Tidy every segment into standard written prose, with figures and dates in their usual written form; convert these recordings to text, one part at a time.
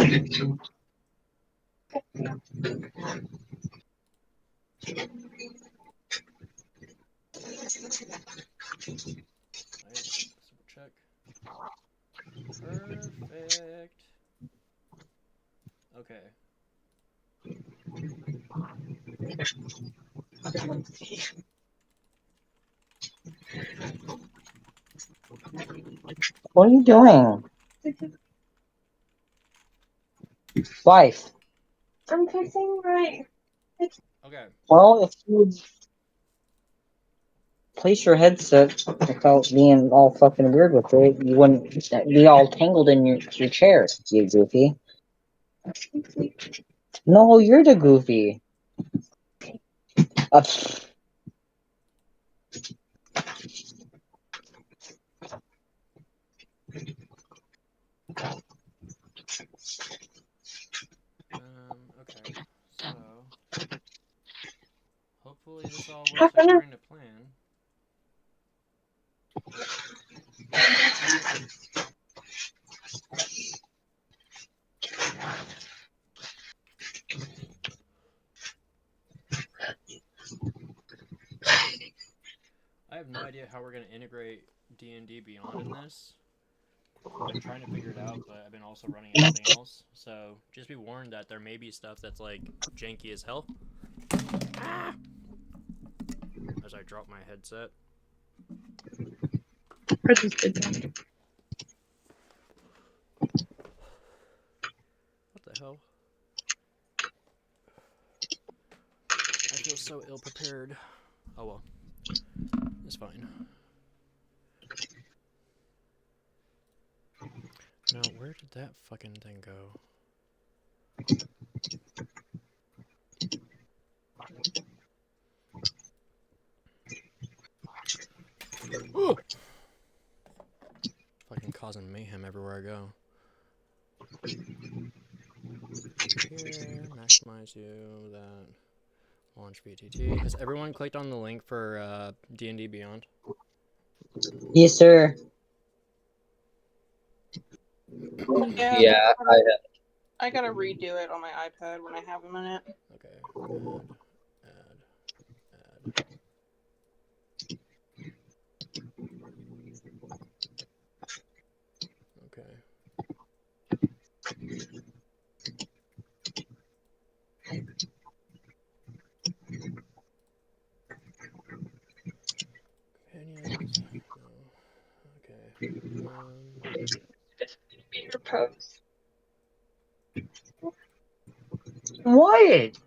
Super check. Perfect. Okay. What are you doing? Wife. I'm fixing right. Okay. Well, if you would place your headset without being all fucking weird with it, you wouldn't be all tangled in your chair, you goofy. No, you're the goofy. Uh, Okay. So, hopefully this all works according to plan. I have no idea how we're going to integrate D&D Beyond in this. I've been trying to figure it out, but I've been also running everything else. So just be warned that there may be stuff that's like janky as hell. Ah! As I drop my headset. What the hell? I feel so ill prepared. Oh well. It's fine. Now, where did that fucking thing go? Ooh! Fucking causing mayhem everywhere I go. Here, maximize you, that. Launch BTT. Has everyone clicked on the link for D&D Beyond? yes, sir. Yeah, I gotta redo it on my iPad when I have a minute. Okay. Add. Okay. Companions. No. Okay. Be your pose. What?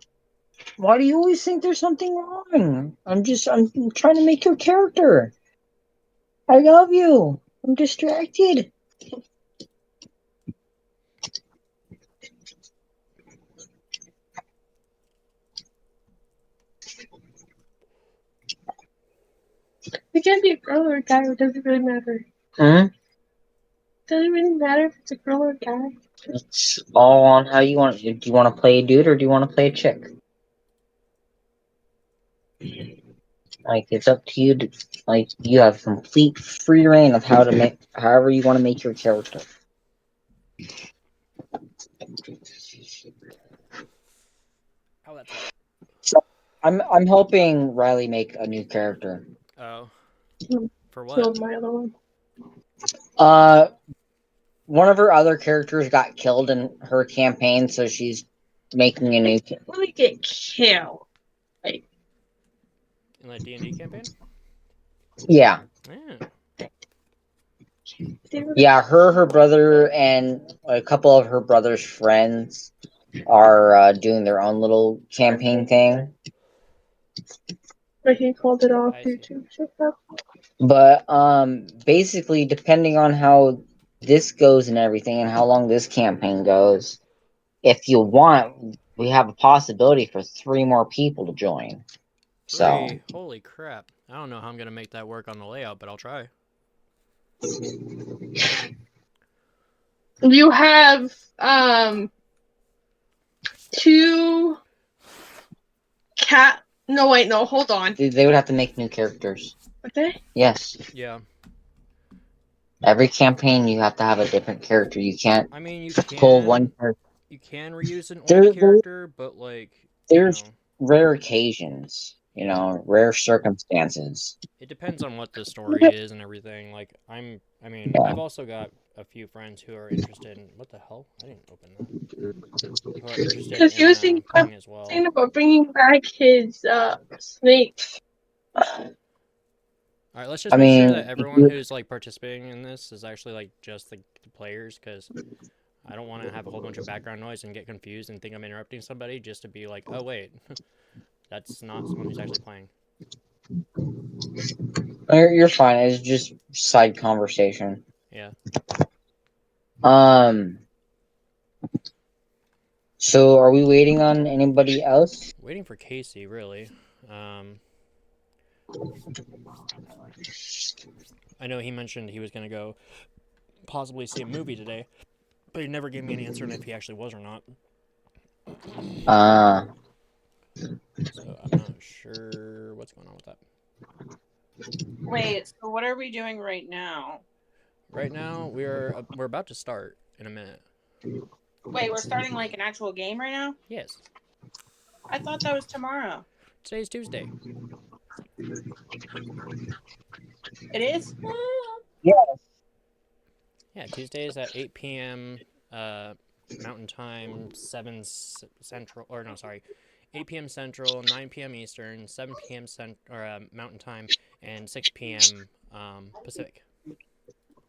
Why do you always think there's something wrong? I'm trying to make your character. I love you. I'm distracted. It can be a girl or a guy, it doesn't really matter. Hmm? Does it really matter if it's a girl or a guy? It's all on how you want it. Do you want to play a dude or do you want to play a chick? Like, it's up to you. Like, you have complete free reign of how to make, however you want to make your character. Oh, that's right. So, I'm helping Riley make a new character. Oh. For what? Killed my other one. One of her other characters got killed in her campaign, so she's making a new. Let me get killed. Like, in the D&D campaign? Yeah. Yeah. Yeah, her brother, and a couple of her brother's friends are doing their own little campaign thing. but he called it off I due see. to stuff. But basically, depending on how this goes and everything, and how long this campaign goes, if you want, we have a possibility for 3 more people to join. 3? So, Holy crap. I don't know how I'm going to make that work on the layout, but I'll try. You have 2 cat. No, wait, no, hold on. they would have to make new characters. Okay. Yes. Yeah. Every campaign, you have to have a different character. You can't I mean, you pull can. one character. You can reuse an There- old there- character, but like There's you know, rare occasions, rare circumstances. it depends on what the story is and everything. Like I mean, Yeah. I've also got a few friends who are interested in what the hell? I didn't open that. Who are interested Because you in were saying playing as well. something about bringing back his snake. All right, let's just I make sure mean, that everyone who's like participating in this is actually like just the players, because I don't want to have a whole bunch of background noise and get confused and think I'm interrupting somebody just to be like, oh wait, that's not someone who's actually playing. you're fine. It's just side conversation. Yeah. So are we waiting on anybody else? Waiting for Casey, really. I know he mentioned he was going to go possibly see a movie today, but he never gave me an answer on if he actually was or not. So I'm not sure what's going on with that. Wait, so what are we doing right now? Right now, we're about to start in a minute. Wait, we're starting like an actual game right now? Yes. I thought that was tomorrow. Today's Tuesday. It is? Yeah. Yeah, Tuesdays at 8 p.m. Mountain Time, 7 Central, or no, sorry, 8 p.m. Central, 9 p.m. Eastern, 7 p.m. Mountain Time, and 6 p.m. Pacific.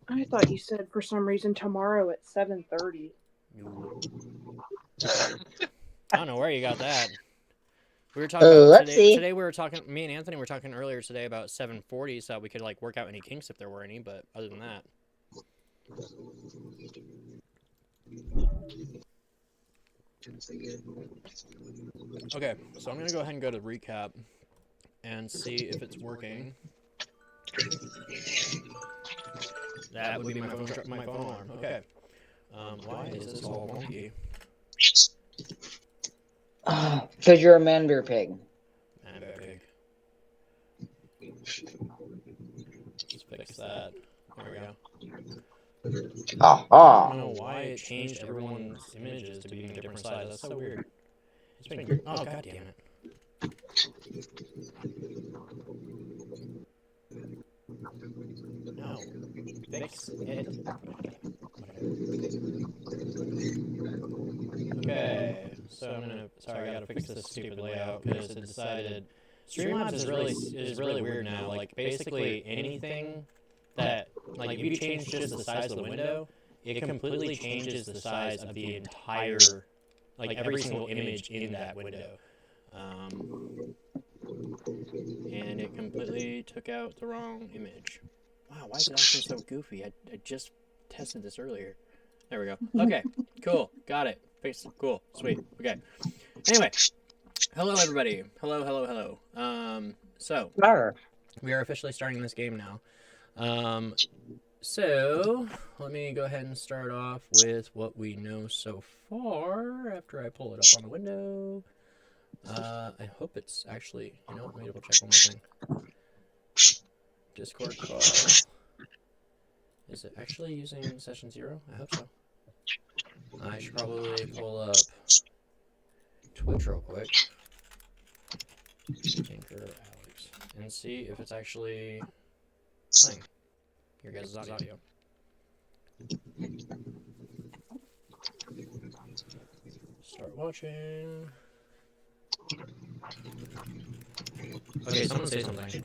I thought you said for some reason tomorrow at 7:30. No. I don't know where you got that. We were talking about Let's today. see. Today we were talking. Me and Anthony were talking earlier today about 7:40, so that we could like work out any kinks if there were any. But other than that, okay. So I'm gonna go ahead and go to recap and see if it's working. That would be my phone alarm. Okay. Why is this all wonky? Because you're a member pig. Member pig. Let's fix that. There we go. I don't know why it changed everyone's images to being a different size. That's so weird. It's been. Oh, god damn it. No. Fix it. Okay, so I'm gonna. Sorry, I gotta fix this stupid layout because it decided. Streamlabs is really weird now. Like basically anything that like if you change just the size of the window, it completely changes the size of the entire, like every single image in that window. And it completely took out the wrong image. Wow, why is it acting so goofy? I just tested this earlier. There we go. Okay, cool. Got it. Fixed. Cool. Sweet. Okay. Anyway, hello everybody. Hello. So we are officially starting this game now. So let me go ahead and start off with what we know so far after I pull it up on the window. I hope it's actually, let me double check one more thing. Discord call. Is it actually using session 0? I hope so. I should probably pull up Twitch real quick. Anchor Alex. And see if it's actually playing your guys' audio. Start watching. Okay, someone say something.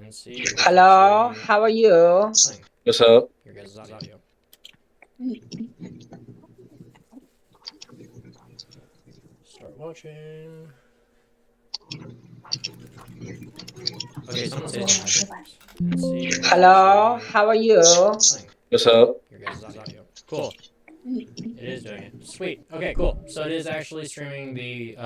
And see. Hello, how are you? Playing. What's up? Your guys' audio. Start watching. Okay, someone say something. And see. Hello, how are you? Playing. What's up? Your guys' audio. Cool. It is doing it. Sweet. Okay, cool. So it is actually streaming the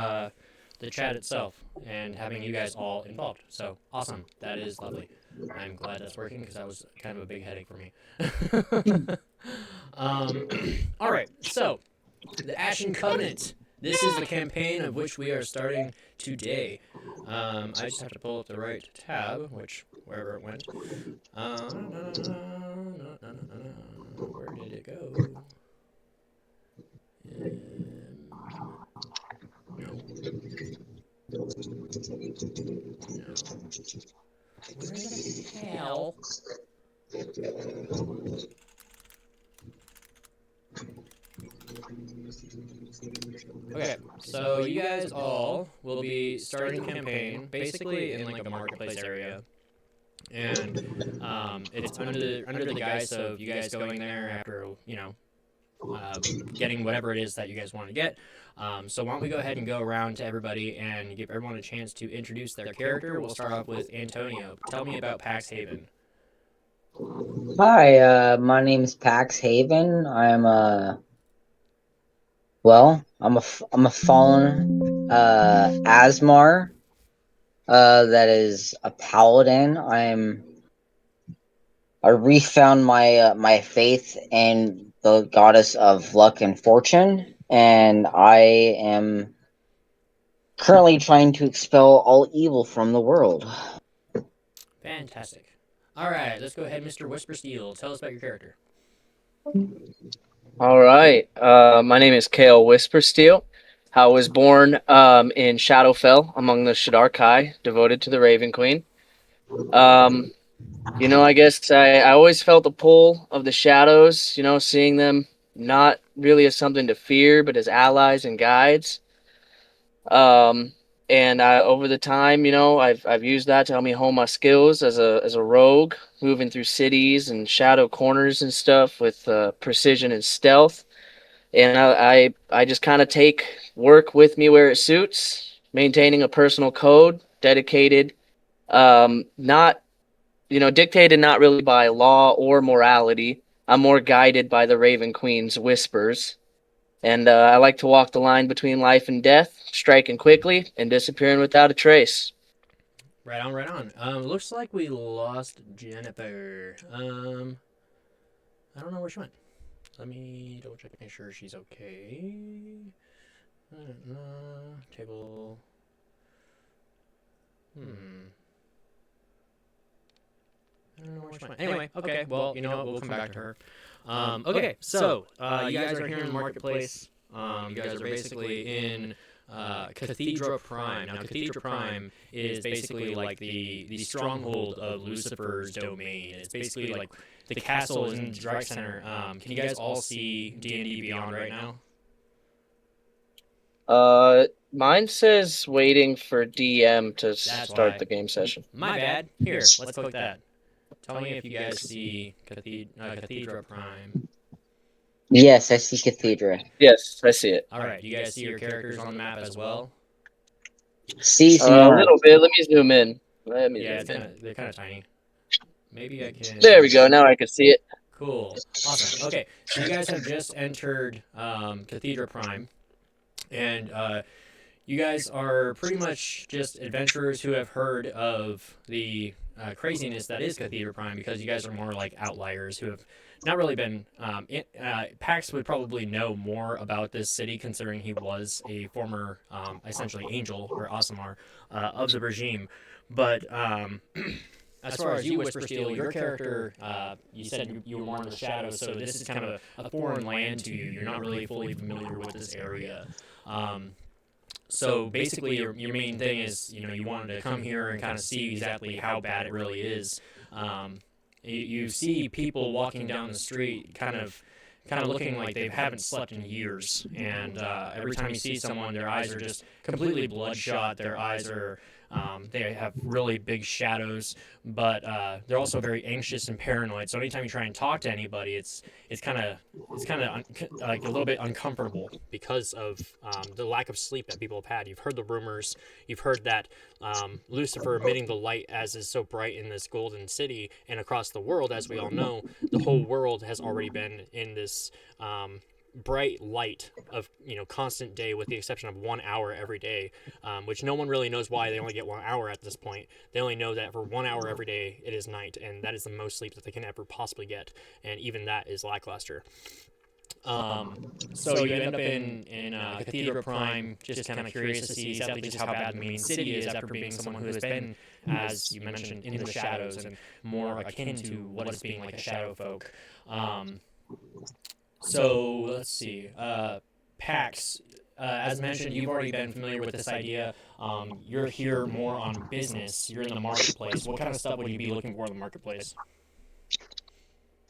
chat itself and having you guys all involved. So awesome. That is lovely. I'm glad that's working because that was kind of a big headache for me. All right. So the Ashen Covenant. This is the campaign of which we are starting today. I just have to pull up the right tab, which wherever it went. Where did it go? Where the hell? Okay, so you guys all will be starting the campaign basically in like a marketplace area, and it's under the guise of you guys going there after getting whatever it is that you guys want to get. So why don't we go ahead and go around to everybody and give everyone a chance to introduce their character. We'll start off with Antonio. Tell me about Pax Haven. Hi, my name is Pax Haven. I'm I'm a fallen Aasimar. That is a paladin. I refound my faith in the goddess of luck and fortune, and I am currently trying to expel all evil from the world. Fantastic. All right, let's go ahead, Mr. Whispersteel. Tell us about your character. All right. My name is Kale Whispersteel. I was born in Shadowfell among the Shadar-Kai, devoted to the Raven Queen. I guess I always felt the pull of the shadows, seeing them not really as something to fear, but as allies and guides. And over the time, I've used that to help me hone my skills as a rogue, moving through cities and shadow corners and stuff with precision and stealth. And I just kind of take work with me where it suits, maintaining a personal code dedicated, not dictated not really by law or morality. I'm more guided by the Raven Queen's whispers. And I like to walk the line between life and death, striking quickly and disappearing without a trace. Right on, right on. Looks like we lost Jennifer. I don't know where she went. Let me double check, make sure she's okay. Table. I don't know where she went. Anyway, okay. Well, you know what? We'll come back to her. Okay, so you guys are here in the marketplace. You guys are basically in Cathedra Prime. Now, Cathedra Prime is basically like the stronghold of Lucifer's domain. It's basically like the castle is in the direct center. Can you guys all see D&D Beyond right now? Mine says waiting for DM to That's start why. the game session. My bad. Here, let's click that. Tell me if you guys see Cathedra Prime. Yes, I see Cathedra. Yes, I see it. All right, you guys see your characters on the map as well? See some A more. little bit. Let me zoom in. Yeah, they're kind of tiny. Maybe I can. There we go. Now I can see it. Cool. Awesome. Okay, so you guys have just entered Cathedra Prime, and you guys are pretty much just adventurers who have heard of the craziness that is Cathedra Prime, because you guys are more like outliers who have not really been. Pax would probably know more about this city, considering he was a former, essentially, angel or Aasimar of the regime. But as far as you, Whispersteel, your character, you said you were more in the shadows, so this is kind of a foreign land to you. You're not really fully familiar with this area. So basically, your main thing is, you wanted to come here and kind of see exactly how bad it really is. You see people walking down the street, kind of looking like they haven't slept in years, and every time you see someone, their eyes are just completely bloodshot. Their eyes are they have really big shadows, but they're also very anxious and paranoid. So anytime you try and talk to anybody, it's kind of like a little bit uncomfortable because of the lack of sleep that people have had. You've heard the rumors. You've heard that Lucifer emitting the light as is so bright in this golden city and across the world, as we all know, the whole world has already been in this bright light of constant day, with the exception of 1 hour every day, which no one really knows why they only get 1 hour at this point. They only know that for 1 hour every day it is night, and that is the most sleep that they can ever possibly get, and even that is lackluster. So you end up in Cathedra Prime, just kind of curious to see exactly just how bad the main city is, after being someone who has been, as you mentioned, in the shadows and more akin to what is being like a shadow folk. So let's see. packs, as mentioned, you've already been familiar with this idea. You're here more on business. You're in the marketplace. What kind of stuff would you be looking for in the marketplace?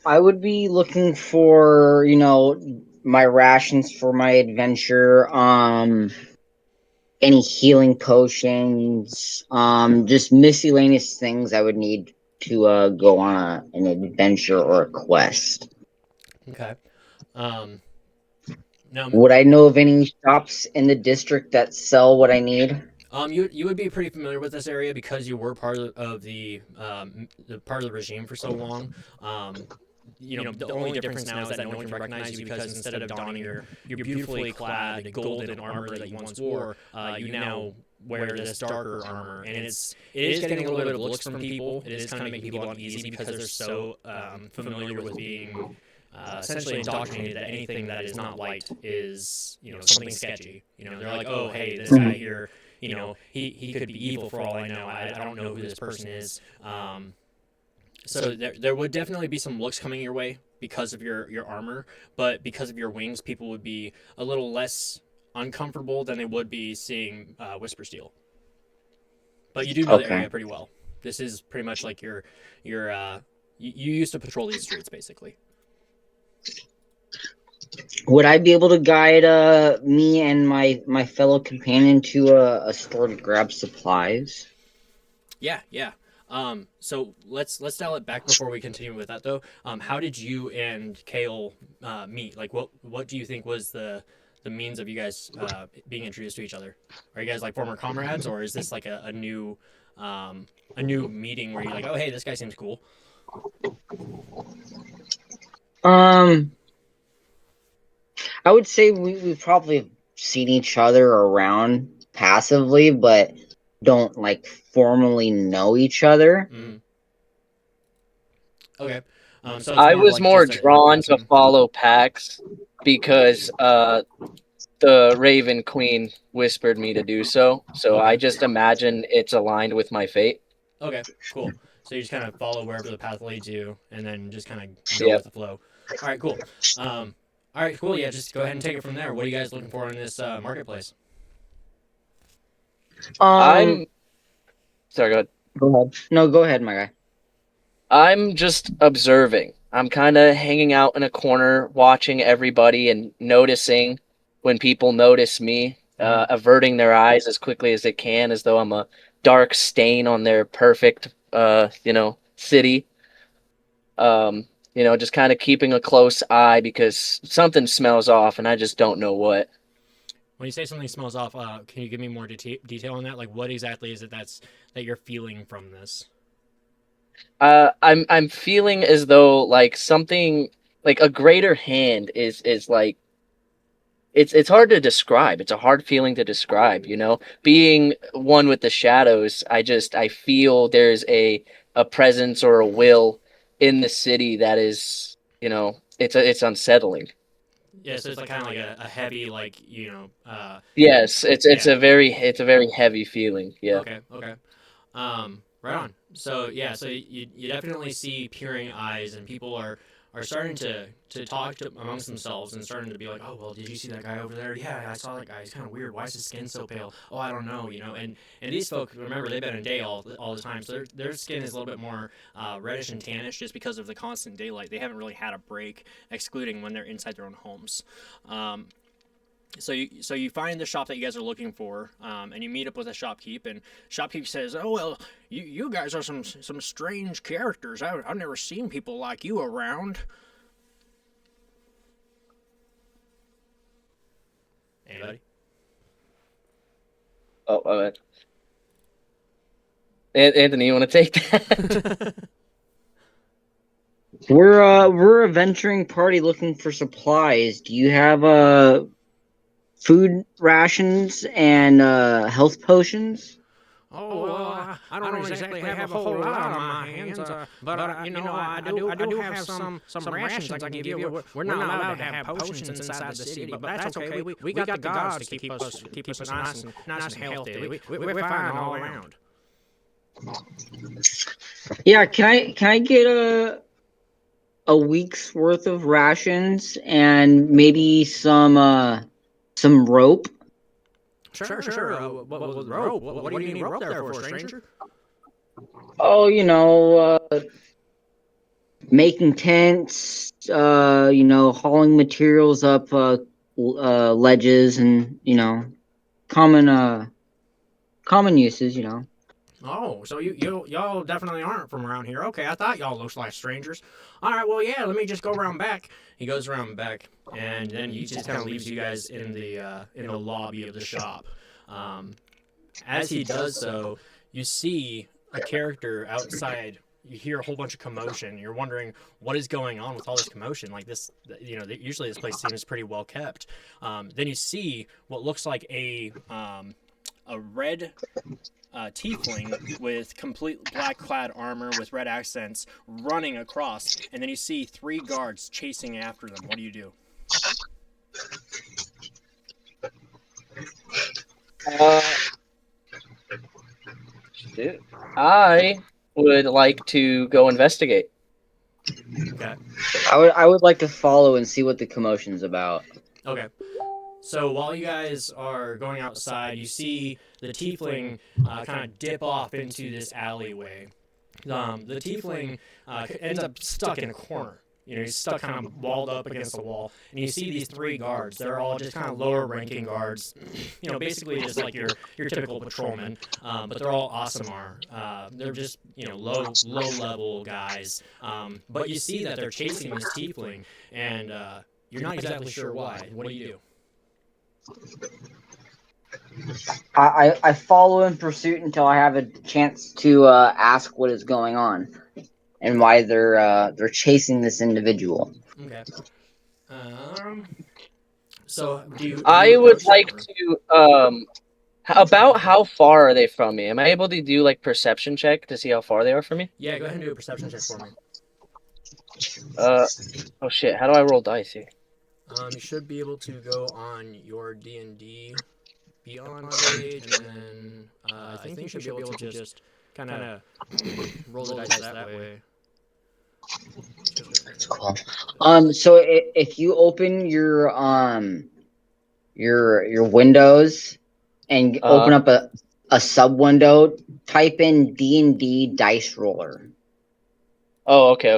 I would be looking for, my rations for my adventure, any healing potions, just miscellaneous things I would need to go on an adventure or a quest. Okay. Now, Would I know of any shops in the district that sell what I need? you would be pretty familiar with this area because you were part of the part of the regime for so long. The only difference now is that no one can recognize you because instead of donning your beautifully clad golden armor that you once wore, you now wear this darker armor, and it is getting a little bit of looks from people. It is kind of making people uneasy because they're so familiar with being essentially indoctrinated that anything that is not light is something sketchy. They're like, oh hey, this guy here, he could be evil for all I know. I don't know who this person is. So there would definitely be some looks coming your way because of your armor, but because of your wings, people would be a little less uncomfortable than they would be seeing Whisper Steel. But you do know the area pretty well. This is pretty much like you used to patrol these streets, basically. Would I be able to guide me and my fellow companion to a store to grab supplies? Yeah. So let's dial it back before we continue with that though. How did you and Kale meet? Like, what do you think was the means of you guys being introduced to each other? Are you guys like former comrades, or is this like a new meeting where you're like, oh hey, this guy seems cool? I would say we probably have seen each other around passively, but don't like formally know each other. Mm. Okay. So I was more drawn to follow packs because the Raven Queen whispered me to do so. So I just imagine it's aligned with my fate. Okay, cool. So you just kind of follow wherever the path leads you, and then just kind of go with the flow. All right, cool. All right, cool. Yeah, just go ahead and take it from there. What are you guys looking for in this marketplace? I'm sorry. Go ahead. Go ahead. No, go ahead, my guy. I'm just observing. I'm kind of hanging out in a corner, watching everybody and noticing when people notice me, averting their eyes as quickly as they can, as though I'm a dark stain on their perfect, city. Just kind of keeping a close eye because something smells off, and I just don't know what. When you say something smells off, can you give me more detail on that? Like, what exactly is it that you're feeling from this? I'm feeling as though like something like a greater hand is like it's hard to describe. It's a hard feeling to describe, Being one with the shadows, I feel there's a presence or a will in the city that is, it's unsettling. Yeah, so it's like kind of like a heavy, like Yes, it's a very heavy feeling. Yeah. Okay. Right on. So yeah, so you definitely see peering eyes, and people are starting to talk amongst themselves and starting to be like, oh well, did you see that guy over there? Yeah, I saw that guy. He's kind of weird. Why is his skin so pale? Oh, I don't know. And these folks, remember, they've been in day all the time, so their skin is a little bit more reddish and tannish just because of the constant daylight. They haven't really had a break, excluding when they're inside their own homes. So you find the shop that you guys are looking for, and you meet up with a shopkeep, and shopkeep says, "Oh well, you guys are some strange characters. I've never seen people like you around." Anybody? Oh, Anthony, you want to take that? We're a venturing party looking for supplies. Do you have food rations and health potions? Oh well, I don't exactly have a whole lot on my hands, but I do have some rations I can give you. We're not allowed to have potions inside the city, but that's okay. We got the gods to keep us nice and healthy. We're fine all around. Yeah, can I get a week's worth of rations and maybe some some rope. Sure. What rope? What do you need rope there for, stranger? Oh, making tents, hauling materials up ledges, and common uses. Oh, so y'all definitely aren't from around here. Okay, I thought y'all looked like strangers. All right, well, yeah, let me just go around back. He goes around back, and then he just kind of leaves you guys in the lobby of the shop. As he does so, you see a character outside. You hear a whole bunch of commotion. You're wondering what is going on with all this commotion. Like this, usually this place seems pretty well kept. Then you see what looks like a red tiefling with complete black clad armor with red accents running across, and then you see 3 guards chasing after them. What do you do? I would like to go investigate. Okay. I would like to follow and see what the commotion's about. Okay. So while you guys are going outside, you see the tiefling kind of dip off into this alleyway. The tiefling ends up stuck in a corner. He's stuck kind of walled up against the wall. And you see these 3 guards. They're all just kind of lower ranking guards. Basically just like your typical patrolmen. But they're all Aasimar. They're just, low level guys. But you see that they're chasing this tiefling. And you're not exactly sure why. What do you do? I follow in pursuit until I have a chance to ask what is going on and why they're chasing this individual. Okay. So do you? I would like to. About how far are they from me? Am I able to do like perception check to see how far they are from me? Yeah, go ahead and do a perception check for me. Oh shit! How do I roll dice here? You should be able to go on your DnD Beyond page, and then I think you should be able to just kind of roll the dice that way. That's cool. So if you open your windows and open up a sub window, type in D&D dice roller. Oh, okay.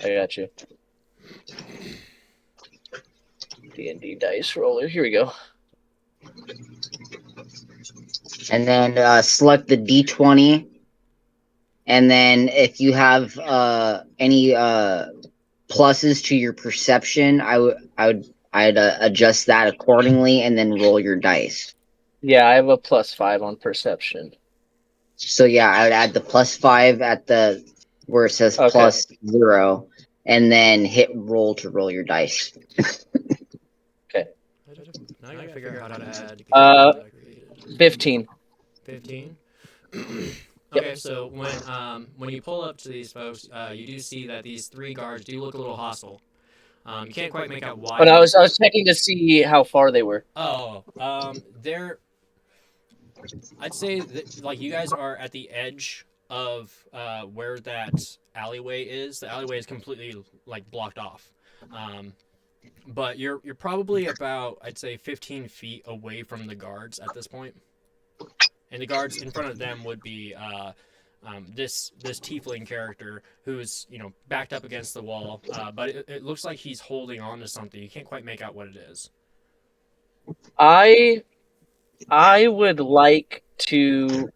I got you. D&D dice roller. Here we go. And then select the D20. And then if you have any pluses to your perception, I'd adjust that accordingly, and then roll your dice. Yeah, I have a +5 on perception. So yeah, I would add the +5 at the where it says +0, and then hit roll to roll your dice. Okay. Now I gotta figure out how to add. 15. 15. Okay, so when you pull up to these folks, you do see that these 3 guards do look a little hostile. You can't quite make out why. But I was checking to see how far they were. Oh, they're. I'd say that like you guys are at the edge of where that alleyway is. The alleyway is completely like blocked off. But you're probably about, I'd say, 15 feet away from the guards at this point. And the guards in front of them would be this tiefling character who's backed up against the wall, but it looks like he's holding on to something. You can't quite make out what it is. I would like to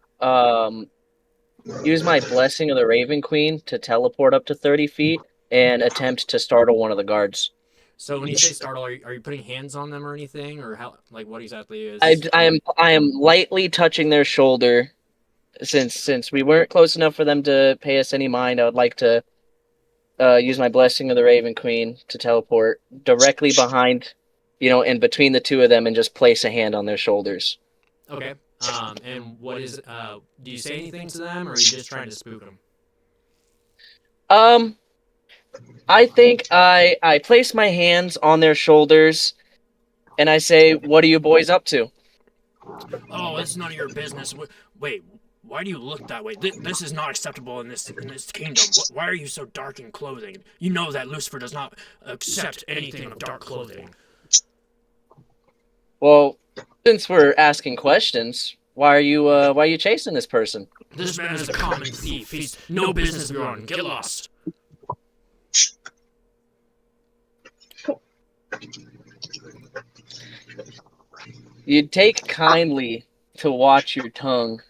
use my Blessing of the Raven Queen to teleport up to 30 feet and attempt to startle one of the guards. So when you say startle, are you putting hands on them or anything, or how? Like what exactly is? I am lightly touching their shoulder, since we weren't close enough for them to pay us any mind. I would like to use my Blessing of the Raven Queen to teleport directly behind, in between the 2 of them, and just place a hand on their shoulders. Okay. And what is? Do you say anything to them, or are you just trying to spook them? I think I place my hands on their shoulders, and I say, "What are you boys up to?" Oh, it's none of your business. Wait, why do you look that way? This is not acceptable in this kingdom. Why are you so dark in clothing? You know that Lucifer does not accept anything of dark clothing. Well, since we're asking questions, why are you chasing this person? This man is a common thief. He's no business to be around. Get lost. You'd take kindly to watch your tongue.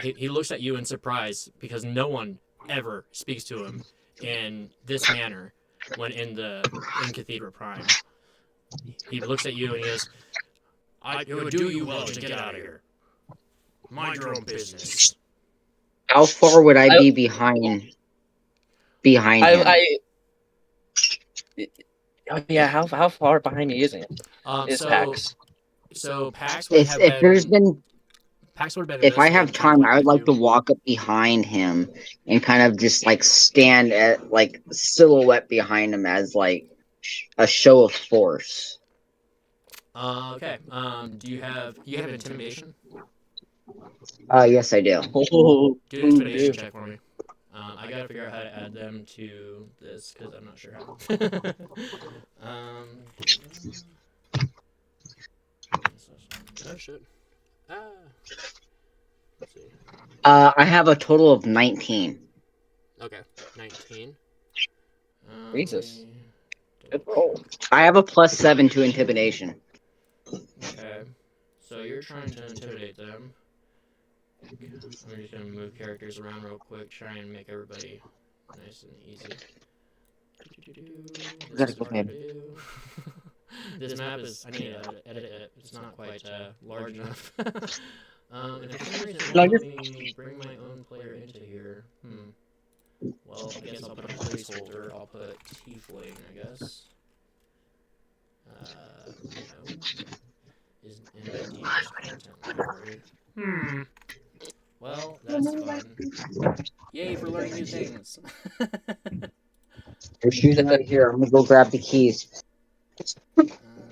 He looks at you in surprise because no one ever speaks to him in this manner when in Cathedral Prime. He looks at you and he goes, it would do you well to get out of here. Mind your own business. How far would I be behind him? Yeah, how far behind me is it? Pax? So Pax would have if there's been Pax would have been if I have time, I would like to walk up behind him and kind of just like stand at like silhouette behind him as like a show of force. Okay. Do you have intimidation? Yes, I do. Oh, Do an intimidation check for me. I gotta figure out how to add them to this because I'm not sure how. Oh shit. Let's see. I have a total of 19. Okay, 19. Jesus. Good roll. I have a +7 to intimidation. Okay, so you're trying to intimidate them. I'm just gonna move characters around real quick, try and make everybody nice and easy. This is hard to do. This map is, I need to edit it. It's not quite large enough. And for some reason, it won't let me bring my own player into here. Well, I guess I'll put a placeholder. I'll put Tiefling, I guess. No. Is in the DND content library. Well, that's fun. Yay for learning new things. Your shoes are right here. I'm gonna go grab the keys.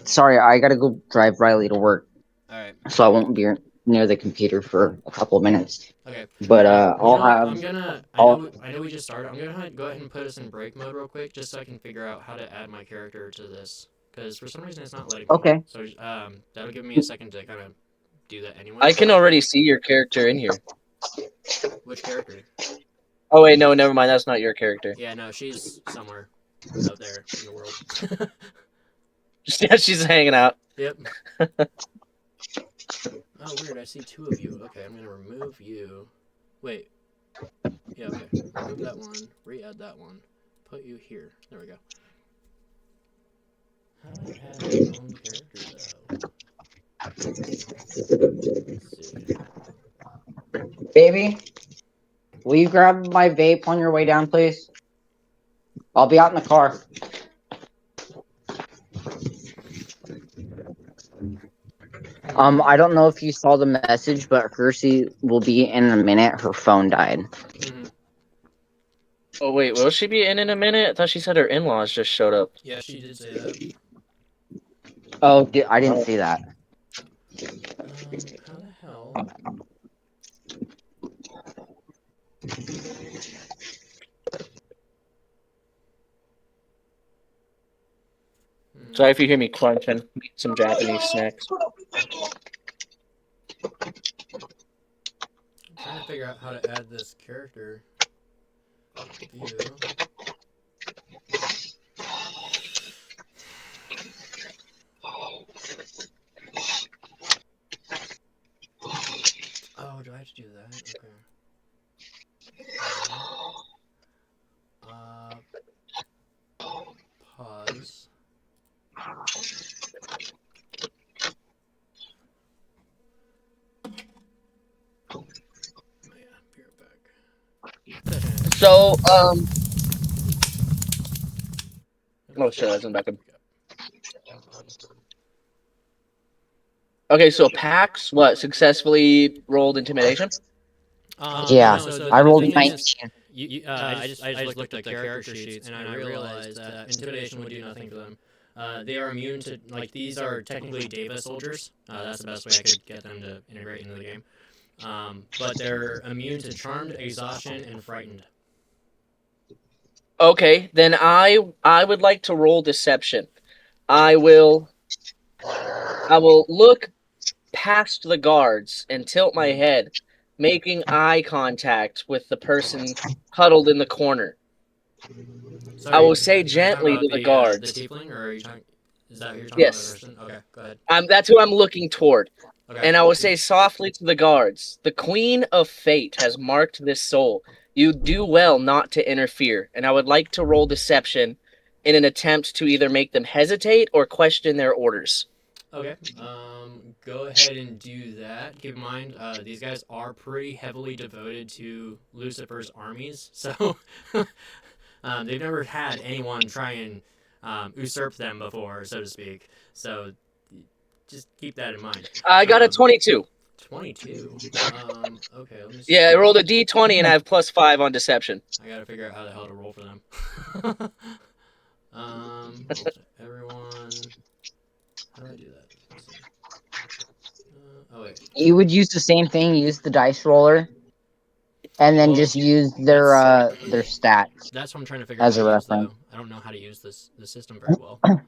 Sorry, I gotta go drive Riley to work. Alright. So I won't be near the computer for a couple of minutes. Okay. But I know we just started. I'm gonna go ahead and put us in break mode real quick, just so I can figure out how to add my character to this. Because for some reason it's not letting me. Okay. So that'll give me a second to kind of do that anyway. I can already see your character in here. Which character? Oh wait, no, never mind. That's not your character. Yeah, no, she's somewhere out there in the world. Yeah, she's hanging out. Yep. Oh, weird. I see two of you. Okay, I'm gonna remove you. Wait. Yeah, okay. Remove that one. Re-add that one. Put you here. There we go. How do I add my own character, though? Let's see. Baby, will you grab my vape on your way down, please? I'll be out in the car. I don't know if you saw the message, but Hersey will be in a minute. Her phone died. Oh wait, will she be in a minute? I thought she said her in-laws just showed up. Yeah, she did say that. Oh, I didn't see that. How the hell? Sorry if you hear me crunching. Some Japanese snacks. I'm trying to figure out how to add this character view. Oh, do I have to do that? Okay. Pause. So, oh shit, that's back up. Okay, so Pax, what, successfully rolled intimidation? Yeah, no, I rolled 19. I just looked at the character sheets and I realized that intimidation would do nothing for them. They are immune to, like, these are technically Deva soldiers. That's the best way I could get them to integrate into the game. But they're immune to charmed, exhaustion, and frightened. Okay, then I would like to roll deception. I will I will look past the guards and tilt my head, making eye contact with the person huddled in the corner. So I will say are you talking gently about to the the guards. tiefling, or are you talking? Is that who you're talking Yes. about? The person? Okay, go ahead. That's who I'm looking toward. Okay. And I will say softly to the guards, the Queen of Fate has marked this soul. You do well not to interfere, and I would like to roll deception in an attempt to either make them hesitate or question their orders. Okay. Go ahead and do that. Keep in mind, these guys are pretty heavily devoted to Lucifer's armies, so they've never had anyone try and usurp them before, so to speak. So just keep that in mind. I got a 22. 22. Okay, let me see. Yeah, I rolled a d20 and I have +5 on deception. I gotta figure out how the hell to roll for them. Everyone. How do I do that? Let's see. Oh wait. You would use the same thing. Use the dice roller, and then Well, just use their stats That's what I'm trying to figure out as how a to use, reference. though. I don't know how to use the system very well. I'm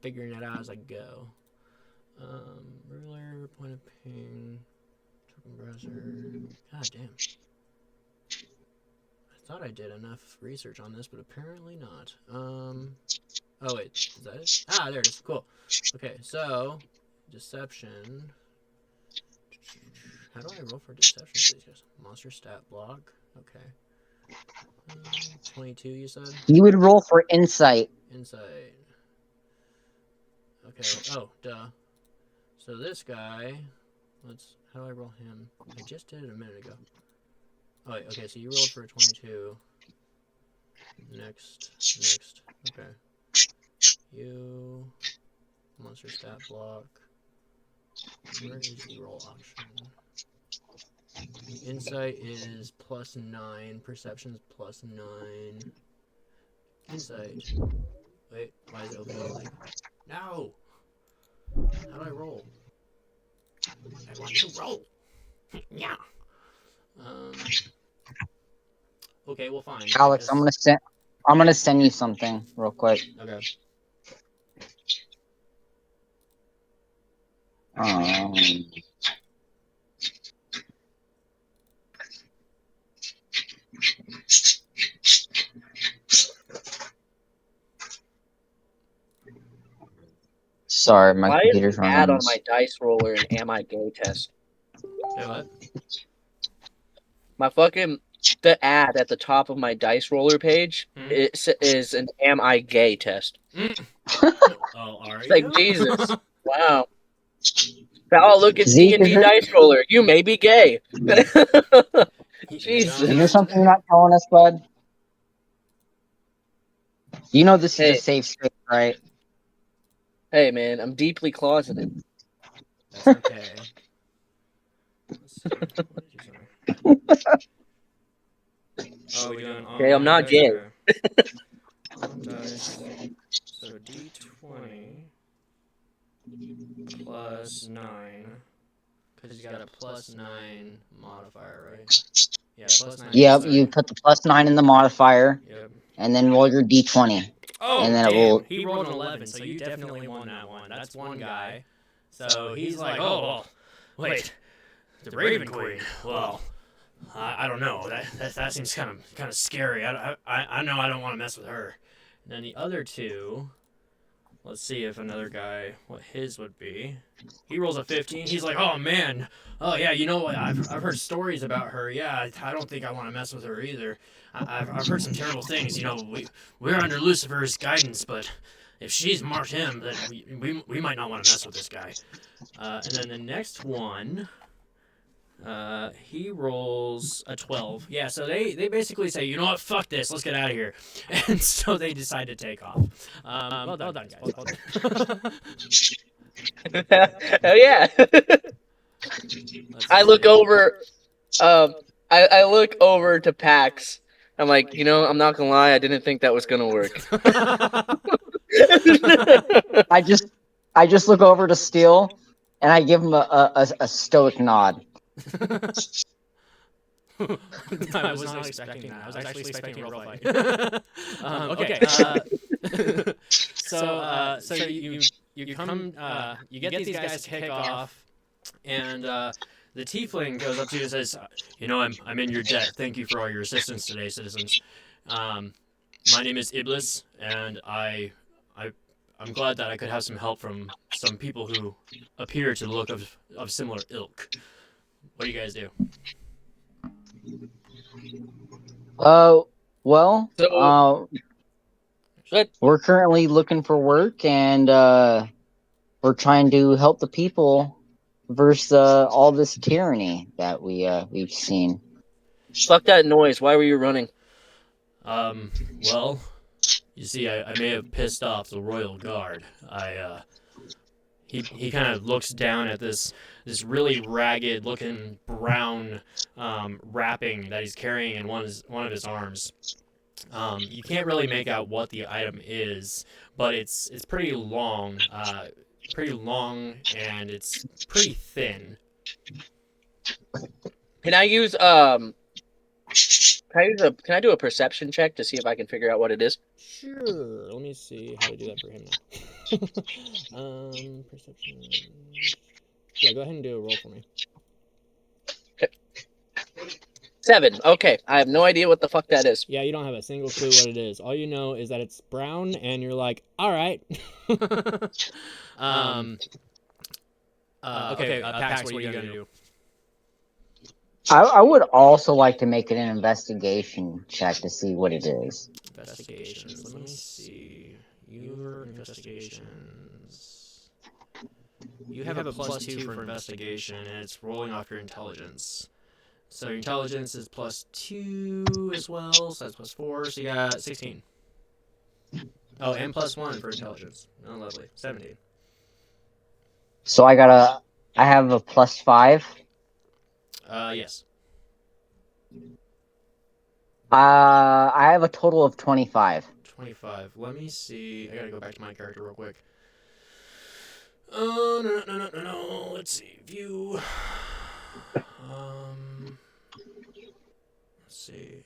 figuring it out as I go. Ruler, point of ping, token browser. God damn. I thought I did enough research on this, but apparently not. Oh wait, is that it? Ah, there it is. Cool. Okay, so deception. How do I roll for deception for these guys? Monster stat block. Okay. 22, you said? You would roll for insight. Insight. Okay. Oh, duh. So this guy, how do I roll him? I just did it a minute ago. Oh, wait, okay, so you rolled for a 22. Next. Okay. You, monster stat block. Where is the roll option? Insight is +9. Perception's +9. Insight. Wait, why is it opening like? No! How do I roll? I want to roll! Yeah! Okay, well fine. Alex, I'm gonna send you something real quick. Okay. Sorry, my Why computer's is the ad running. on my dice roller an am I gay test? Say what? The ad at the top of my dice roller page is an am I gay test. Oh, are It's you? like, Jesus. Wow. Oh, look, it's Zeek, D&D dice roller. You may be gay. Jesus. Is there something you're not telling us, bud? You know this is a safe space, right? Hey, man, I'm deeply closeted. That's okay. Let's see. What did you say? Oh, we doing Okay, I'm not gay. On dice. So D20 +9. Because he's got a +9 modifier, right? Yeah, +9. Yep, you put the +9 in the modifier. Yep. And then roll your d20. Oh, and then damn. It will... He rolled an 11, so you definitely won that one. That's one guy. So he's like, oh, well, wait, the Raven Queen. Well, I don't know. That seems kind of scary. I know I don't want to mess with her. And then the other two, let's see if another guy, what his would be. He rolls a 15. He's like, oh man, oh yeah, you know what? I've heard stories about her. Yeah, I don't think I want to mess with her either. I've heard some terrible things. You know, we're under Lucifer's guidance, but if she's marked him, then we might not want to mess with this guy. And then the next one, he rolls a 12. Yeah, so they basically say, you know what, fuck this, let's get out of here. And so they decide to take off. Well done, guys. Well done. Hell yeah. I look over I look over to Pax. I'm like, you know, I'm not gonna lie, I didn't think that was gonna work. I just look over to Steel, and I give him a stoic nod. I was not expecting that. I was actually expecting a real fight. Okay. So you you come, you get these guys to kick off, and the Tiefling goes up to you and says, I'm in your debt. Thank you for all your assistance today, citizens. My name is Iblis, and I'm glad that I could have some help from some people who appear to look of similar ilk. What do you guys do? Well, we're currently looking for work, and we're trying to help the people versus all this tyranny that we've seen. Fuck that noise. Why were you running? Well, you see, I may have pissed off the royal guard. He kind of looks down at this really ragged looking brown wrapping that he's carrying in one of his arms. You can't really make out what the item is, but it's pretty long, and it's pretty thin. Can I use Can I do a perception check to see if I can figure out what it is? Sure. Let me see how to do that for him now. Perception. Yeah, go ahead and do a roll for me. Okay. 7. Okay, I have no idea what the fuck that is. Yeah, you don't have a single clue what it is. All you know is that it's brown, and you're like, all right. Okay, Pax, what are you gonna do? I would also like to make an investigation check to see what it is. Investigations. Let me see. Your investigations. You have a +2 for investigation, and it's rolling off your intelligence. So your intelligence is +2 as well, so that's +4, so you got 16. Oh, and +1 for intelligence. Oh, lovely. 17. So I have a +5. Yes. I have a total of 25. 25. Let me see. I gotta go back to my character real quick. No. Let's see. View. Let's see.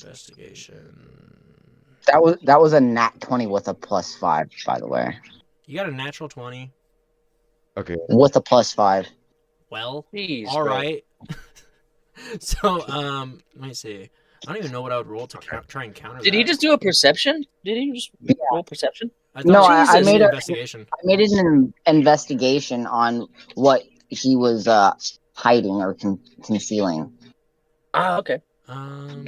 Investigation. That was a nat 20 with a +5, by the way. You got a natural 20. Okay. With a +5. Well, Jeez, all bro. right. So, let me see. I don't even know what I would roll to try and counter that. Did he just do a perception? Did he just roll perception? I made investigation. I made an investigation on what he was hiding or concealing. Ah, okay. I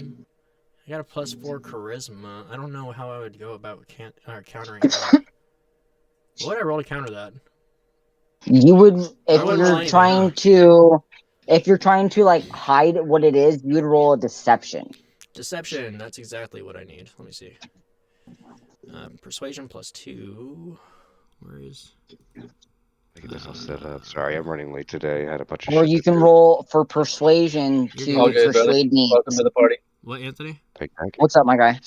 got a +4 charisma. I don't know how I would go about countering that. What would I roll to counter that? You would, if wouldn't roll you're anything, trying to like hide what it is, you'd roll a deception. Deception. That's exactly what I need. Let me see. Persuasion +2. Where is? I get this all set up. Sorry, I'm running late today. I had a bunch of Or shit you to can do. roll for persuasion to All good, brother. persuade me. Welcome to the party. What, Anthony? What's up, my guy?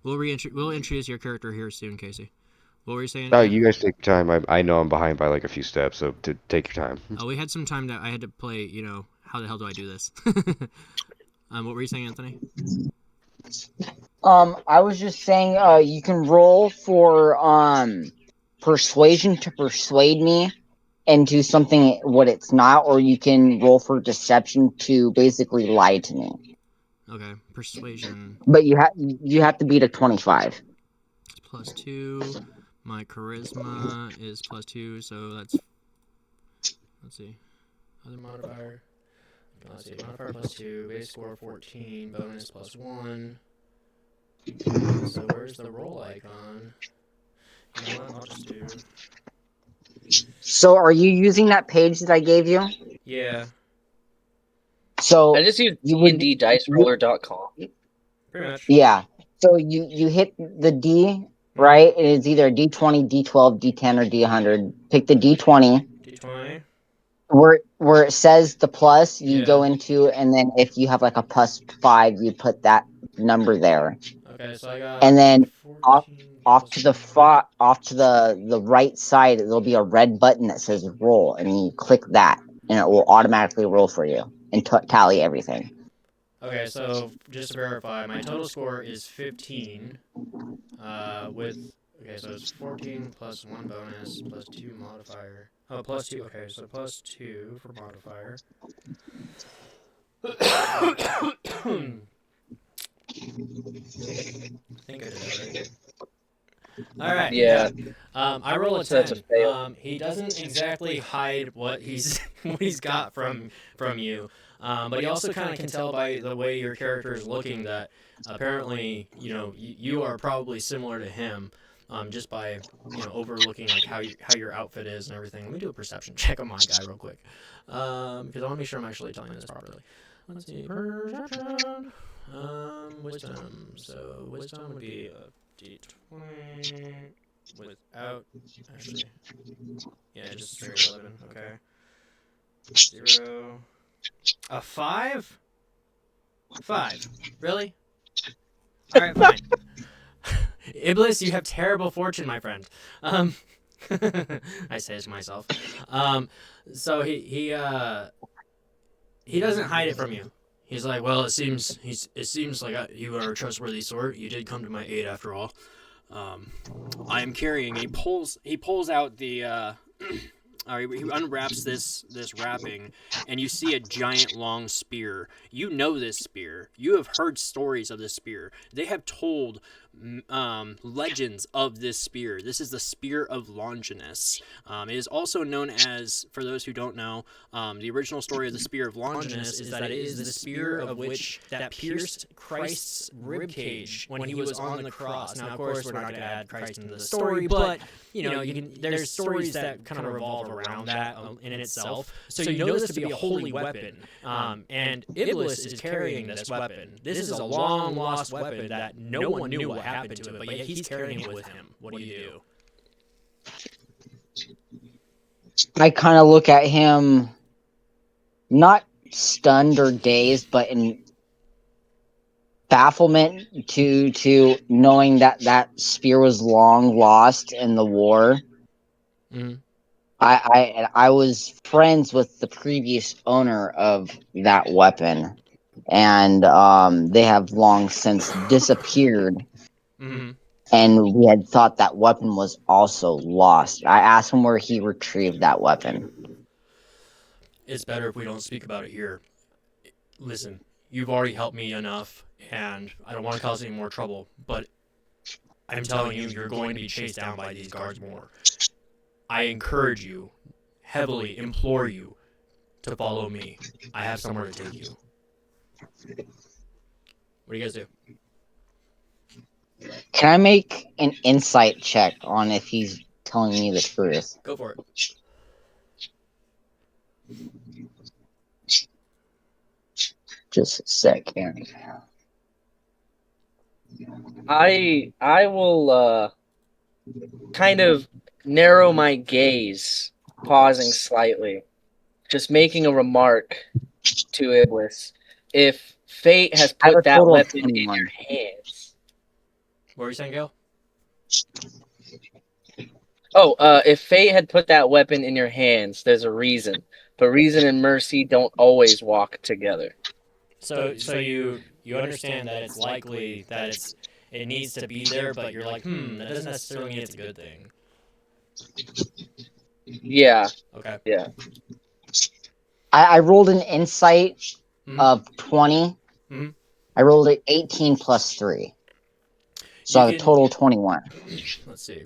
We'll introduce your character here soon, Casey. What were you saying? No, you guys take your time. I know I'm behind by like a few steps, so take your time. Oh, we had some time that I had to play. How the hell do I do this? What were you saying, Anthony? I was just saying, you can roll for persuasion to persuade me into something what it's not, or you can roll for deception to basically lie to me. Okay, persuasion. But you have to beat a 25. It's +2. My charisma is +2, so that's. Let's see. Other modifier. Let's see. Modifier +2. Base score 14. Bonus +1. Okay, so where's the roll icon? You know what? I'll just do. So are you using that page that I gave you? Yeah. So I just use DnDDiceRoller.com. Pretty much. Yeah. So you hit the D, right? It is either D20, D12, D10, or D100. Pick the D20. D20. Where it says the plus, you Yeah. go into, and then if you have like a +5, you put that number there. Okay, so I got. And then 14 off to the right side, there'll be a red button that says roll, and you click that, and it will automatically roll for you and tally everything. Okay, so just to verify, my total score is 15. Okay, so it's 14 plus 1 bonus plus 2 modifier. Oh, plus 2. Okay, so plus 2 for modifier. I think I did that right. All right. Yeah. I roll a So that's 10. a fail. He doesn't exactly hide what he's what he's got from you, but he also kind of can tell by the way your character is looking that apparently you are probably similar to him, just by overlooking like how your outfit is and everything. Let me do a perception check on my guy real quick, because I want to make sure I'm actually telling this properly. Let's see, perception, wisdom. So wisdom would be a D20 without actually, yeah, just straight 11. Okay, 0, a 5. 5. Really? All right, fine. Iblis, you have terrible fortune, my friend. I say it to myself. So he doesn't hide it from you. He's like, well, it seems like you are a trustworthy sort. You did come to my aid after all. I am carrying. He pulls out the. He unwraps this wrapping, and you see a giant long spear. You know this spear. You have heard stories of this spear. They have told legends of this spear. This is the Spear of Longinus. It is also known as, for those who don't know, the original story of the Spear of Longinus is that it is the spear of which that pierced Christ's ribcage when he was on the cross. Now, of course, we're not going to add Christ into the story, but there's stories that kind of revolve around that in itself. So you know this to be a holy weapon, and Iblis is carrying this weapon. This is a long lost weapon that no one knew what happened to it, but yet he's carrying it with him. What do you do? I kind of look at him, not stunned or dazed, but in bafflement to knowing that spear was long lost in the war. Mm-hmm. I was friends with the previous owner of that weapon, and they have long since disappeared. Mm-hmm. And we had thought that weapon was also lost. I asked him where he retrieved that weapon. It's better if we don't speak about it here. Listen, you've already helped me enough, and I don't want to cause any more trouble, but I'm telling you, you're going to be chased down by these guards more. I encourage you, heavily implore you, to follow me. I have somewhere to take you. What do you guys do? Can I make an insight check on if he's telling me the truth? Go for it. Just a second. I will kind of narrow my gaze, pausing slightly, just making a remark to Iblis. If fate has I have put a that total of weapon in 21. your hands. What were you saying, Gale? Oh, if fate had put that weapon in your hands, there's a reason. But reason and mercy don't always walk together. So you understand that it's likely that it needs to be there, but you're like, that doesn't necessarily mean it's a good thing. Yeah. Okay. Yeah. I rolled an insight of 20. Mm-hmm. I rolled an 18 plus 3. So I have a total 21. Let's see.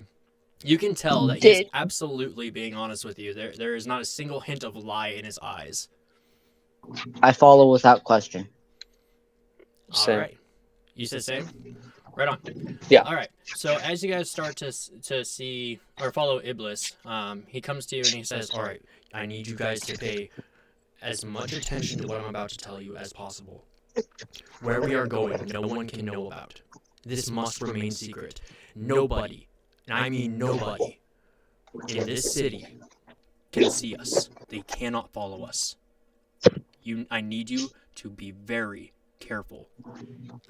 You can tell that he's absolutely being honest with you. There is not a single hint of lie in his eyes. I follow without question. All right. You said same? Right on. Yeah. All right. So as you guys start to see or follow Iblis, he comes to you and he says, all right, I need you guys to pay as much attention to what I'm about to tell you as possible. Where we are going, no one can know about. This must remain secret. Nobody, and I mean nobody, in this city can see us. They cannot follow us. I need you to be very careful.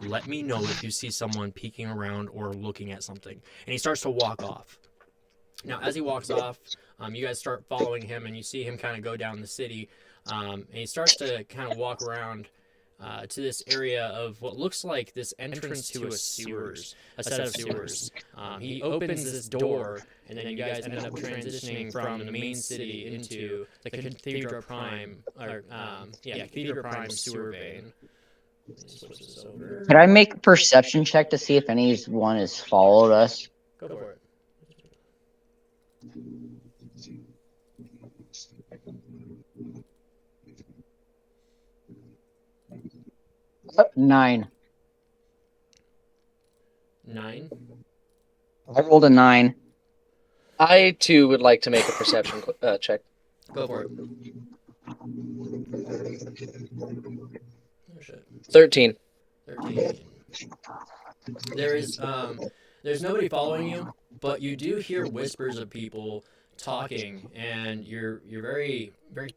Let me know if you see someone peeking around or looking at something. And he starts to walk off. Now, as he walks off, you guys start following him, and you see him kind of go down the city. And he starts to kind of walk around to this area of what looks like this entrance to a set of sewers. He opens this door, and then you guys end up transitioning from the main city into the Cathedral Prime, Cathedral Prime sewer vein. Could I make a perception check to see if anyone has followed us? Go for it. 9. 9. I rolled a 9. I too would like to make a perception check. Go for it. Oh, shit. 13. 13. There's nobody following you, but you do hear whispers of people talking, and you're very, very,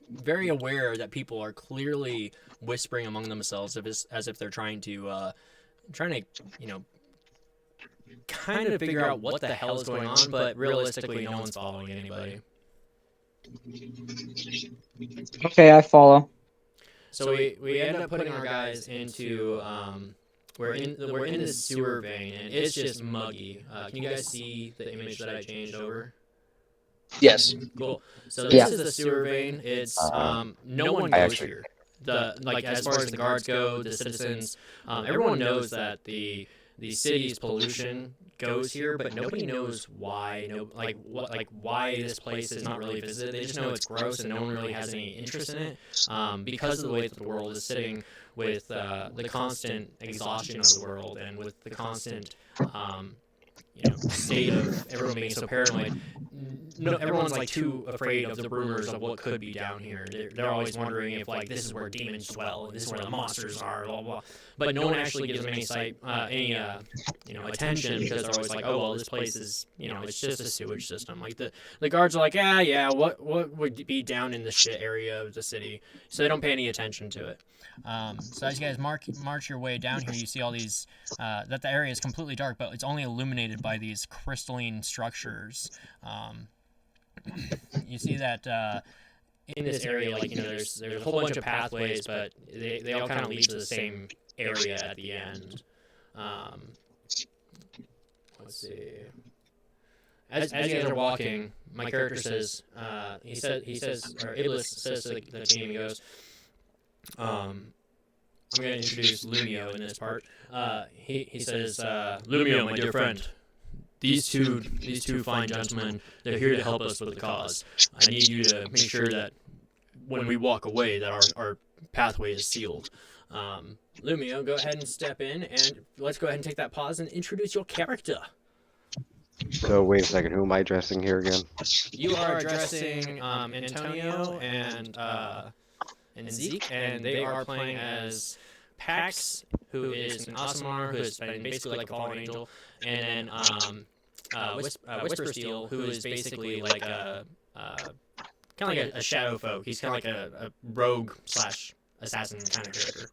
very aware that people are clearly whispering among themselves as if they're trying to kind of figure out what the hell is going on, but realistically no one's following anybody. Okay, I follow. So we end up putting our guys into we're in this sewer vein, and it's just muggy. Can you guys see the image that I changed over? Yes. Cool. So this is the sewer vein. It's no one goes here. As far as the guards go, the citizens, everyone knows that the city's pollution goes here, but nobody knows why. Why this place is not really visited. They just know it's gross, and no one really has any interest in it, because of the way that the world is sitting, with the constant exhaustion of the world, and with the constant state of everyone being so paranoid. No, everyone's like too afraid of the rumors of what could be down here. They're always wondering if this is where demons dwell, and this is where the monsters are, blah blah. But no one actually gives them any attention, because they're always like, oh well, this place is it's just a sewage system. Like the guards are like, what would be down in the shit area of the city, so they don't pay any attention to it. So as you guys march your way down here, you see all these that the area is completely dark, but it's only illuminated by these crystalline structures. You see that in this area, there's a whole bunch of pathways, but they all kind of lead to the same area at the end. Let's see. As you guys are walking, my character says, Iblis says to the team, he goes, I'm going to introduce Lumio in this part. He says, Lumio, my dear friend, these two fine gentlemen, they're here to help us with the cause. I need you to make sure that when we walk away, that our pathway is sealed. Lumio, go ahead and step in, and let's go ahead and take that pause and introduce your character. So wait a second, who am I addressing here again? You are addressing Antonio and Zeek, and they are playing as Pax, who is an Aasimar, who is basically like a fallen angel, and then Whisper Steel, who is basically like kind of like a shadow folk. He's kind of like a rogue / assassin kind of character.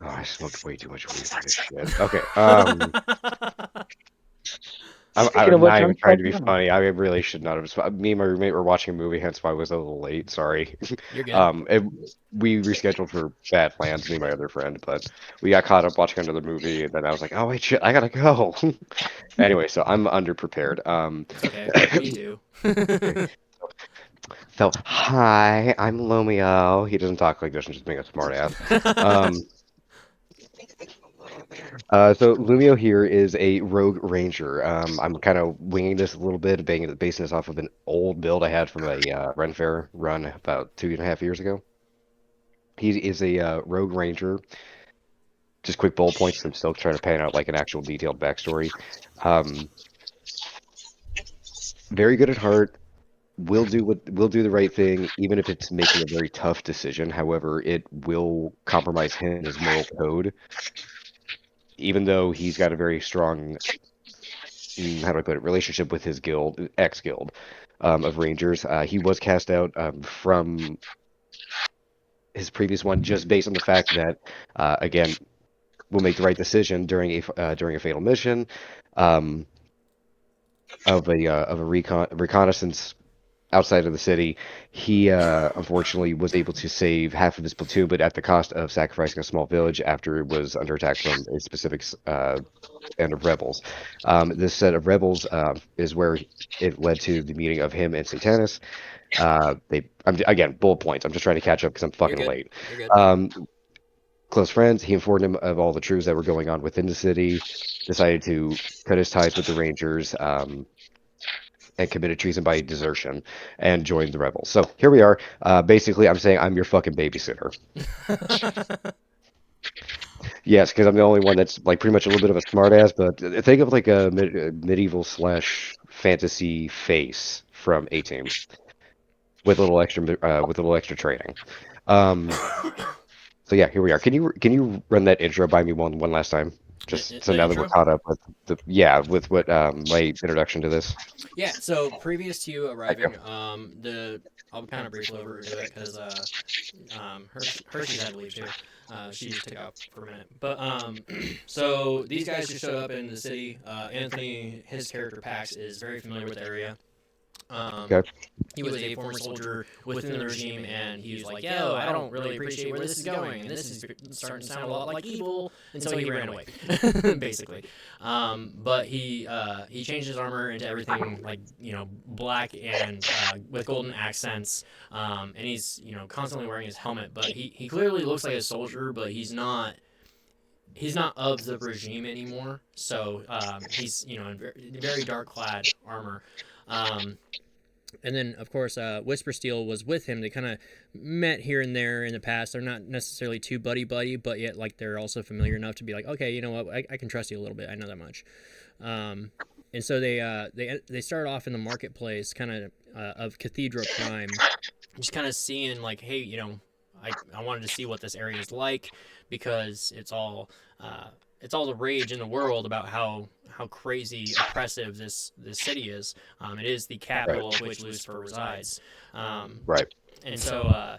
Oh, I smoked way too much weed for this shit. Okay. I'm not even trying to be funny. I really should not have. Me and my roommate were watching a movie, hence why I was a little late. Sorry. You're good. We rescheduled for Badlands, me and my other friend, but we got caught up watching another movie, and then I was like, oh wait, shit, I gotta go. Anyway, so I'm underprepared. Okay, me too. Okay. So, hi, I'm Lomeo. He doesn't talk like this and just being a smartass. So Lumio here is a rogue ranger. I'm kind of winging this a little bit, basing this off of an old build I had from a Ren Fair run about 2.5 years ago. He is a rogue ranger. Just quick bullet points. I'm still trying to pan out like an actual detailed backstory. Very good at heart. Will do the right thing, even if it's making a very tough decision. However, it will compromise him and his moral code. Even though he's got a very strong, how do I put it, relationship with his guild, ex-guild of Rangers. He was cast out from his previous one just based on the fact that, again, will make the right decision during a fatal mission of a reconnaissance outside of the city. He unfortunately was able to save half of his platoon, but at the cost of sacrificing a small village after it was under attack from a specific band of rebels. This set of rebels is where it led to the meeting of him and Satanus. Again, bullet points. I'm just trying to catch up because I'm fucking late. You're good. Close friends. He informed him of all the truths that were going on within the city. Decided to cut his ties with the Rangers. And committed treason by desertion and joined the rebels. So here we are. Basically, I'm saying I'm your fucking babysitter. Yes, because I'm the only one that's like pretty much a little bit of a smartass. But think of like a medieval slash fantasy face from A-Team with a little extra training. So yeah, here we are. Can you run that intro by me one last time? Just so now that we're caught up with with what my introduction to this. Yeah. So previous to you arriving, I'll kind of briefly overdo it because Hershey's had to leave too. She just took out for a minute. But so these guys just showed up in the city. Anthony, his character Pax, is very familiar with the area. Okay. He was a former soldier within the regime, and he was like, yo, I don't really appreciate where this is going, and this is starting to sound a lot like evil, and so he ran away, basically. But he changed his armor into everything, like, black and with golden accents, and he's, constantly wearing his helmet, but he clearly looks like a soldier, but he's not of the regime anymore, so he's, in very dark clad armor. And then, of course, Whispersteel was with him. They kind of met here and there in the past. They're not necessarily too buddy-buddy, but yet, like, they're also familiar enough to be like, okay, you know what, I can trust you a little bit. I know that much. And so they started off in the marketplace, kind of Cathedral Prime, just kind of seeing, like, hey, I wanted to see what this area is like, because it's all the rage in the world about how crazy oppressive this city is. It is the capital of which Lucifer resides. Right. And so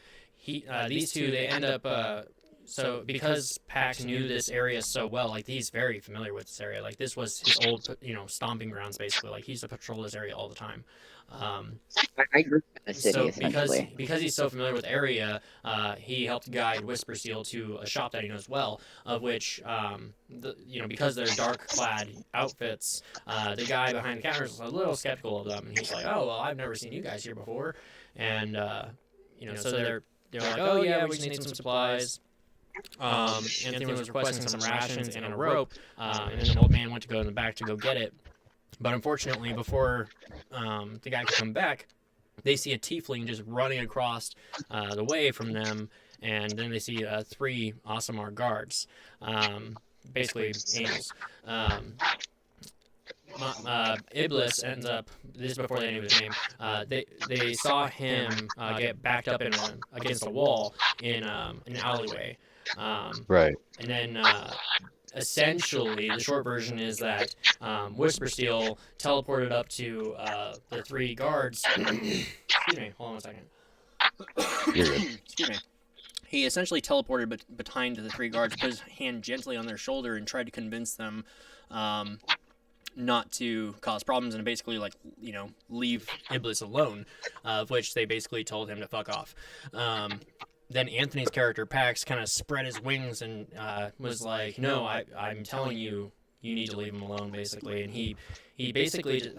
these two, they end up. So because Pax knew this area so well, like, he's very familiar with this area. Like, this was his old, stomping grounds, basically. Like, he used to patrol this area all the time. I grew up in the city, So essentially. because he's so familiar with the area, he helped guide Whispersteel to a shop that he knows well, of which, because they're dark clad outfits, the guy behind the counter is a little skeptical of them, and he's like, oh, well, I've never seen you guys here before, and so they're like, oh yeah, we just need some supplies. Anthony was requesting some rations and a rope, and then the old man went to go in the back to go get it. But unfortunately, before the guy could come back, they see a tiefling just running across the way from them, and then they see 3 Aasimar guards, basically angels. Iblis ends up, this is before they knew his name, they saw him get backed up against a wall in an alleyway. Right. And then essentially, the short version is that Whispersteel teleported up to the 3 guards. Excuse me, hold on a second. You're good. Excuse me. He essentially teleported behind the 3 guards, put his hand gently on their shoulder, and tried to convince them not to cause problems and basically, like, leave Iblis alone, of which they basically told him to fuck off. Then Anthony's character, Pax, kind of spread his wings and was like, no, I'm telling you, you need to leave him alone, basically. And he basically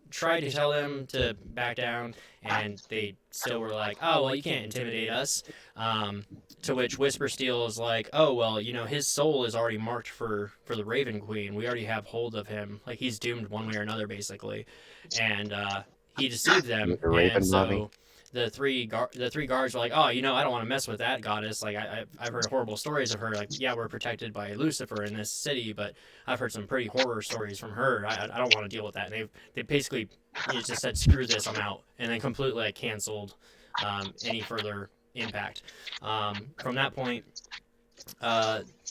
tried to tell them to back down, and they still were like, oh, well, you can't intimidate us. To which Whispersteel is like, oh, well, his soul is already marked for the Raven Queen. We already have hold of him. Like, he's doomed one way or another, basically. And he deceived them, and so... Mommy. The three guards were like, oh, I don't want to mess with that goddess. Like, I've heard horrible stories of her. Like, yeah, we're protected by Lucifer in this city, but I've heard some pretty horror stories from her. I don't want to deal with that. And they basically just said, screw this, I'm out. And then completely, like, canceled any further impact. From that point,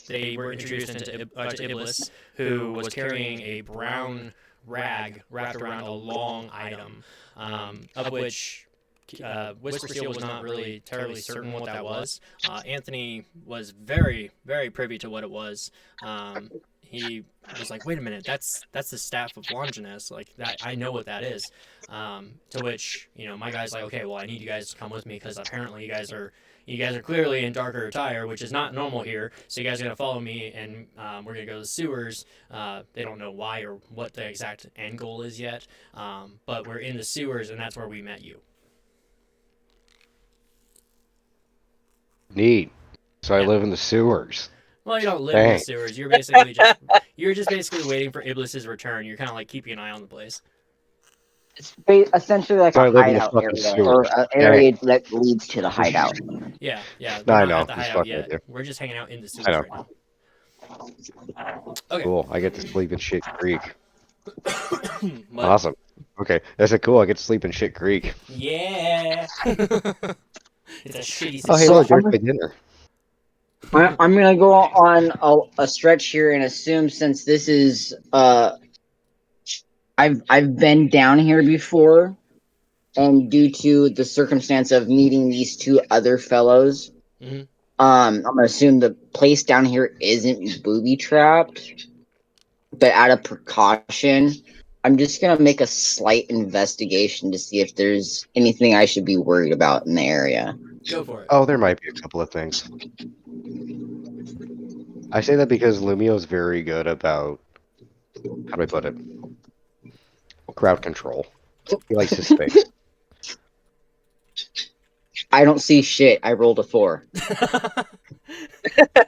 they were introduced to Iblis, who was carrying a brown rag wrapped around a long item, of which Whisper Seal was not really terribly certain what that was. Anthony was very, very privy to what it was. He was like, "Wait a minute, that's the staff of Longinus. Like that, I know what that is." To which my guy's like, "Okay, well, I need you guys to come with me because apparently you guys are clearly in darker attire, which is not normal here. So you guys are gonna follow me, and we're gonna go to the sewers. They don't know why or what the exact end goal is yet, but we're in the sewers, and that's where we met you." Neat. So I Yeah. live in the sewers. Well, you don't live in the sewers. You're just basically waiting for Iblis's return. You're kind of like keeping an eye on the place. It's essentially like So I a live in the hideout fucking area, or sewers. an area that leads to the hideout. Yeah. I We're not know, at the just hideout fucking yet. with you. We're just hanging out in the sewers I know. right now. Okay. Cool. I get to sleep in Shit Creek. What? Awesome. Okay. I said cool. I get to sleep in Shit Creek. Yeah. It's a shitty Oh, hey, So look, there's my dinner. I'm gonna go on a stretch here and assume, since this is I've been down here before, and due to the circumstance of meeting these two other fellows, Mhm. I'm gonna assume the place down here isn't booby trapped, but out of precaution, I'm just gonna make a slight investigation to see if there's anything I should be worried about in the area. Go for it. Oh, there might be a couple of things. I say that because Lumio's very good about, how do I put it? Crowd control. He likes his space. I don't see shit. I rolled a 4. I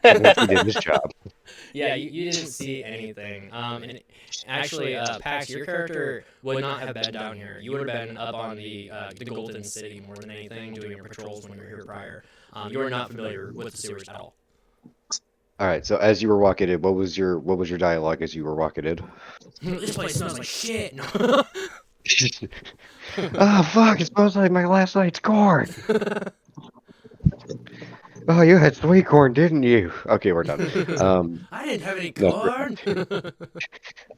think he did his job. Yeah, you didn't see anything. And actually, Pax, your character would not have been down here. You would have been up on the Golden City more than anything, doing your patrols when you were here prior. You are not familiar with the sewers at all. All right. So as you were walking in, what was your dialogue as you were walking in? This place smells like shit. No. Oh fuck! It smells like my last night's corn. Oh, you had sweet corn, didn't you? Okay, we're done. I didn't have any no, corn.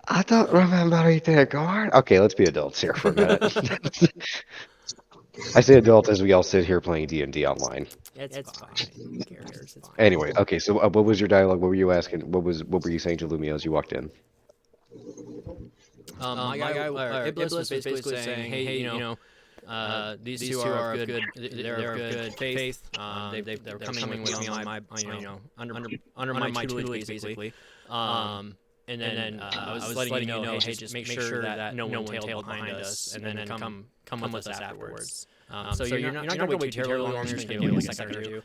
I don't remember eating corn. Okay, let's be adults here for a minute. I say adult as we all sit here playing D&D online. It's fine. Who cares? It's fine. Anyway, okay. So what was your dialogue? What were you asking? What were you saying to Lumio as you walked in? My guy, Iblis was basically saying, hey, these two are of good. They're of good faith. They're coming with me on my, under my tutelage, basically. And then I was letting you know, hey, just make sure that no one tailed behind us, and then come with us afterwards. So you're not going to wait terribly long. You're just going to wait a second or two.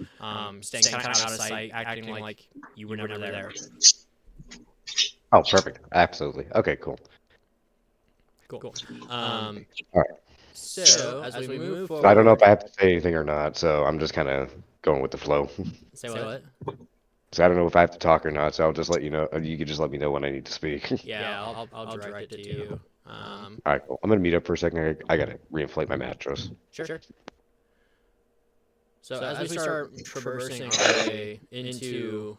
Staying kind of out of sight, acting like you were never there. Oh, perfect. Absolutely. Okay, cool. Cool. All right. So as we move forward, So I don't know if I have to say anything or not, so I'm just kind of going with the flow. Say what? So I don't know if I have to talk or not, so I'll just let you know. You can just let me know when I need to speak. Yeah, I'll direct it to you. All right, cool. I'm gonna meet up for a second. I gotta reinflate my mattress. Sure. So as we start traversing our way into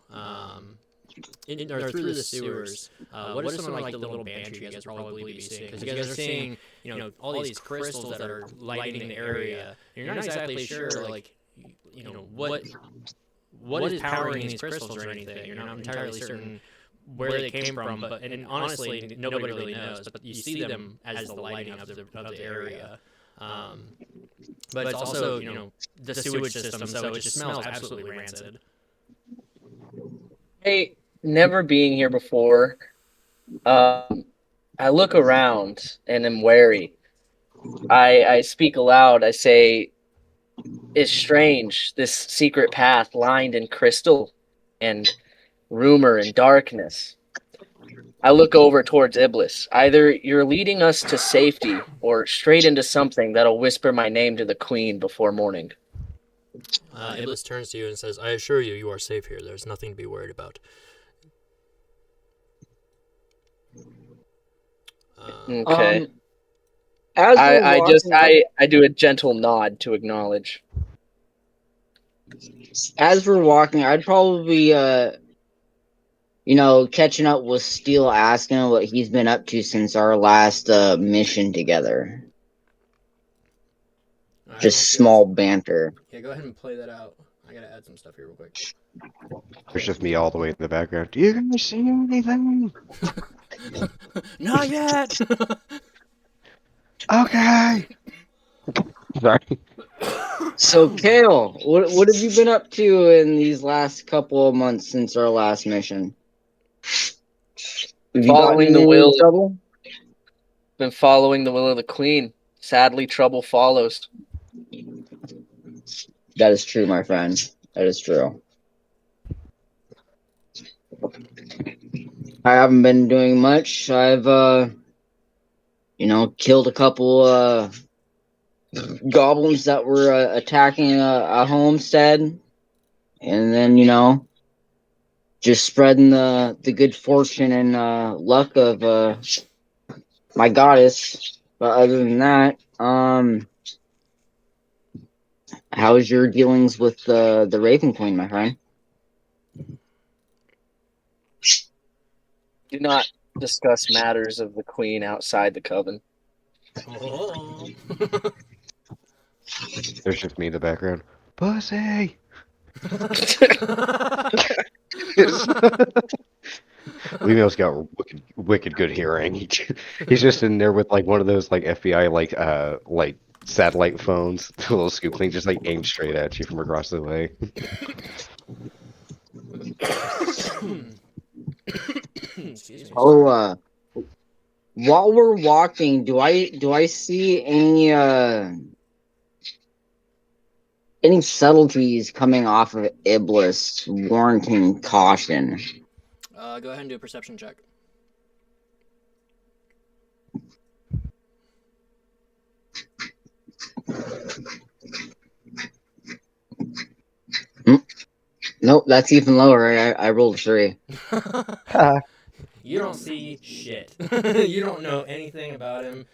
or through the sewers, what are some of like the little banter you guys will probably be seeing? Because you guys are seeing, all these crystals that are lighting the area. And you're not exactly sure, like, what is powering these crystals or anything. You're not entirely certain where they came from, but and honestly, nobody really knows. But you see them as the lighting of the area. But it's also, the sewage system, so it just smells absolutely rancid. Hey, never being here before, I look around and am wary. I speak aloud. I say, "It's strange, this secret path lined in crystal and rumor and darkness." I look over towards Iblis. Either you're leading us to safety or straight into something that'll whisper my name to the queen before morning. Iblis turns to you and says, "I assure you, you are safe here. There's nothing to be worried about." Okay. As I do a gentle nod to acknowledge. As we're walking, I'd probably catching up with Steele, asking him what he's been up to since our last mission together. Just small banter. Yeah, go ahead and play that out. I gotta add some stuff here real quick. There's just me all the way in the background. Do you guys see anything? Not yet. Okay. Sorry. So, Kale, what have you been up to in these last couple of months since our last mission? Have you gotten Following the in will. trouble? Been following the will of the queen. Sadly, trouble follows. That is true, my friend. That is true. I haven't been doing much. I've, killed a couple, goblins that were attacking a homestead. And then, just spreading the good fortune and luck of my goddess. But other than that, how's your dealings with the Raven Queen, my friend? Do not discuss matters of the queen outside the coven. Oh. There's just me in the background. Pussy. Leo's got wicked good hearing. He's just in there with like one of those like FBI like satellite phones, the little scoop thing, just like aimed straight at you from across the way. Excuse me. Oh, while we're walking, do I see any subtleties coming off of Iblis warranting caution? Go ahead and do a perception check. Nope, that's even lower. I rolled a 3. You don't see shit. You don't know anything about him,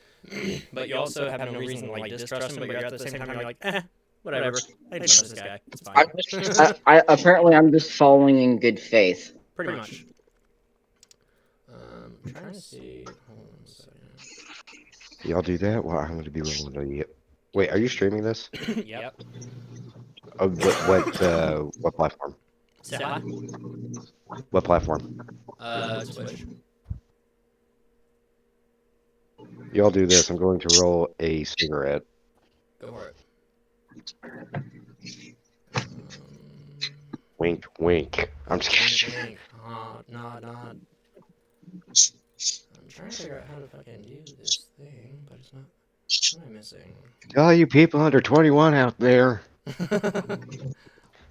but you also have no reason to like distrust him. But you're at the same time you're like, whatever. I trust this guy. It's fine. Apparently, I'm just following in good faith. Pretty much. I'm trying to see. Hold on a second. Y'all do that? Well, I'm gonna be rolling the. Wait, are you streaming this? Yep. What platform? Say hi. What platform? Switch. Y'all do this. I'm going to roll a cigarette. Go for it. Wink, wink. I'm just kidding. Wink. Nod. I'm trying to figure out how to fucking do this thing, but it's not. What am I missing? All you people under 21 out there.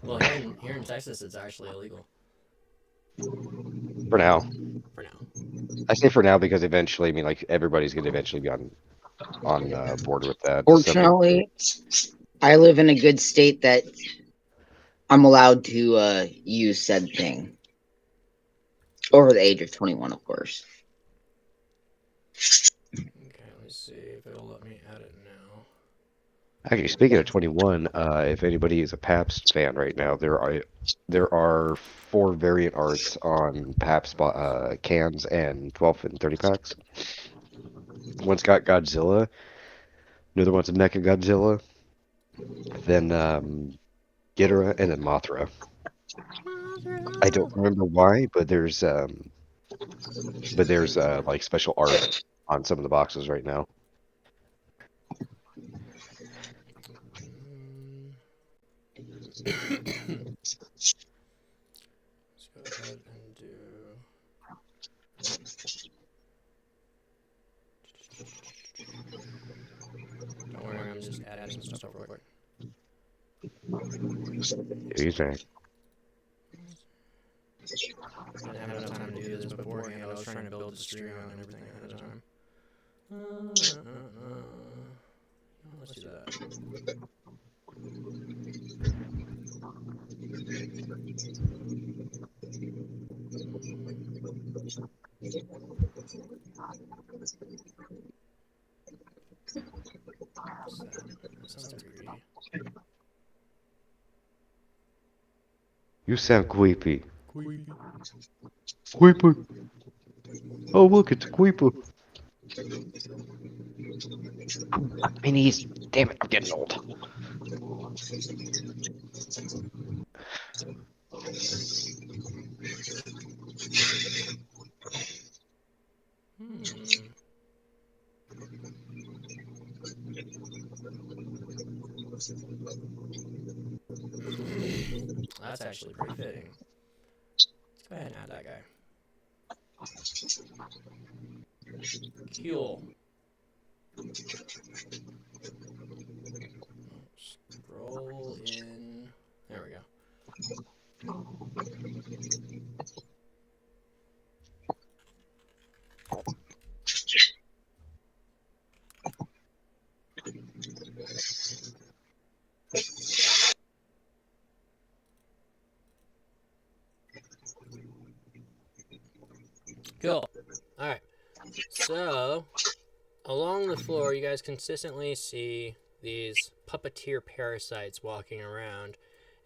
Well, here in Texas, it's actually illegal. For now. For now. I say for now because eventually, I mean, like everybody's gonna eventually be on board with that. Fortunately, I live in a good state that I'm allowed to use said thing. Over the age of 21, of course. Okay, let me see if it'll let me add it now. Actually, speaking of 21, if anybody is a Pabst fan right now, there are 4 variant arts on Pabst cans and 12 and 30 packs. One's got Godzilla, another one's a Mecha Godzilla, then Ghidorah, and then Mothra. I don't remember why, but there's like special art on some of the boxes right now. Let's go ahead and do. Don't worry, I'm just adding some stuff real quick. Easy. I didn't have enough time to do this beforehand. I was trying to build the stream and everything ahead of time. Let's do that. That sounds greedy. You sound creepy. Creepy. Oh, look, it's a creeper. Minis. Damn it, I'm getting old. Hmm. That's actually pretty fitting. Let's go ahead and add that guy. Cool. Scroll in. There we go. Cool. Alright. So, along the floor, you guys consistently see these puppeteer parasites walking around,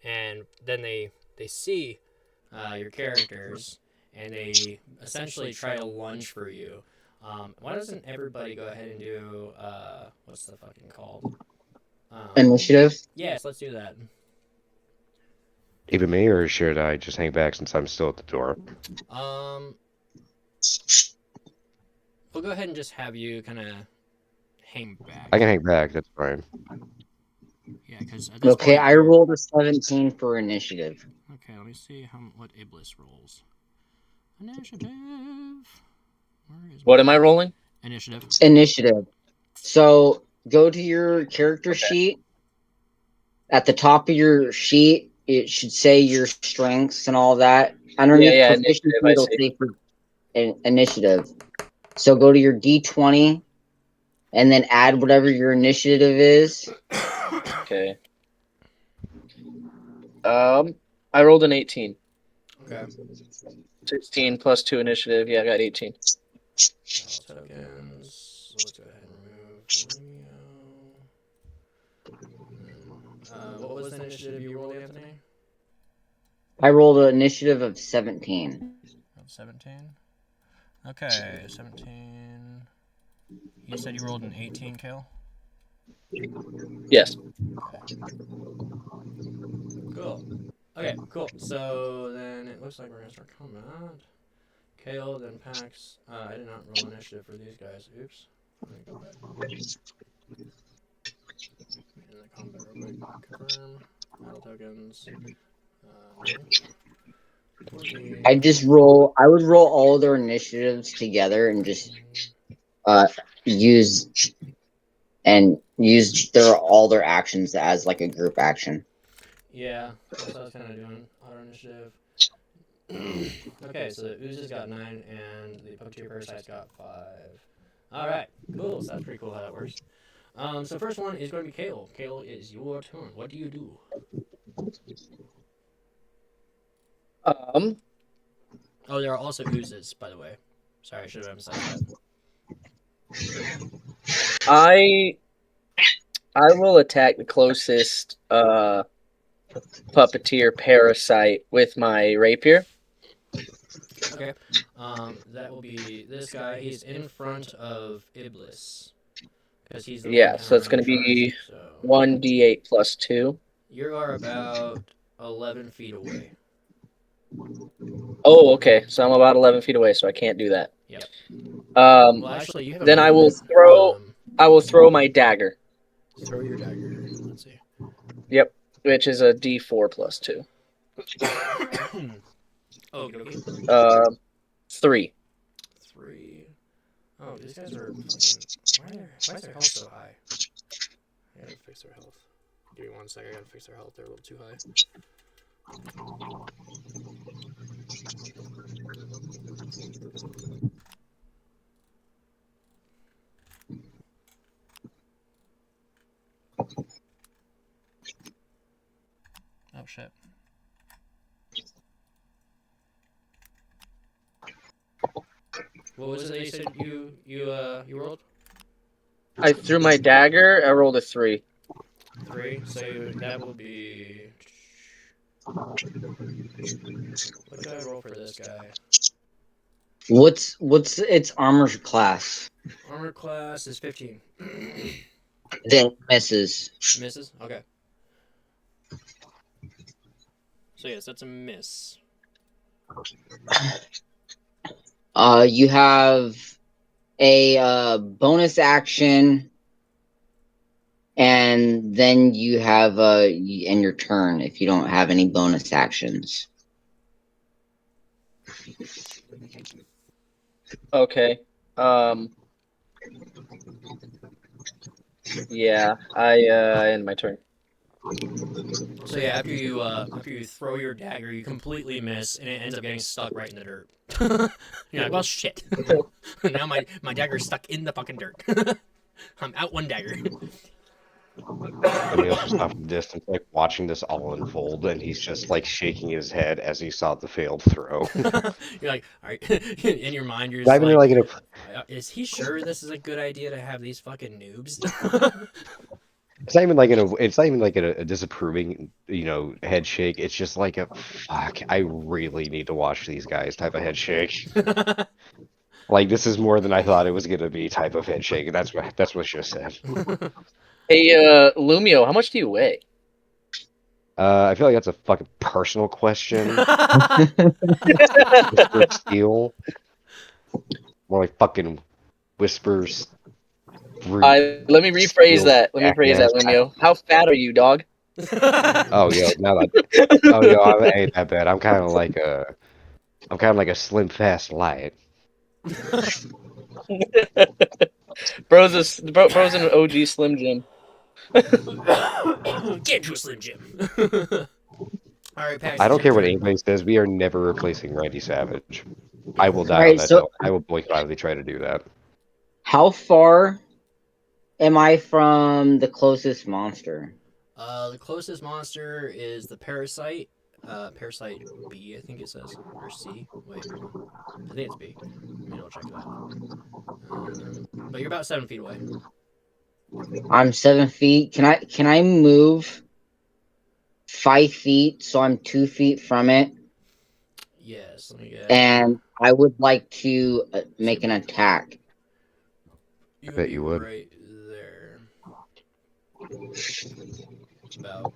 and then they see your characters, and they essentially try to lunge for you. Why doesn't everybody go ahead and do what's the fucking called? Initiative. Yes, let's do that. Even me, or should I just hang back since I'm still at the door? We'll go ahead and just have you kind of hang back. I can hang back, that's fine. Yeah, because at this Okay, point, I rolled a 17 for initiative. Okay, let me see what Iblis rolls. Initiative. Where is What am I rolling? Initiative. Initiative. So go to your character sheet. At the top of your sheet, it should say your strengths and all that. Underneath Yeah, proficiency, initiative, I it'll see. say for initiative. So go to your D20 and then add whatever your initiative is. Okay. I rolled an 18. Okay. 16 plus 2 initiative. Yeah, I got 18. Tokens. Let's go ahead and remove Leo. What was the initiative you rolled, Anthony? I rolled an initiative of 17. 17. Okay, 17. You said you rolled an 18, Kale? Yes. Okay. Cool. Okay, cool. So then it looks like we're gonna start combat. Kale, then Pax. I did not roll initiative for these guys. Oops. Let me go back. In the combat real quick. Confirm. Battle tokens. No. I would roll all their initiatives together and just use all their actions as like a group action. Yeah, that's what I was kind of doing. Auto initiative. Okay, so the Oozes got 9 and the Puppeteer Parasites got 5. Alright, cool. So that's pretty cool how that works. So first one is going to be Kale. Kale, is your turn. What do you do? Oh, there are also Oozes, by the way. Sorry, I should have emphasized that. I will attack the closest puppeteer parasite with my rapier. Okay. That will be this guy. He's in front of Iblis. Because he's the one So it's going to be 1d8 plus 2. You are about 11 feet away. Oh, okay. So I'm about 11 feet away, so I can't do that. Yep. Well, actually, you have then I will throw my dagger. Throw your dagger. Let's see. Yep, which is a d4 plus 2. Okay. 3. 3. Oh, these guys are fucking... Why is their health so high? I gotta fix their health. Give me 1 second. I gotta fix their health. They're a little too high. Oh shit. What was it that you said you rolled? I threw my dagger. I rolled a 3. 3. So that will be. What do I roll for this guy? What's its armor class? Armor class is 15. Then misses. Misses? Okay. So yes, that's a miss. You have a bonus action, and then you have in your turn if you don't have any bonus actions. Okay. Yeah, I end my turn. So yeah, after you throw your dagger, you completely miss, and it ends up getting stuck right in the dirt. You're like, well, shit. Now my dagger's stuck in the fucking dirt. I'm out one dagger. Emil's just off in the distance, like watching this all unfold, and he's just like shaking his head as he saw the failed throw. You're like, all right. In your mind, you're Not just even like, like is he sure this is a good idea to have these fucking noobs? it's not even like it's not even like a disapproving, head shake. It's just like a fuck. I really need to watch these guys type of head shake. Like this is more than I thought it was gonna be type of head shake. That's what she said. Hey, Lumio, how much do you weigh? I feel like that's a fucking personal question. Whisper Steel. More like fucking whispers. Let me rephrase that. Lumio. How fat are you, dog? Oh, yo, now that. Oh, yo, I ain't that bad. I'm kind of like a slim fast light. Bro's an OG Slim Jim. Get into a Slim Jim. All right, Pax, I it's don't your care what turn. anybody says. We are never replacing Randy Savage. I will die on Alright, that so hill. I will boycott if they try to do that. how far am I from the closest monster? The closest monster is the Parasite. Parasite B, I think it says. Or C. Wait, hold on. I think it's B. Let me double check that. But you're about 7 feet away. I'm 7 feet. Can I move 5 feet so I'm 2 feet from it? Yes, let me get. And I would like to make an attack. You I would bet be you would. right there. About.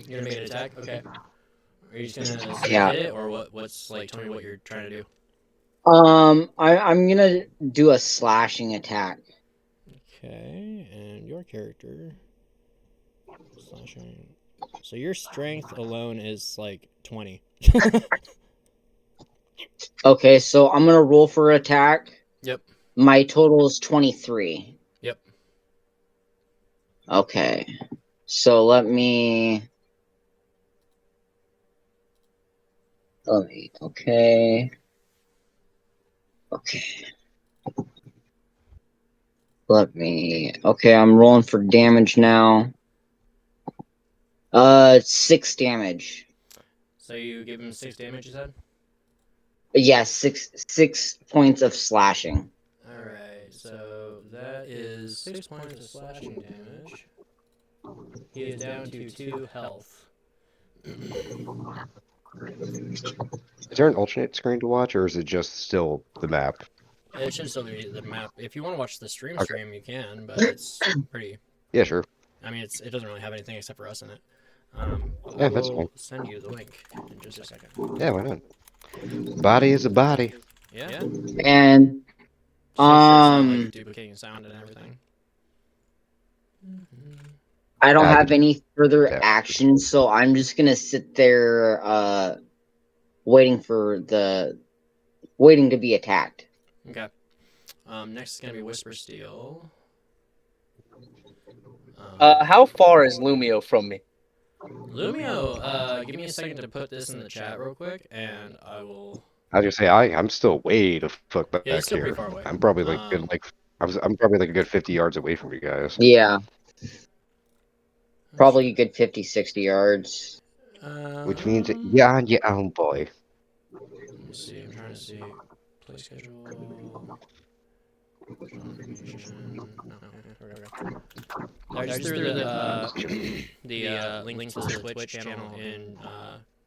You're gonna make an attack? Okay. Are you just gonna straight Yeah. hit it, or what's like? Tell me what you're trying to do. I'm gonna do a slashing attack. Okay, and your character slashing. So your strength alone is like 20. Okay, so I'm gonna roll for attack. Yep. My total is 23. Yep. Okay. So let me. Okay. Okay. Okay, I'm rolling for damage now. 6 damage. So you give him 6 damage, you said? Yes, 6 points of slashing. Alright, so that is 6 points of slashing damage. He is down to 2 health. Is there an alternate screen to watch, or is it just still the map? It should still be the map. If you want to watch the stream, Okay. you can, but it's pretty. Yeah, sure. I mean, it doesn't really have anything except for us in it. Yeah, I that's will fine. send you the link in just a second. Yeah, why not? Body is a body. Yeah. And Just make sure it's not like duplicating sound and everything. I don't I have can- any further yeah. action, so I'm just gonna sit there waiting to be attacked. Okay. Next is gonna be Whisper Steel. How far is Lumio from me? Lumio, give me a second to put this in the chat real quick, and I will. I was gonna say I'm still way the fuck back Yeah, he's still here. pretty far away. I'm probably I'm probably like a good 50 yards away from you guys. Yeah, probably a good 50, 60 yards. Which means you're on your own, boy. Let me see. I'm trying to see. Play schedule. Channel information. No, okay. I just threw the the link to the Twitch channel in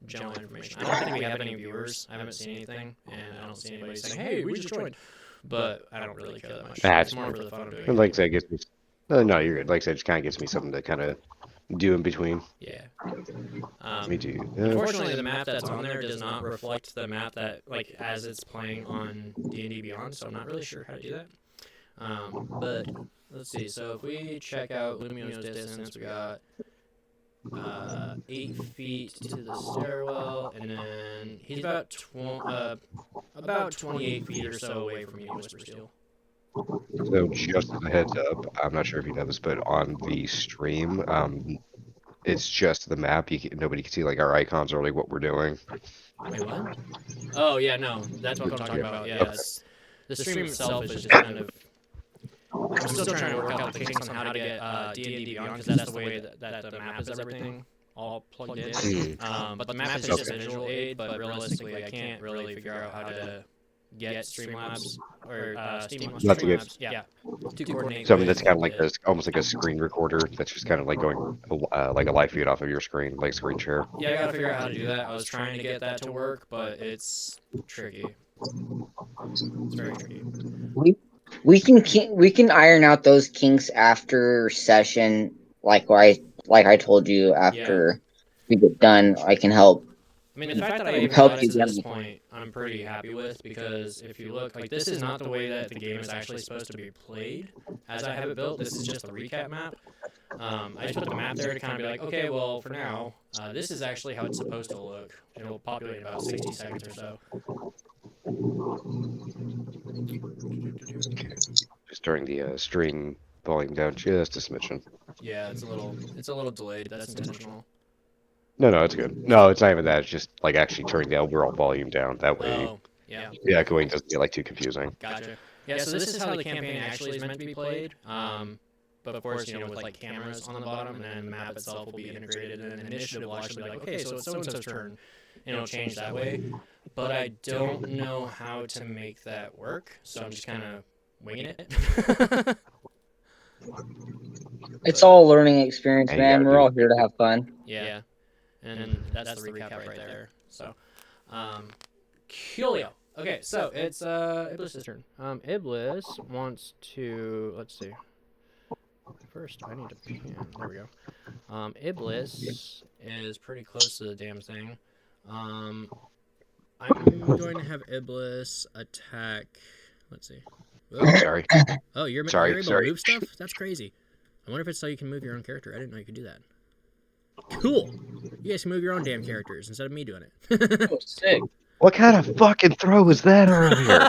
general information. I don't think we have any viewers. I haven't seen anything, and I don't see anybody saying, "Hey, we just joined." But I don't really care that much. It's more for the fun of doing it. Like I said, it gives me. No, you're good. Like I said, it just kind of gives me something to kind of do in between. Yeah. Me too. Unfortunately, the map that's on there does not reflect the map that, like, as it's playing on D&D Beyond, so I'm not really sure how to do that. But let's see. So if we check out Lumio's distance, we got 8 feet to the stairwell, and then he's about 28 feet or so away from you, Whisper Steel. So just as a heads up, I'm not sure if you know this, but on the stream, it's just the map. Nobody can see like our icons or like what we're doing. Wait, what? Oh yeah, no, that's what I'm talking about. Yeah, the stream itself is just kind of. I'm still trying to work out the kinks on how to get D&D Beyond, because that's the way that the map is everything all plugged in. But the map is just a visual aid, but realistically, I can't really figure out how to get Streamlabs or Streamlabs, yeah, to coordinate. So I mean, that's kind of like almost like a screen recorder. That's just kind of like going like a live feed off of your screen, like screen share. Yeah, I gotta figure out how to do that. I was trying to get that to work, but it's tricky. It's very tricky. We can iron out those kinks after session, like I told you after we get done. I can help. I mean, the fact that I even got it to this point, I'm pretty happy with, because if you look, like, this is not the way that the game is actually supposed to be played, as I have it built. This is just the recap map. I just put the map there to kind of be like, okay, well, for now, this is actually how it's supposed to look. It'll populate in about 60 seconds or so. Just during the stream volume down just a smidgen. Yeah, it's a little delayed. That's intentional. No, it's good. No, it's not even that. It's just like actually turning the overall volume down. That way, the echoing doesn't get like too confusing. Gotcha. Yeah, so this is how the campaign actually is meant to be played. But of course, with like cameras on the bottom, and then the map itself will be integrated, and then initiative will actually be like, okay, so it's so-and-so's turn, and it'll change that way. But I don't know how to make that work, so I'm just kind of winging it. It's all a learning experience, man. We're all here to have fun. Yeah. And that's the recap right there. So, Coolio. Okay, so it's Iblis's turn. Iblis wants to, let's see. First, I need to pan. There we go. Iblis is pretty close to the damn thing. I'm going to have Iblis attack. Let's see. Oops. Sorry. Oh, you're able to move stuff? That's crazy. I wonder if it's so you can move your own character. I didn't know you could do that. Cool. You guys can move your own damn characters instead of me doing it. Oh, sick. What kind of fucking throw was that earlier?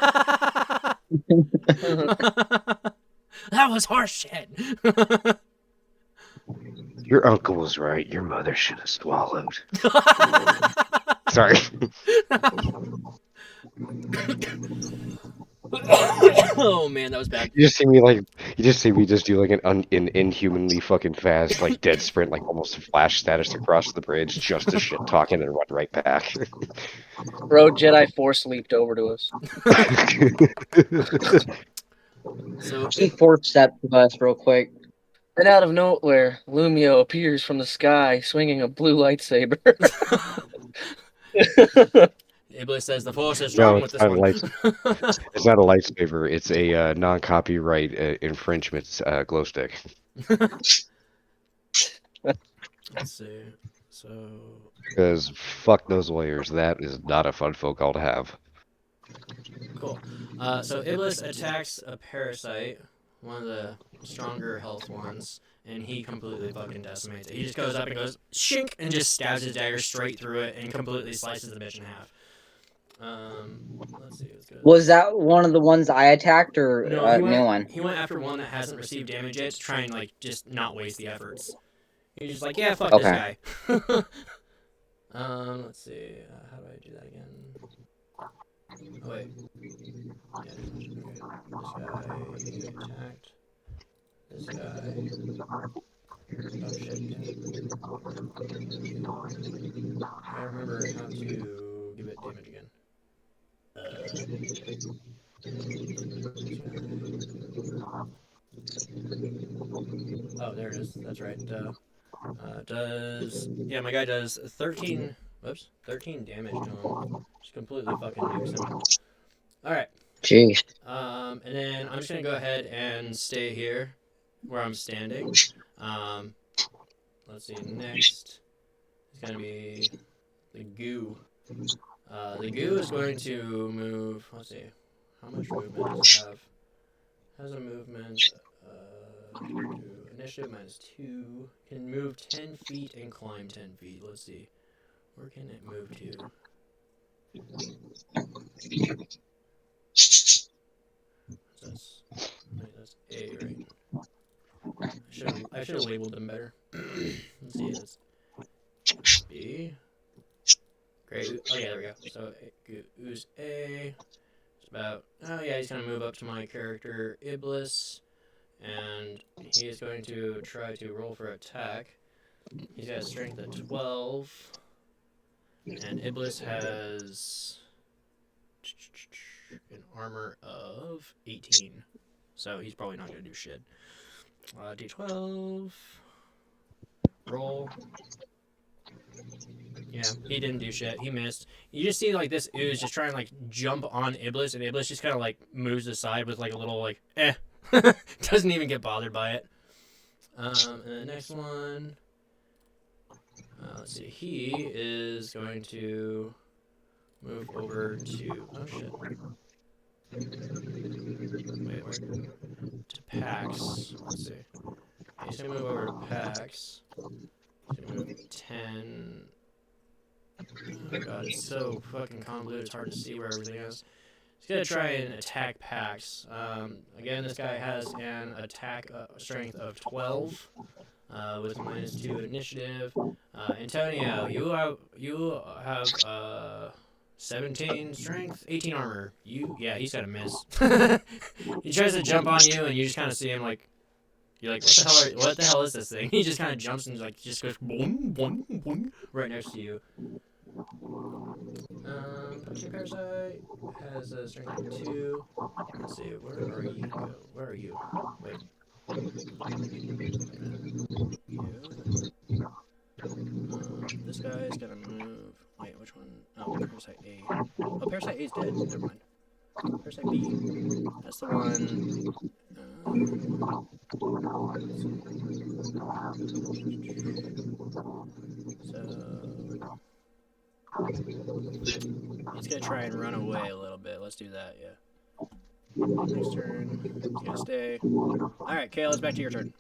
That was horseshit. Your uncle was right. Your mother should have swallowed. Sorry. Oh man, that was bad. You just see me just do like an inhumanly fucking fast, like dead sprint, like almost flash status across the bridge, just to shit talking and run right back. Bro, Jedi Force leaped over to us. So he force stepped to us real quick. And out of nowhere, Lumio appears from the sky, swinging a blue lightsaber. Iblis says the force is strong with this one. It's not a lightsaber. It's a non-copyright infringement glow stick. Let's see. So. Because fuck those lawyers. That is not a fun phone call to have. Cool. So Iblis attacks a parasite, one of the stronger health ones, and he completely fucking decimates it. He just goes up and goes shink and just stabs his dagger straight through it and completely slices the bitch in half. Let's see what's good. Was that one of the ones I attacked, or no, new one? He went after one that hasn't received damage yet to try and like just not waste the efforts. He's just like, yeah, fuck this guy. Let's see. How do I do that again? Oh wait. Yeah, okay. This guy attacked. This guy. Oh shit. I remember how to give it damage again. Oh, there it is. That's right. My guy does 13 Whoops, 13 damage to him. Just completely fucking nukes him. Alright. Jeez. And then I'm just gonna go ahead and stay here where I'm standing. Let's see, next is gonna be the goo. The goo is going to move, let's see, how much movement does it have? Has a movement, initiative -2, can move 10 feet and climb 10 feet. Let's see, where can it move to? That's A, right? I should have labeled them better. Let's see, that's B. Great. Oh yeah, there we go. So ooze A. It's about. Oh yeah, he's gonna move up to my character Iblis, and he is going to try to roll for attack. He's got a strength of 12, and Iblis has an armor of 18. So he's probably not gonna do shit. D12. Roll. Yeah, he didn't do shit. He missed. You just see like this ooze just trying to like jump on Iblis, and Iblis just kind of like moves aside with like a little like doesn't even get bothered by it. And the next one, let's see. He is going to move over to shit. Wait, where? To Pax. Let's see. He's gonna move over to Pax. He's gonna move 10. Oh god, it's so fucking convoluted, it's hard to see where everything is. He's gonna try and attack Pax. Again, this guy has an attack strength of 12, with -2 initiative. Antonio, you have 17 strength, 18 armor. Yeah, he's gonna miss. He tries to jump on you, and you just kind of see him like. You're like, what the hell is this thing? He just kind of jumps and like just goes boom, boom, boom, right next to you. Potion Parasite has a strength of 2. Let's see, where are you? Where are you? Wait. This guy is gonna move. Wait, which one? Oh, Parasite A. Oh, Parasite A is dead. Never mind. Parasite B. That's the one. So he's gonna try and run away a little bit. Let's do that, yeah. Next turn, he's gonna stay. Alright, Kale, it's back to your turn.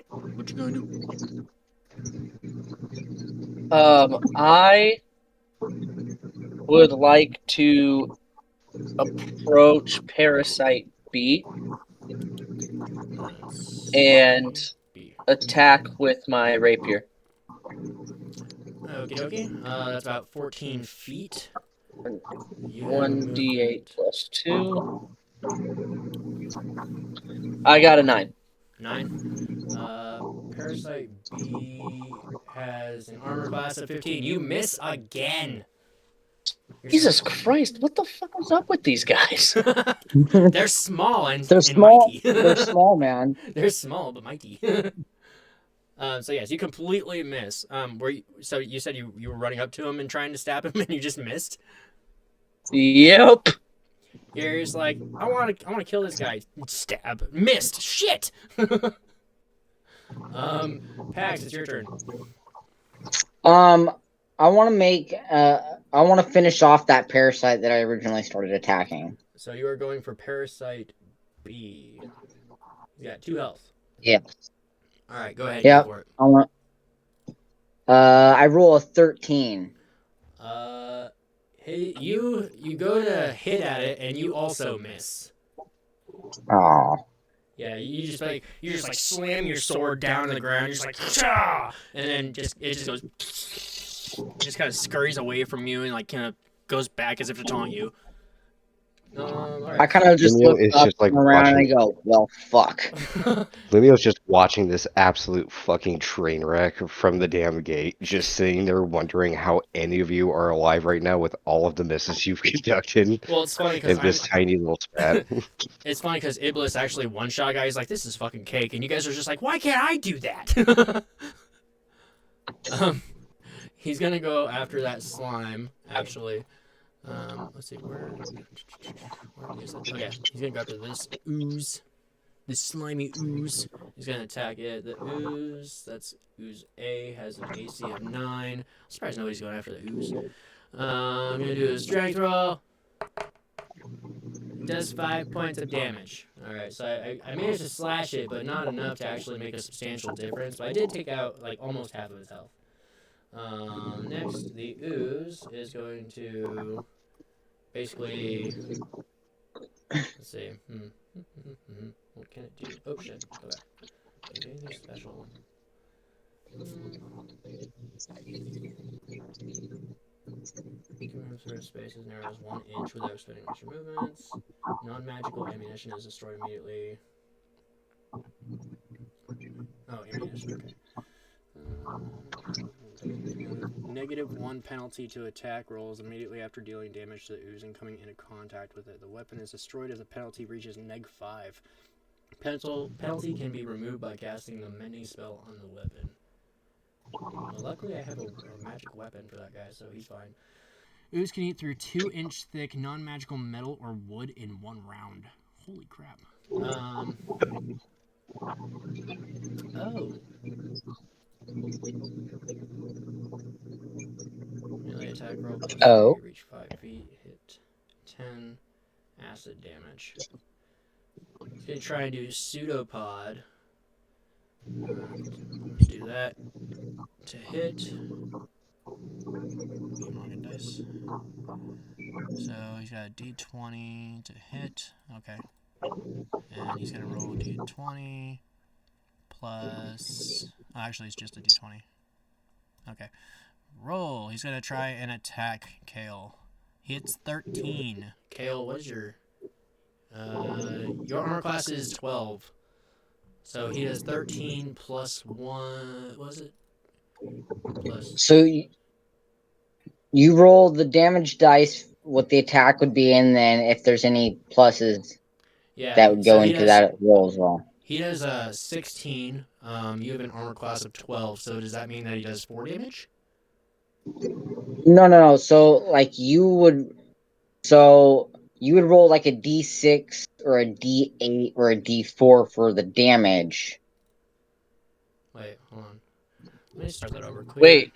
What you gonna do? I would like to approach Parasite B and attack with my rapier. Okie dokie. That's about 14 feet. 1d8 plus 2. I got a 9. 9. Parasite B has an armor class of 15. You miss again. Jesus Christ, what the fuck is up with these guys? They're small and They're small. mighty. They're small, man. They're small but mighty. So yes, you completely miss. So you said you were running up to him and trying to stab him, and you just missed. Yep. You're just like, I want to kill this guy. Stab. Missed. Shit. Pax, it's your turn. I want to I want to finish off that parasite that I originally started attacking. So you are going for Parasite B. You got 2 health. Yeah. All right, go ahead. Yep. Go for it. I roll a 13. Hey, you go to hit at it and you also miss. Oh. Yeah, you just like slam your sword down to the ground. You're just like, cha! And then it just goes, just kind of scurries away from you and like kind of goes back as if to taunt you. Right. I kind of just look is up just like around and I watching. go, well, fuck. Lumio's just watching this absolute fucking train wreck from the damn gate, just sitting there wondering how any of you are alive right now with all of the misses you've conducted. Well, it's funny in this tiny little spat. It's funny because Iblis actually one-shot guy. He's like, this is fucking cake. And you guys are just like, why can't I do that? He's gonna go after that slime, actually. Let's see, where is it? Oh yeah, he's gonna go after this ooze. This slimy ooze. He's gonna attack it. The ooze, that's ooze A, has an AC of 9. I'm surprised nobody's going after the ooze. I'm gonna do a strength roll. Does 5 points of damage. Alright, so I managed to slash it, but not enough to actually make a substantial difference. But I did take out like almost half of his health. Next, the ooze is going to basically, let's see. What can it do? Oh shit! Go back. Can it do anything special? Can move through spaces narrows 1 inch without spending extra movements. Non-magical ammunition is destroyed immediately. Oh, ammunition. Okay. -1 penalty to attack rolls immediately after dealing damage to the ooze and coming into contact with it. The weapon is destroyed if the penalty reaches -5. Penalty can be removed by casting the mending spell on the weapon. Well, luckily I have a magic weapon for that guy, so he's fine. Ooze can eat through 2-inch thick non-magical metal or wood in 1 round. Holy crap. Oh. Melee attack roll +3, reach 5 feet, hit 10 acid damage. He's gonna try and do pseudopod. Let's do that. To hit. Game on dice. So he's got a d20 to hit. Okay. And he's gonna roll a d20 plus. Oh, actually, it's just a d20. Okay. Roll. He's gonna try and attack Kale. Hits 13. Kale, what is your armor class is 12. So he has 13 plus 1. What was it? Plus. So you roll the damage dice, what the attack would be, and then if there's any pluses, that would go into that roll as well. He does 16. You have an armor class of 12. So does that mean that he does 4 damage? No. So like you would roll like a d6 or a d8 or a d4 for the damage. Wait, hold on. Let me start that over. Clear. Wait,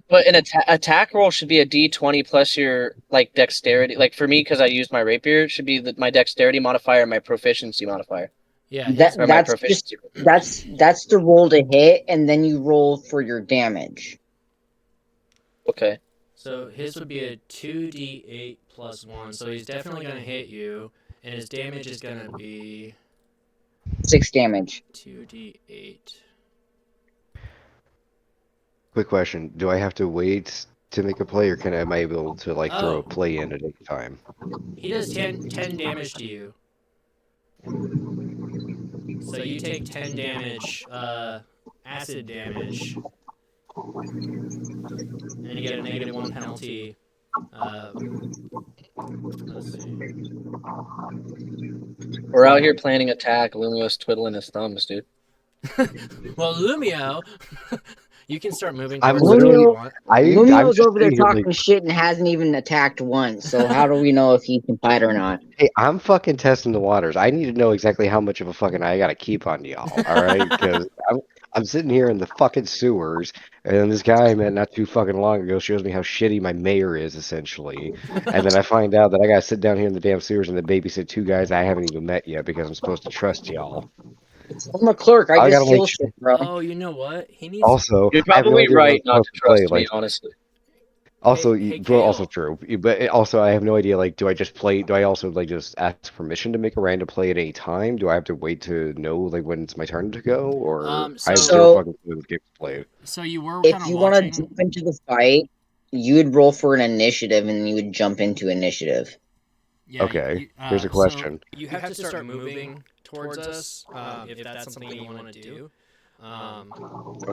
but an attack roll should be a d20 plus your like dexterity. Like for me, because I used my rapier, it should be my dexterity modifier and my proficiency modifier. Yeah, that's the roll to hit, and then you roll for your damage. Okay. So his would be a 2d8 plus 1. So he's definitely gonna hit you, and his damage is gonna be 6 damage. 2d8. Quick question: do I have to wait to make a play, or am I able to like throw a play in at any time? He does 10 damage to you. So you take 10 damage, acid damage, and you get a -1 penalty. Let's see. We're out here planning attack. Lumio's twiddling his thumbs, dude. Well, Lumio, you can start moving. I'm towards literally. Lumio's over there talking shit and hasn't even attacked once. So how do we know if he can fight or not? Hey, I'm fucking testing the waters. I need to know exactly how much of a fucking eye I gotta keep on y'all. All right, because I'm sitting here in the fucking sewers, and then this guy I met not too fucking long ago shows me how shitty my mayor is, essentially. And then I find out that I gotta sit down here in the damn sewers and babysit 2 guys I haven't even met yet because I'm supposed to trust y'all. I'm a clerk. I just steal shit, bro. Oh, you know what? He needs. Also, you're probably right not to trust me, honestly. Also, also true, but also I have no idea. Like, do I just play? Do I also like just ask permission to make a random play at any time? Do I have to wait to know like when it's my turn to go, or I have zero fucking clue the game's played? So you were. If you want to jump into the fight, you would roll for an initiative, and you would jump into initiative. Yeah, okay. Here's a question. So you have to start moving towards us if that's something you want to do. Okay. I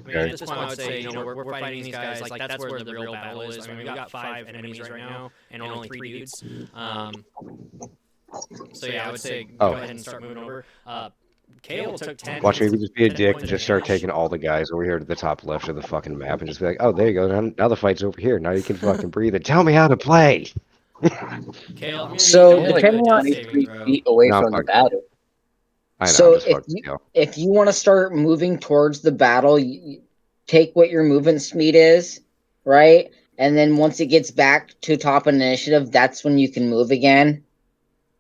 mean, at this point, I would say, we're fighting these guys. Like, that's where the real battle is. I mean, we got 5 enemies right now, and only 3 dudes. So yeah, I would say go ahead and start moving over. Kale took 10. Watch me just be a 10 dick, points just of start damage. taking all the guys over here to the top left of the fucking map and just be like, oh, there you go. Now the fight's over here. Now you can fucking breathe it. Tell me how to play. Kale, I'm gonna So, need you to like do a depending on- death saving 23 throw. feet away No, from the fuck. battle. I know, So I'm just if fucking Kale. you want to start moving towards the battle, you take what your movement speed is, right? And then once it gets back to top initiative, that's when you can move again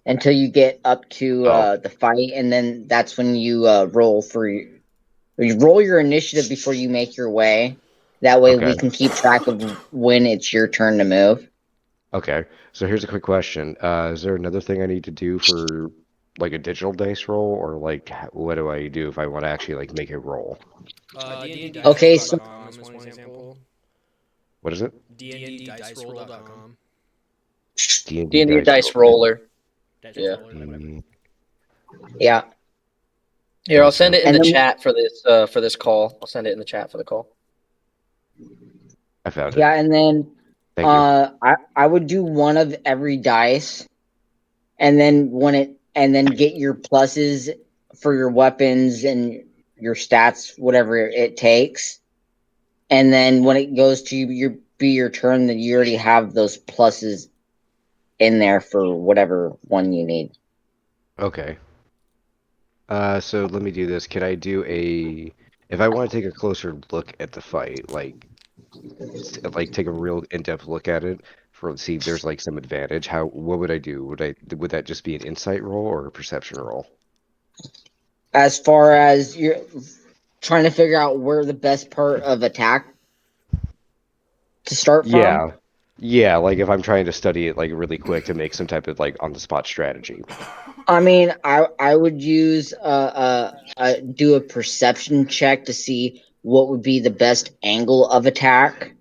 until you get up to the fight, and then that's when you roll you roll your initiative before you make your way. That way we Okay. can keep track of when it's your turn to move. Okay, so here's a quick question. Is there another thing I need to do for like a digital dice roll, or like what do I do if I want to actually like make a roll? Okay, so- DnDDiceroll.com is one example. What is it? DnDdiceroll.com. D&D D&D dice roll. roller. Dice Yeah. roller, whatever. Yeah. Here, I'll send it in And the then- chat for this call. I'll send it in the chat for the call. I found it. Yeah, and then Thank you. I would do one of every dice, and then get your pluses for your weapons and your stats, whatever it takes. And then when it goes to your turn, then you already have those pluses in there for whatever one you need. Okay. So let me do this. Can I do if I want to take a closer look at the fight, like take a real in-depth look at it for see if there's like some advantage, what would I do? Would that just be an insight roll or a perception roll? As far as you're trying to figure out where the best part of attack to start from. Yeah. Yeah, like if I'm trying to study it like really quick to make some type of like on the spot strategy. I mean, I would use do a perception check to see what would be the best angle of attack,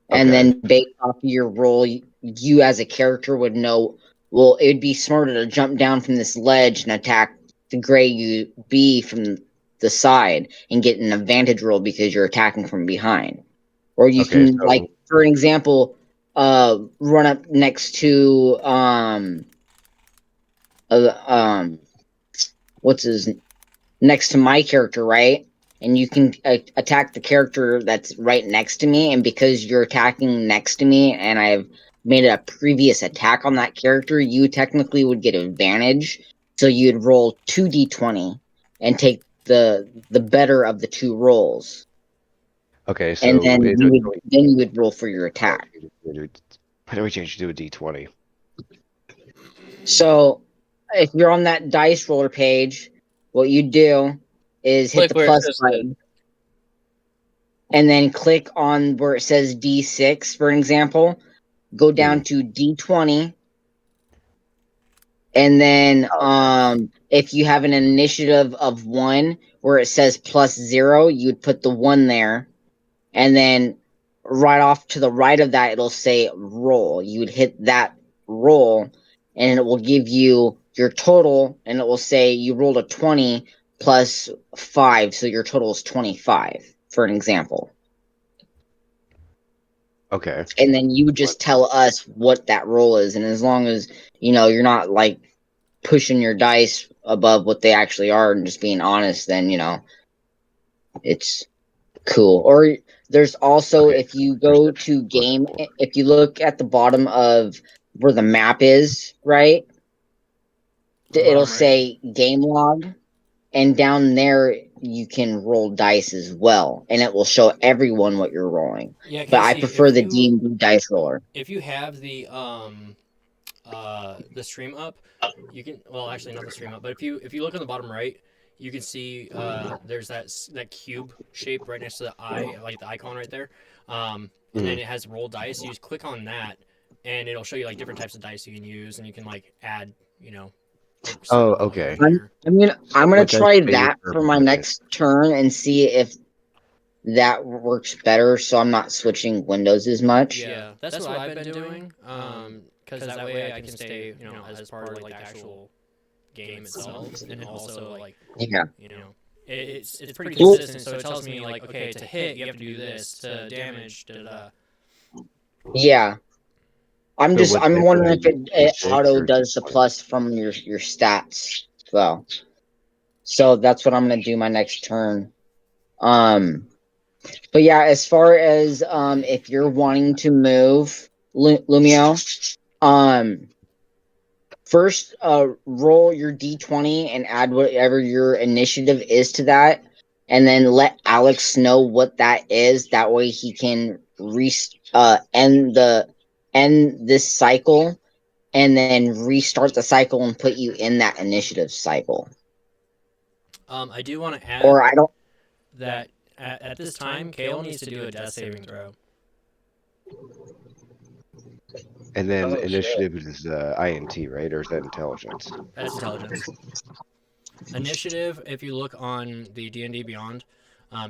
and Okay. then based off of your roll, you as a character would know. Well, it'd be smarter to jump down from this ledge and attack the gray you be from the side and get an advantage roll because you're attacking from behind. Or you Okay, can, so like, for example, run up next to what's his next to my character, right? And you can attack the character that's right next to me, and because you're attacking next to me and I've made a previous attack on that character, you technically would get advantage. So you'd roll 2d20 and take the better of the two rolls. okay, so And then is you would roll for your attack. Why do we change to a D20? So if you're on that dice roller page, what you do is hit Click the where it plus says button and then click on where it says D6, for example. Go down to D20. And then if you have an initiative of 1 where it says +0, you would put the 1 there. And then right off to the right of that, it'll say roll. You would hit that roll, and it will give you your total, and it will say you rolled a 20 plus 5, so your total is 25, for an example. Okay. And then you would just tell us what that roll is, and as long as you're not like pushing your dice above what they actually are and just being honest, then it's cool. Or there's also, Okay. if you go to game, if you look at the bottom of where the map is, right, it'll say game log, and down there you can roll dice as well, and it will show everyone what you're rolling. Yeah, But I Casey, prefer the D&D dice roller. If you have the stream up, you can, well, actually not the stream up, but if you look on the bottom right, you can see there's that cube shape right next to the eye, like the icon right there, and then it has roll dice. You just click on that, and it'll show you like different types of dice you can use, and you can like add, Oh, okay. I'm gonna What dice try phase that for my next turn and see if that works better, so I'm not switching windows as much. Yeah, that's what I've been doing. Because that way I can stay, as part of like the actual game itself, and also like, Yeah. it's pretty consistent. So it tells me like, okay, to hit you have to do this, to damage, Yeah. I'm wondering if it D6 auto or does the D20? plus from your stats. So So that's what I'm gonna do my next turn. But yeah, as far as if you're wanting to move, Lumio, first roll your d20 and add whatever your initiative is to that, and then let Alex know what that is. That way he can end this cycle and then restart the cycle and put you in that initiative cycle. I do want to add Or I don't. that at this time, Kale needs to do a death saving throw. And then Oh, shit. initiative is INT, right? Or is that intelligence? That's intelligence. Initiative, if you look on the D&D Beyond,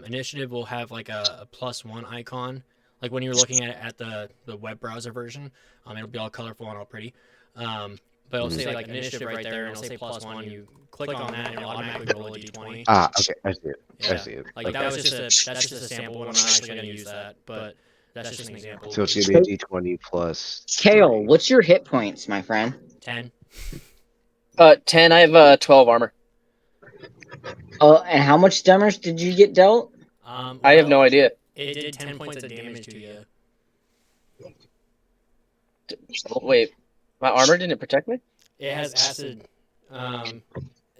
initiative will have like a +1 icon. Like when you're looking at the web browser version, it'll be all colorful and all pretty. But it'll say like initiative right there, and it'll say +1. You click on that, and it'll automatically roll a d20. Ah, okay, I see it. Yeah. I see it. Like that was that's just a sample. We're not actually going to use that, but that's just an example. So it's gonna be a d20 plus Kale, 3. what's your hit points, my friend? 10. 10. I have 12 armor. And how much damage did you get dealt? I have no idea. It did 10 points of damage to you. Wait, my armor didn't protect me? It has acid.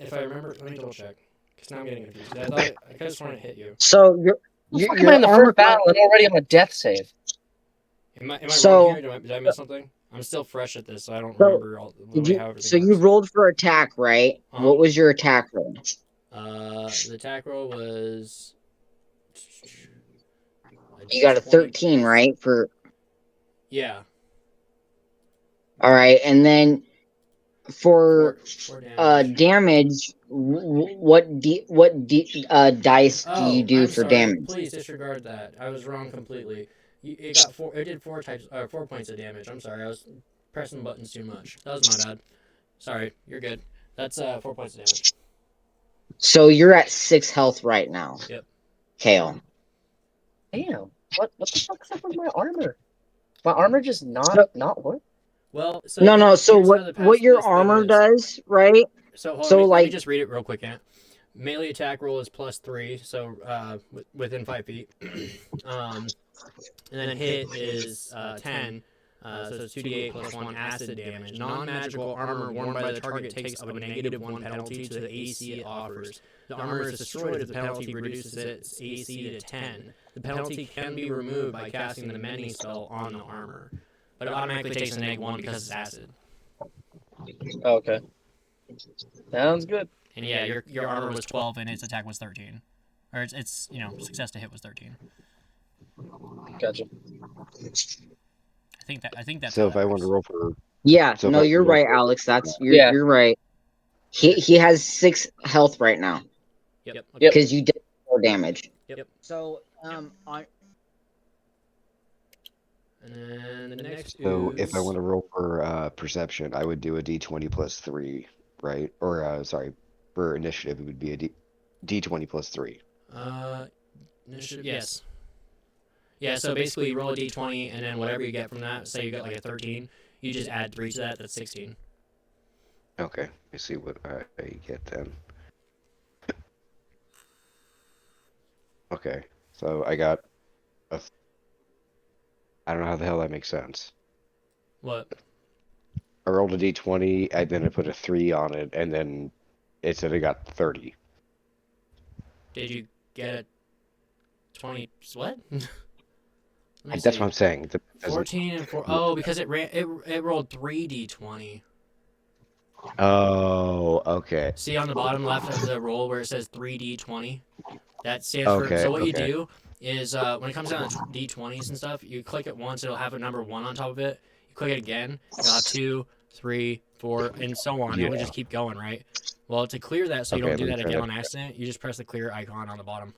If I remember, let me double check. Because now I'm getting confused. I thought I could have sworn it hit you. So Fuck, am I in the first battle and already on a death save? Am I So- wrong here? Did I miss something? I'm still fresh at this, so I don't remember all the way how everything So you works. rolled for attack, right? Uh-huh. What was your attack roll? The attack roll was. You got a 13, right? Yeah. All right, and then for Four damage. damage, what dice do you do I'm for sorry. damage? Please disregard that. I was wrong completely. It did 4 points of damage. I'm sorry. I was pressing buttons too much. That was my bad. Sorry. You're good. That's 4 points of damage. So you're at 6 health right now. Yep. Kale. Damn. What the fuck's up with my armor? My armor just not work? Well, so No. So here's how the what your this thing armor is. does, right? So hold So, on, let me like- just read it real quick, Ant. Melee attack roll is +3, so within 5 feet. And then hit is 10, so it's 2d8 plus 1 acid damage. Non-magical armor worn by the target takes a -1 penalty to the AC it offers. The armor is destroyed if the penalty reduces its AC to 10. The penalty can be removed by casting the mending spell on the armor, but it automatically takes a -1 because it's acid. Okay. Sounds good. And yeah, your armor was 12 and its attack was 13. Or its success to hit was 13. Gotcha. I think that's So how if that I want to works. roll for Yeah, So no, if I you're roll right, for- Alex. Yeah. You're right. He has 6 health right now Yep. Okay. Yep. because you did 4 damage. Yep. So on And then the next So if I is- want to roll for perception, I would do a d20 plus 3, right? Or sorry, for initiative, it would be a d20 plus 3. initiative, yes. Yeah, so basically you roll a d20 and then whatever you get from that, say you got like a 13, you just add 3 to that, that's 16. Okay, let me see what I get then. Okay, so I got I don't know how the hell that makes sense. What? I rolled a d20, and then I put a 3 on it, and then it said I got 30. Did you get a 20, what? Let me That's see. what I'm saying. It doesn't- 14 and 4, oh, because it rolled 3 d20. Oh, okay. See on the bottom left of the roll where it says 3d20? That stands for. Okay, So what you okay. do is when it comes down to d20s and stuff, you click it once, it'll have a number 1 on top of it. You click it again, you'll have 2, 3, 4, and so on. It will Yeah. just keep going, right? Well, to clear that so you Okay, don't do let me that try again that on accident, you just press the clear icon on the bottom.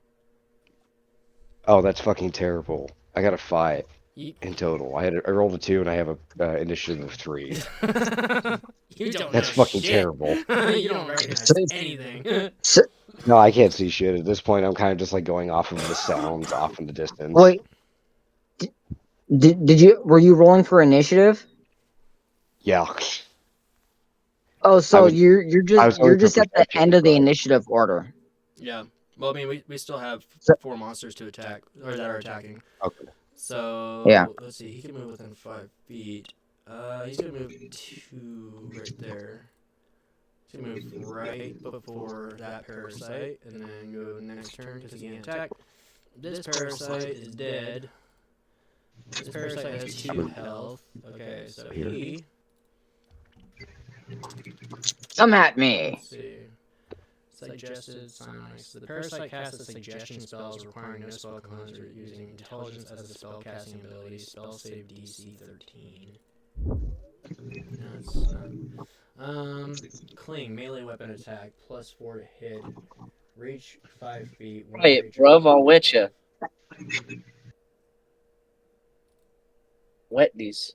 Oh, that's fucking terrible. I got a 5 You, in total. I rolled a 2, and I have a initiative of 3. you don't That's know fucking shit. terrible. You don't recognize anything. No, I can't see shit. At this point, I'm kind of just like going off of the sounds off in the distance. wait, were you rolling for initiative? Yeah. Oh, so was- you're I was just going you're for just at the perception, end of the but- initiative order. Yeah. Well, I mean, we still have So- 4 monsters to attack, or that are attacking. Okay. So, Yeah. let's see. He can move within 5 feet. He's going to move 2 right there. He's going to move right before that parasite, and then go next turn because he can't attack. This parasite is dead. This parasite has 2 health. Okay, so he... Come at me. Let's see. Suggested signs. The parasite casts suggestion spells requiring no spell components or using intelligence as a spell casting ability. Spell save DC 13. No, it's not. Cling, melee weapon attack, +4 to hit. Reach 5 feet. When Right, creature- bruv, I'll wet ya. Wet these.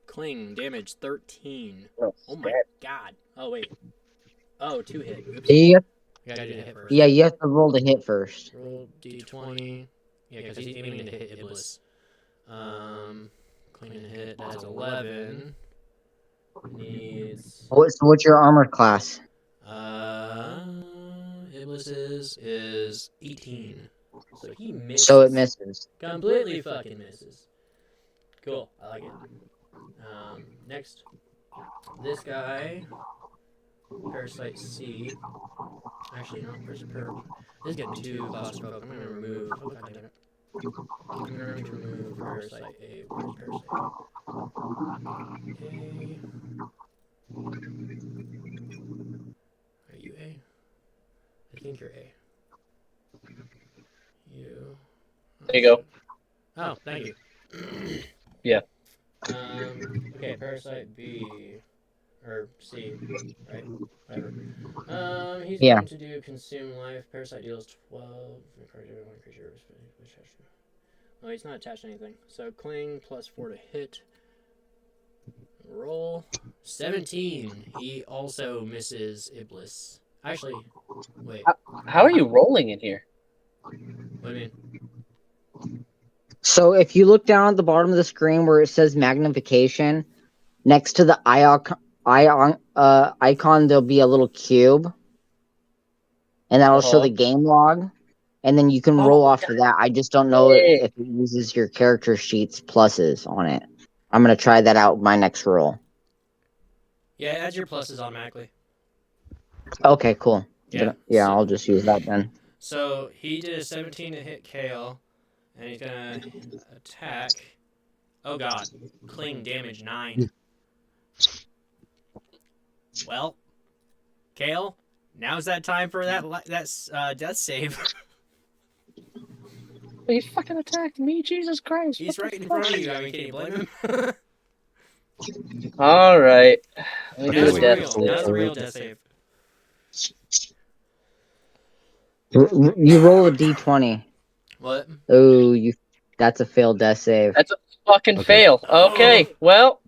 Cling, damage 13. Oh, Oh my god. Oh, wait. Oh, 2 hit. Oops. You have, You gotta do the hit first. yeah, you have to roll to hit first. Roll d20. Yeah, because he's aiming to hit Iblis. Clean and hit. That's 11. Needs. So what's your armor class? Iblis is 18. So he misses. So it misses. Completely fucking misses. Cool. I like it. Next. This guy. Parasite C. Actually, no. This is getting too claustrophobic. I'm gonna remove. Oh, god damn it. I'm going to remove Parasite A. Where's Parasite A? Are you A? I think you're A. You. There you go. Oh, thank you. Yeah. Okay, Parasite B. Or C, right? Whatever. He's Yeah. going to do Consume Life. Parasite deals 12. One creature. Oh, he's not attached to anything. So Cling, +4 to hit. Roll. 17. He also misses Iblis. Actually, wait. How are you rolling in here? What do you mean? So if you look down at the bottom of the screen where it says magnification, next to the icon there'll be a little cube, and that'll show Uh-huh. the game log, and then you can roll off of that. I just don't know Yeah. if it uses your character sheet's pluses on it. I'm gonna try that out my next roll. Yeah, add your pluses automatically. Okay, cool. Yeah. Yeah, so, I'll just use that then. So he did a 17 to hit Kale, and he's gonna attack. Oh god, Cling damage 9. Well, Kale, now's that time for that death save. He fucking attacked me, Jesus Christ. He's what right the in fuck? front of you. I mean, can you blame him? Alright. Let me Now's do the a death real. save. Now's the real death save. You roll a d20. What? Oh, that's a failed death save. That's a fucking Okay. fail. Okay, well.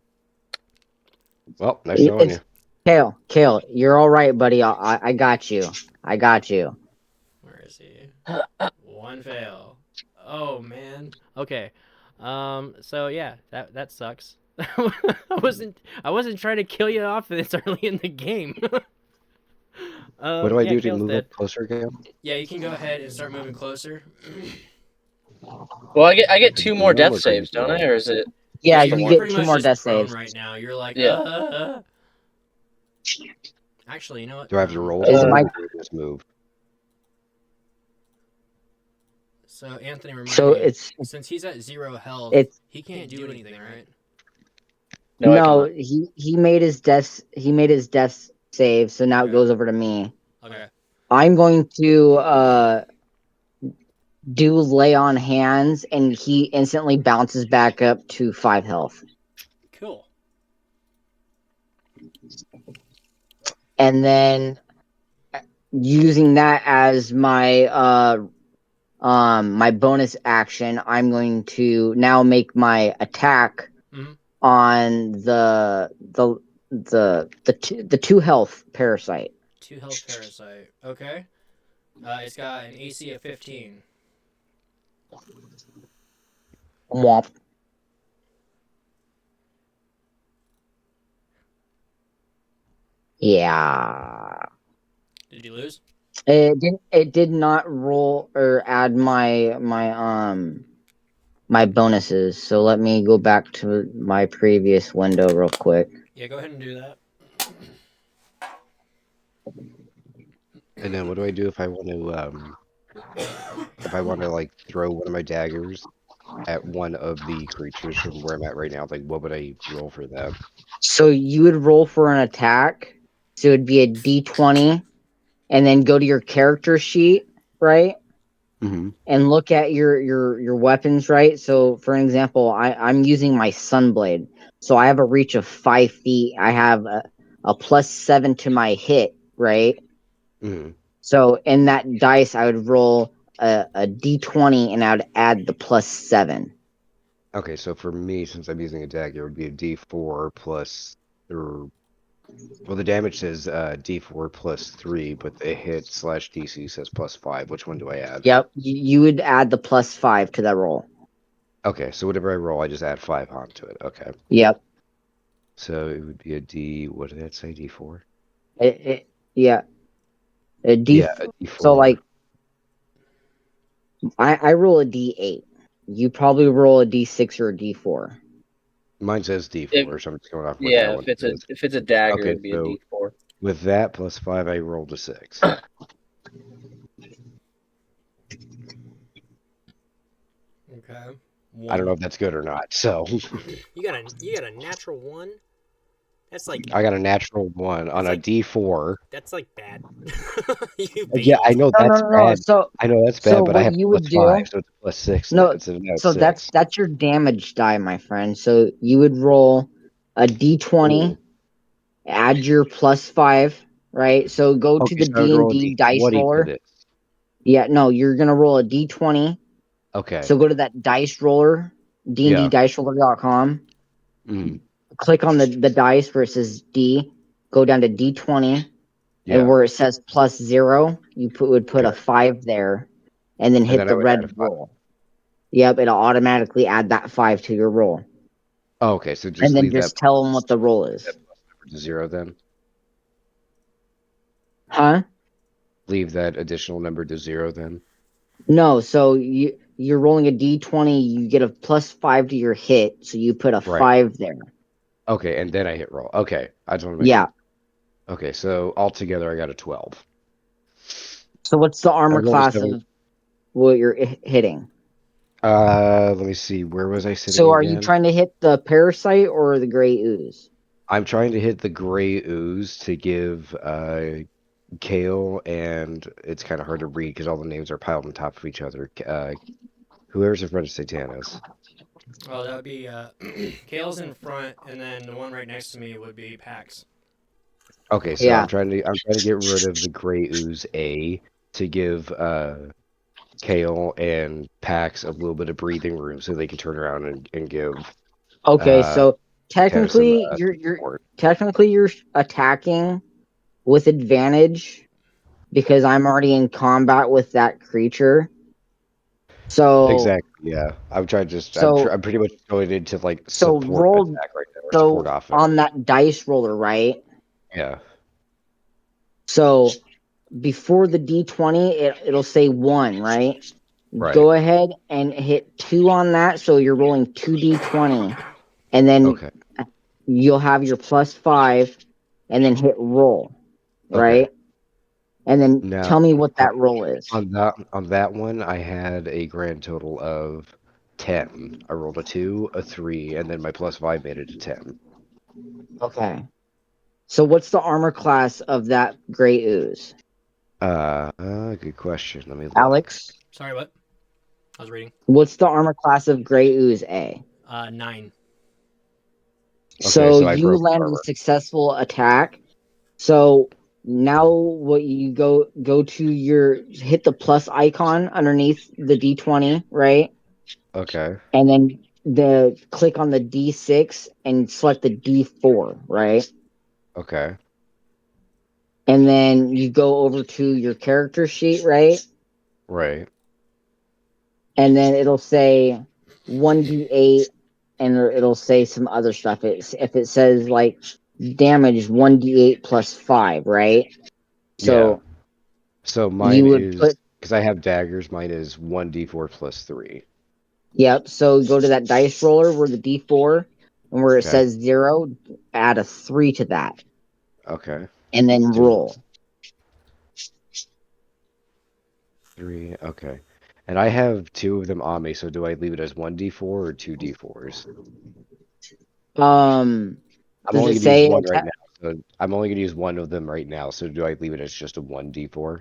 Well, nice knowing you. Kale, you're all right, buddy. I got you. I got you. Where is he? One fail. Oh man. Okay. So yeah, that sucks. I wasn't trying to kill you off this early in the game. What do I do to Kale's move dead. up closer again? Yeah, you can go ahead and start moving closer. Well, I get 2 more One death more saves, crazy don't I? Or is it? Yeah, you're you one. get pretty 2 much more just death prone saves. right now. You're like, Yeah. Actually, you know what? Do I have to roll Is for my- it or just move? So Anthony, remind So me. it's Since he's at 0 health, it's he can't do anything, right? No, I no. cannot. He made his death save, so now it Okay. goes over to me. Okay. I'm going to do lay on hands, and he instantly bounces back up to 5 health. Cool. And then using that as my my bonus action, I'm going to now make my attack Mhm. on the 2 health parasite. 2 health parasite. Okay. It's got an AC of 15. Womp. Yeah. Did you lose? It did not roll or add my bonuses. So let me go back to my previous window real quick. Yeah, go ahead and do that. And then what do I do if I want to like throw one of my daggers at one of the creatures from where I'm at right now? Like, what would I roll for that? So you would roll for an attack. So it would be a D20, and then go to your character sheet, right? Mm-hmm. And look at your weapons, right? So for an example, I'm using my Sunblade. So I have a reach of 5 feet. I have a +7 to my hit, right? Mm-hmm. So in that dice, I would roll a D20 and I would add the +7. Okay, so for me, since I'm using a dagger, it would be a D4 plus, or well, the damage says D4 plus 3, but the hit / DC says +5. Which one do I add? Yep, you would add the +5 to that roll. Okay, so whatever I roll, I just add 5 onto it. Okay. Yep. So it would be a D. What did that say? D4. Yeah. A D. Yeah, a D4. So like, I roll a D8. You probably roll a D6 or a D4. Mine says D4, If, so I'm just going off what that yeah, one says. if it's a dagger, Okay, it'd be a so D4. with that plus 5, I rolled a 6. Okay. I don't know if that's good or not. So You got a natural 1. That's like I got a natural 1 on a like- D4. that's like bad. You Yeah, I failed. know No, that's no, no. bad. So I know that's so bad, but I what have you plus would 5, do? so it's a plus 6 No. then. So now it's So 6. that's your damage die, my friend. So you would roll a D20, Ooh. add your +5, right? So go to Okay, the so I would roll a D&D dice D20 for roller. this. Yeah, no, you're gonna roll a D20. Okay. So go to that dice roller, Yeah. dnddiceroller.com. Mm, Click on the dice where it says D. Go down to D20, yeah. and where it says +0, you would put a Okay. 5 there, and then And hit then I the would add a red 5. roll. Yep, it'll automatically add that 5 to your roll, Oh, okay, so and just then leave that just tell them what the roll that is. plus number to 0 then. Huh? Leave that additional number to 0 then. No, so you're rolling a D20, you get a +5 to your hit, so you put a Right. 5 there. Okay, and then I hit roll. Okay, I just want to make Yeah. sure. Okay, so altogether I got a 12. So what's the I armor rolled a class 7. of what you're hitting? Let me see. Where was I sitting So are you again? trying to hit the parasite or the gray ooze? I'm trying to hit the gray ooze to give Kale, and it's kind of hard to read because all the names are piled on top of each other. Whoever's in front of Satanas. Oh, that would be Kale's in front, and then the one right next to me would be Pax. Okay, so Yeah. I'm trying to get rid of the gray ooze A to give Kale and Pax a little bit of breathing room so they can turn around and give Okay, so Satanas some technically you're attacking with advantage because I'm already in combat with that creature. So Exactly, yeah. I'm trying to just I'm so pretty much going into like so support roll attack right now, or so support offense. on that dice roller, right? Yeah. So before the D20, it'll say 1, right? Right. Go ahead and hit 2 on that, so you're rolling 2d20, and then Okay. you'll have your +5, and then hit roll, right? Okay. And then Now tell me what that roll is. on that one, I had a grand total of 10. I rolled a 2, a 3, and then my +5 made it to 10. Okay. So what's the armor class of that gray ooze? Good question. Let me look. Alex? Sorry, what? I was reading. What's the armor class of gray ooze A? 9. So so I you broke land a armor. successful attack. So now what you go to your hit the plus icon underneath the D20, right? Okay. And then click on the D6 and select the D4, right? Okay. And then you go over to your character sheet, right? Right. And then it'll say 1d8 and it'll say some other stuff. If it says like damage 1d8 plus 5, right? So So you mine would is, put, because I have daggers, mine is 1d4 plus 3. yep, so go to that dice roller where the d4, and where it Okay. says 0, add a 3 to that, Okay. and then Do roll. 3. Okay. And I have 2 of them on me, so do I leave it as 1d4 or 2d4s? I'm Does only it going to use say, one right now. So I'm only going to use one of them right now. So do I leave it as just a 1d4?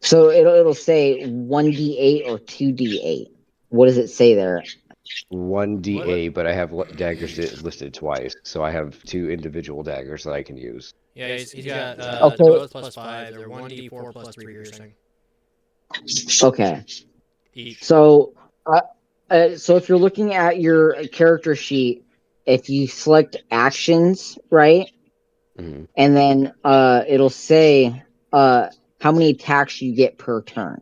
so it'll say 1d8 or 2d8. What does it say there? 1d8, but I have daggers listed twice. So I have 2 individual daggers that I can use. Yeah, he's got Okay. they're both plus 5. They're 1d4 plus 3 piercing Okay. each. So, so if you're looking at your character sheet, if you select actions, right, Mhm. and then it'll say how many attacks you get per turn.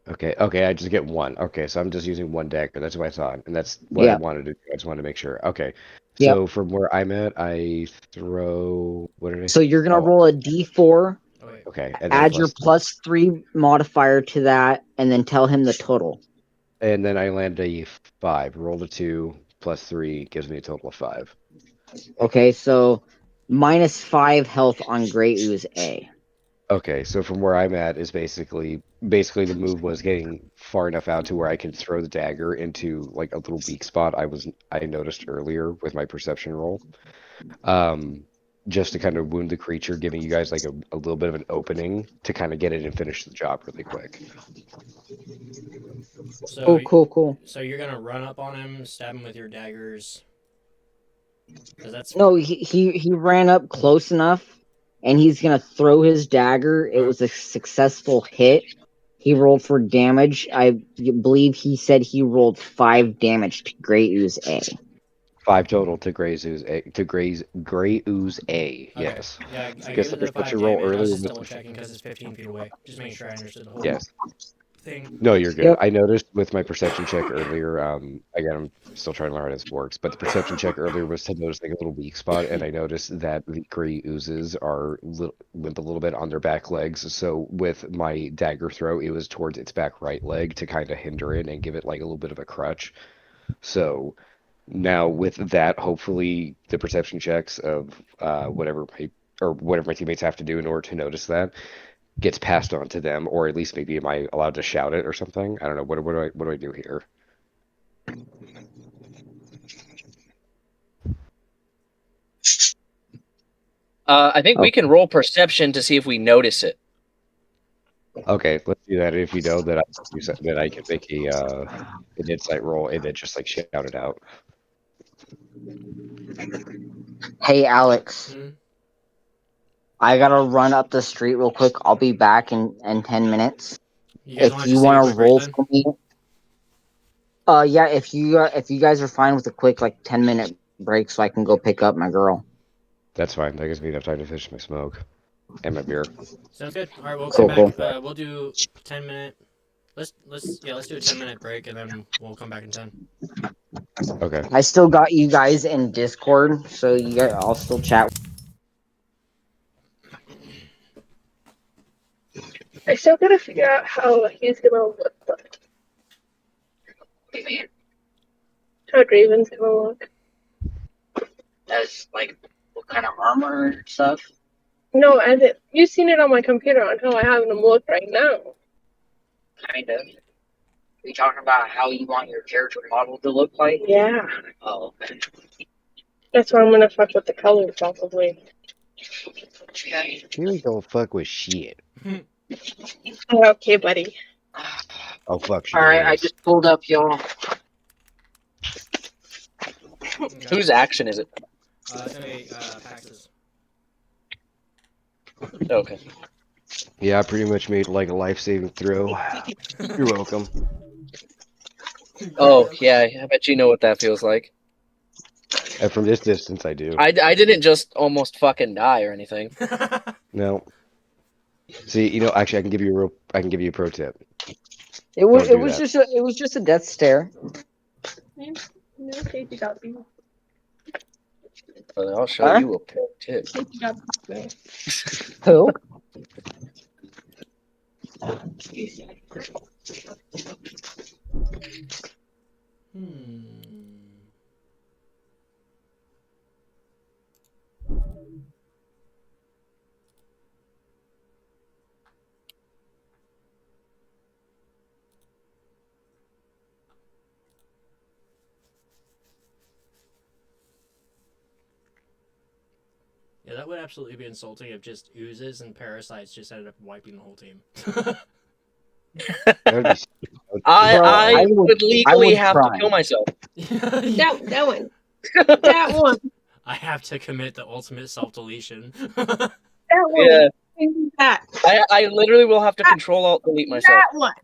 Okay, I just get 1. Okay, so I'm just using 1 dagger. That's what I thought, and that's what I Yeah. wanted to do. I just wanted to make sure. Okay, Yep. so from where I'm at, I throw. What did I? So you're gonna Oh, roll a d4, Oh, wait. okay, and then add your plus, +3 modifier to that, and then tell him the total. and then I land a 5. Roll a 2 plus 3 gives me a total of 5. Okay, so -5 health on Grey Ooze A. Okay, so from where I'm at is basically the move was getting far enough out to where I could throw the dagger into like a little weak spot I noticed earlier with my perception roll. Um, just to kind of wound the creature, giving you guys like a little bit of an opening to kind of get it and finish the job really quick. So Cool. So you're gonna run up on him, stab him with your daggers. Cause that's No, he ran up close enough, and he's gonna throw his dagger. It was a successful hit. He rolled for damage. I believe he said he rolled 5 damage to Grey Ooze A. 5 total to Gray Ooze A. okay. Yes. Yeah, I Because give the it the 5 perception roll damage. I was earlier just was double checking because it's 15 feet away. Just making sure I understood the whole yes. thing. No, you're good. Yep. I noticed with my perception check earlier, again, I'm still trying to learn how this works, but the perception check earlier was to notice like a little weak spot, and I noticed that the gray oozes are limp a little bit on their back legs. So with my dagger throw, it was towards its back right leg to kind of hinder it and give it like a little bit of a crutch. So now with that, hopefully the perception checks of whatever my teammates have to do in order to notice that gets passed on to them, or at least maybe am I allowed to shout it or something? I don't know. What do I do here? I think we can roll perception to see if we notice it. Okay, let's do that. If you know that I can make an insight roll and then just like shout it out. Hey, Alex. Hmm? I gotta run up the street real quick. I'll be back in 10 minutes. You guys If want to you just take a want to quick break roll then? for me, yeah. If you guys are fine with a quick like 10-minute break, so I can go pick up my girl. That's fine. That gives me enough time to finish my smoke and my beer. Sounds good. All right, we'll Cool, come back. cool. We'll do 10-minute. Let's do a 10-minute break and then we'll come back in 10. Okay. I still got you guys in Discord, so you guys, I'll still chat. I still gotta figure out how he's gonna look like. How Draven's gonna look. As like what kind of armor and stuff. No, as it you've seen it on my computer on how I have him look right now. Kind of. Are you talking about how you want your character model to look like? Yeah. Oh, okay. That's why I'm gonna fuck with the colors probably. Okay. You don't fuck with shit. Okay, buddy. Oh fuck, she All right, I is. just pulled up, y'all. Okay. Whose action is it? It's gonna be Pax's. Okay. Yeah, I pretty much made like a life-saving throw. You're welcome. Oh, yeah, I bet you know what that feels like. And from this distance, I do. I didn't just almost fucking die or anything. No. See, actually, I can give you a pro tip. It was Don't do that. just a death stare. No, Casey got me. Brother, I'll show Huh? you a pro tip. Who? Yeah, that would absolutely be insulting if just oozes and parasites just ended up wiping the whole team. That would be. I would legally have to try. kill myself. That one. That one. I have to commit the ultimate self-deletion. That one. Yeah. That. I literally will have to control alt delete myself. That one.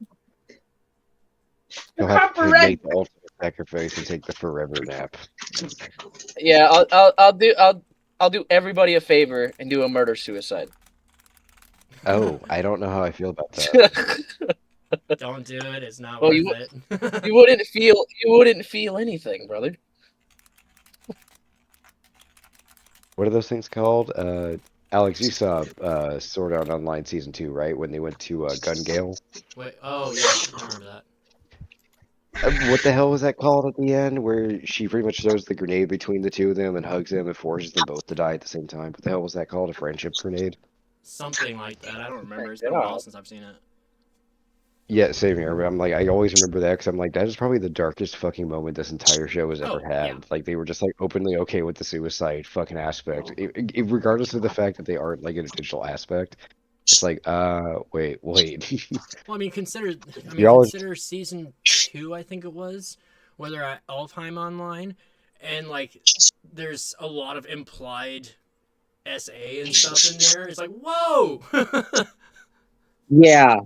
You'll have to make the ultimate sacrifice and take the forever nap. Yeah, I'll do everybody a favor and do a murder suicide. Oh, I don't know how I feel about that. Don't do it. It's not Well, worth it. you wouldn't feel anything, brother. What are those things called? Alex, you saw Sword Art Online Season 2, right? When they went to Gungale? Wait, oh yeah, I remember that. What the hell was that called at the end? Where she pretty much throws the grenade between the two of them and hugs them and forces them both to die at the same time. What the hell was that called? A friendship grenade? Something like that. I don't remember. It's been a while since I've seen it. Yeah, same here. But I'm like, I always remember that because I'm like, that is probably the darkest fucking moment this entire show has ever had. Yeah. Like, they were just like openly okay with the suicide fucking aspect, regardless of the fact that they aren't like in a digital aspect. It's like, wait. Well, I mean, consider season 2, I think it was, where they're at Alfheim Online, and like, there's a lot of implied SA and stuff in there. It's like, whoa. Yeah.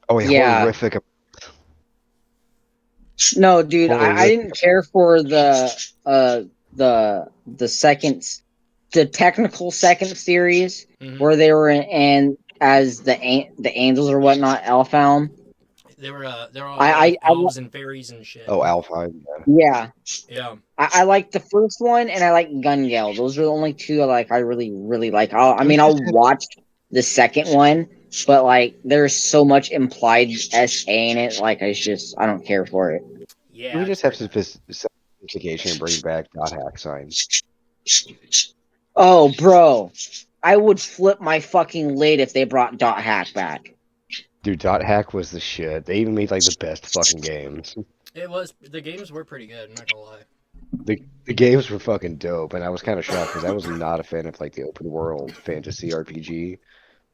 Oh, Yeah. horrific. No, dude, I didn't care for the second, the technical second series where they were in as the angels or whatnot, Alfheim. They're all like elves and fairies and shit. Oh, Alfheim. Yeah. Yeah. I like the first one and I like Gungale. Those are the only two I really like. I'll watch the second one, but like there's so much implied SA in it. Like I don't care for it. Yeah. We just have sophistication and bring back dot hack signs. Oh, bro, I would flip my fucking lid if they brought dot hack back. Dude, dot hack was the shit. They even made like the best fucking games. The games were pretty good, I'm not gonna lie. The games were fucking dope, and I was kind of shocked because I was not a fan of like the open world fantasy RPG,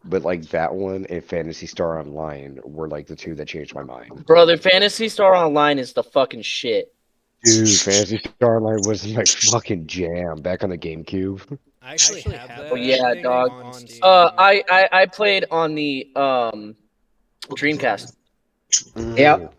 but like that one and Phantasy Star Online were like the two that changed my mind. Brother, Phantasy Star Online is the fucking shit. Dude, Phantasy Star Online was my fucking jam back on the GameCube. I actually have that. Oh yeah, dog. I played on the Dreamcast. Yep.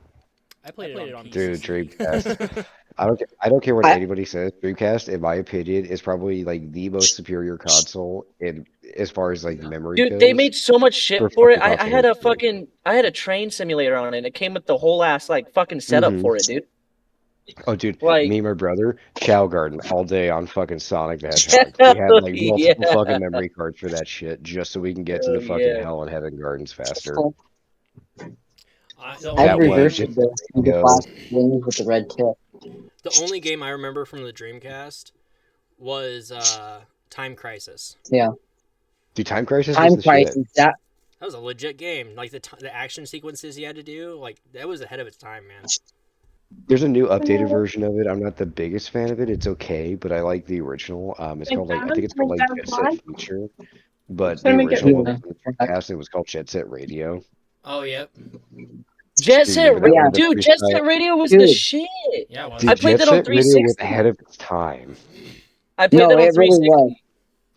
I played it on PC. Dude, Dreamcast. I don't care what anybody says. Dreamcast, in my opinion, is probably like the most superior console in as far as like memory goes. Dude, they made so much shit for it. I had a train simulator on it. It came with the whole ass like fucking setup for it, dude. Oh, dude, like, me and my brother, Chow Garden all day on fucking Sonic the Hedgehog. We had like multiple fucking memory cards for that shit just so we can get to the fucking Hell and Heaven Gardens faster. That version the plastic wings with the red tip. The only game I remember from the Dreamcast was Time Crisis. Yeah. Dude, Time Crisis was the shit. That was a legit game. Like the action sequences you had to do, like that was ahead of its time, man. There's a new updated version of it. I'm not the biggest fan of it. It's okay, but I like the original. It's called like I think it's called like Jet Set Feature, but the original one it was called Jet Set Radio. Oh yep. Jet Set Radio, dude. Jet Set Radio was the shit. Yeah, I played that on 360. Radio was ahead of its time. I played that on 360.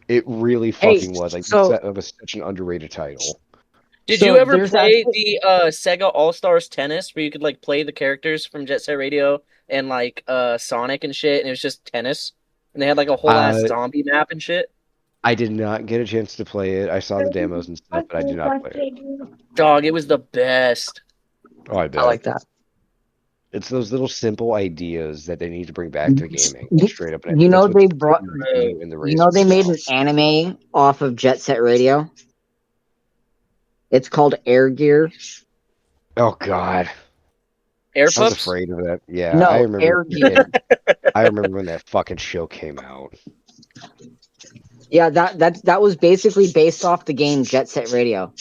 It really fucking was. Like it was such an underrated title. Did you ever play the Sega All-Stars Tennis where you could like play the characters from Jet Set Radio and like Sonic and shit, and it was just tennis, and they had like a whole ass zombie map and shit? I did not get a chance to play it. I saw the demos and stuff, but I did not play it. Dog, it was the best. Oh, I bet. I like that. It's those little simple ideas that they need to bring back to gaming, straight up. And I You think know that's what they they're brought. trying to do in the You race know they right made now. an anime off of Jet Set Radio. It's called Air Gear. Oh God, Air I was pups. afraid of that. Yeah, I No, remember. Air Gear. I remember when that fucking show came out. Yeah, that was basically based off the game Jet Set Radio.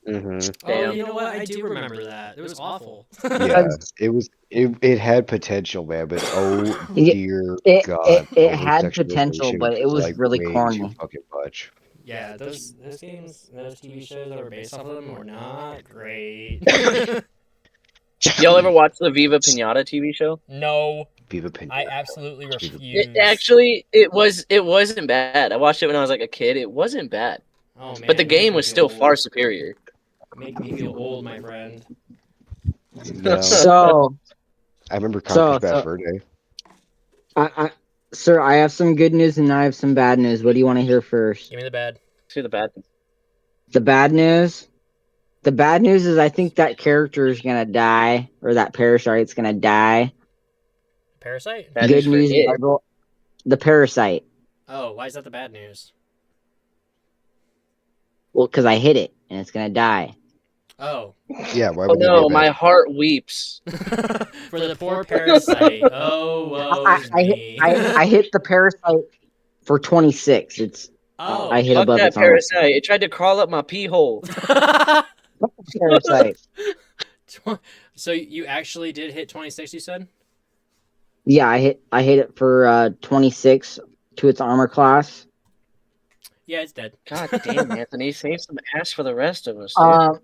Mm-hmm. Oh, Damn. you know what? I do remember that. It was awful. Yeah, it was. It had potential, man, but oh Yeah, dear it God, it over had potential, sexualization but it was was like really way too corny. fucking much. Yeah, those games, those TV shows that were based off of them were not great. Y'all ever watch the Viva Pinata TV show? No, Viva Pinata. I absolutely Viva- refuse. It wasn't bad. I watched it when I was like a kid. It wasn't bad, Oh man, but the you're making game me was feel still old. far superior. Making me feel old, my friend. No, So, I remember so, Conker's Bad so, Fur Day. sir, I have some good news and I have some bad news. What do you want to hear first? Give me the bad. To the bad. The bad news. The bad news is I think that character is gonna die, or that parasite's gonna die. Parasite? Bad Good news for news is it. the parasite. Oh, why is that the bad news? Well, because I hit it and it's gonna die. Oh. Yeah, why Oh would that be no, a my bad? heart weeps. For the poor parasite. Oh, woe's me. I hit the parasite for 26. It's Oh. I hit Fuck above that its armor. parasite. It tried to crawl up my pee hole. Parasite. So you actually did hit 26, you said? Yeah, I hit it for 26 to its armor class. Yeah, it's dead. God damn, Anthony, save some ass for the rest of us, dude.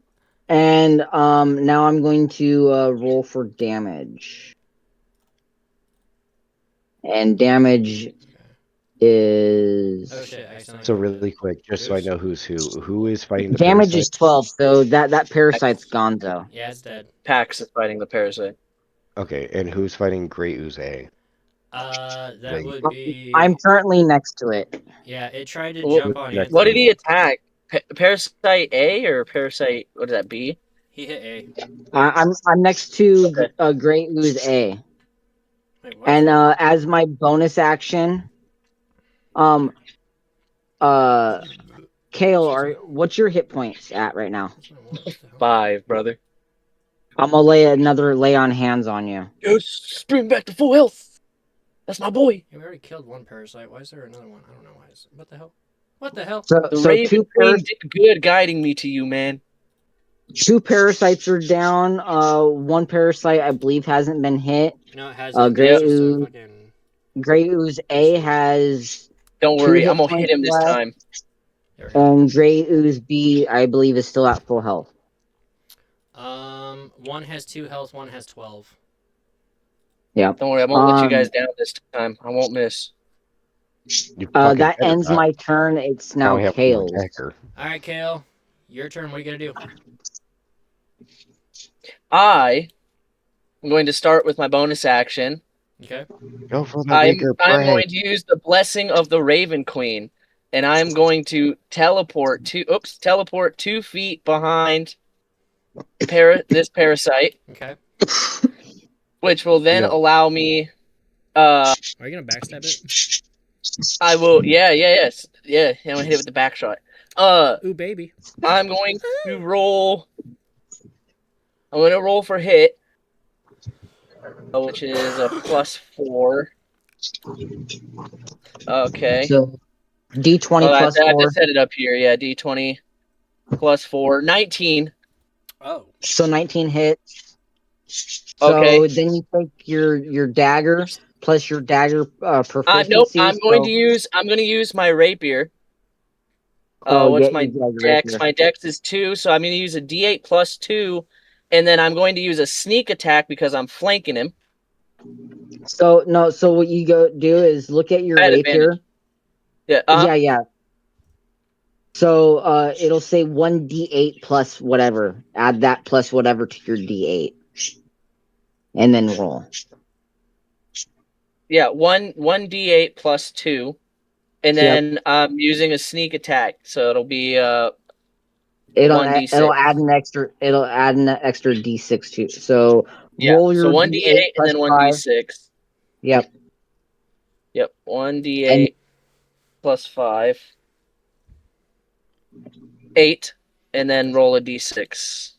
And now I'm going to roll for damage. And damage is Oh shit, I accidentally So moved really it. quick, just so I Oops. know who's who. Who is fighting the damage parasite? is 12. So that parasite's gonzo. Yeah, it's dead. Pax is fighting the parasite. Okay, and who's fighting Great Ooze? That Like- would be. I'm currently next to it. Yeah, it tried to What- jump on next- What did Anthony. he attack? Parasite A or Parasite? What is that? B? He hit A. I'm next to Okay. Great Ooze A. Wait, what? And as my bonus action, Kale, what's your hit points at right now? That's what I want. What the hell? 5, brother. I'm gonna lay another lay on hands on you. Yes, bring back to full health. That's my boy. Yeah, we already killed one parasite. Why is there another one? I don't know why. What the hell? What the hell? The So Raven Queen did good guiding me to you, man. two parasites are down. One parasite I believe hasn't been hit. No, it has. Great It's just a Ooze. fucking. Great Ooze A has Don't Two worry, hit I'm gonna hit him this points left. time. There we go. and Great Ooze B I believe is still at full health. One has 2 health. One has 12. Yeah. Don't worry, I won't let you guys down this time. I won't miss. You fucking That better ends not. my turn. It's Now now we have one Kale's. attacker. All right, Kale, your turn. What are you gonna do? I am going to start with my bonus action. Okay. Go for the I'm weaker I'm prey. going to use the blessing of the Raven Queen, and I'm going to teleport 2 feet behind this parasite, Okay. which will then Yeah. allow me. Are you gonna backstab it? I will. Yes. Yeah. I'm gonna hit it with the back shot. Ooh, baby. I'm going to roll. I'm going to roll for hit, which is a +4. Okay. So D20 Oh, I plus have to 4. set it up here. Yeah, D20 +4, 19. Oh. So 19 hits. So Okay. then you take your dagger plus your dagger proficiency. Nope. I'm going to use my rapier. What's my dex? My dex is 2, so I'm going to use a D8 +2, and then I'm going to use a sneak attack because I'm flanking him. So what you do is look at your I had rapier. Yeah. Yeah. So it'll say 1d8 plus whatever. Add that plus whatever to your d8. And then roll. Yeah, 1d8 +2. And then I'm using a sneak attack, so it'll be 1d6. It'll add an extra d6 too. So Yeah. Roll your So 1d8 D8 and plus then 5. 1d6. Yep. Yep. 1d8 And plus 5. 8, and then roll a d6.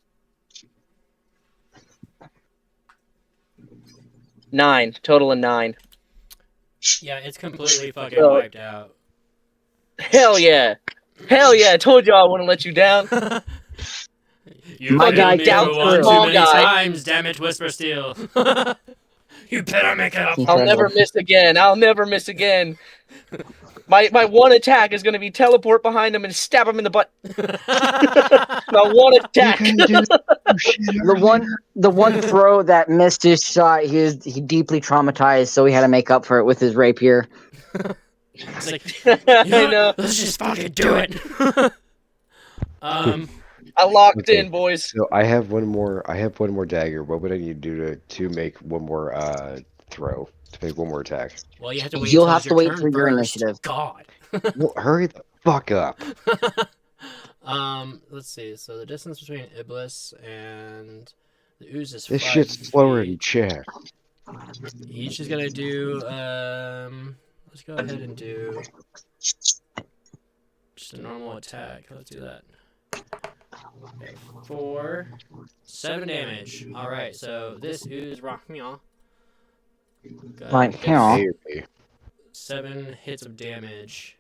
9. Total of 9. Yeah, it's completely fucking So- wiped out. Hell yeah. Hell yeah. I told you I wouldn't let you down. You My failed guy me came for one through. too Small many guy. times, damn it, Whisper Steel. You better make it up. He I'll trembled. never miss again. I'll never miss again. My one attack is going to be teleport behind him and stab him in the butt. My one attack. The one throw that missed his shot, he deeply traumatized, so he had to make up for it with his rapier. It's like, I you know know. what? Let's just fucking do it. I locked Okay. in, boys. So I have one more. I have one more dagger. What would I need to do to make one more throw? To make one more attack? Well, you have to wait You'll until have it's to your wait turn for your first. initiative. God. Well, hurry the fuck up. Let's see. So the distance between Iblis and the ooze is This 5 shit's slower than feet. chat. Each is gonna do. Let's go ahead and do just a normal attack. Let's do that. Okay, 4, 7 damage. All right. So this ooze rock me off. Right here. 7 hits of damage.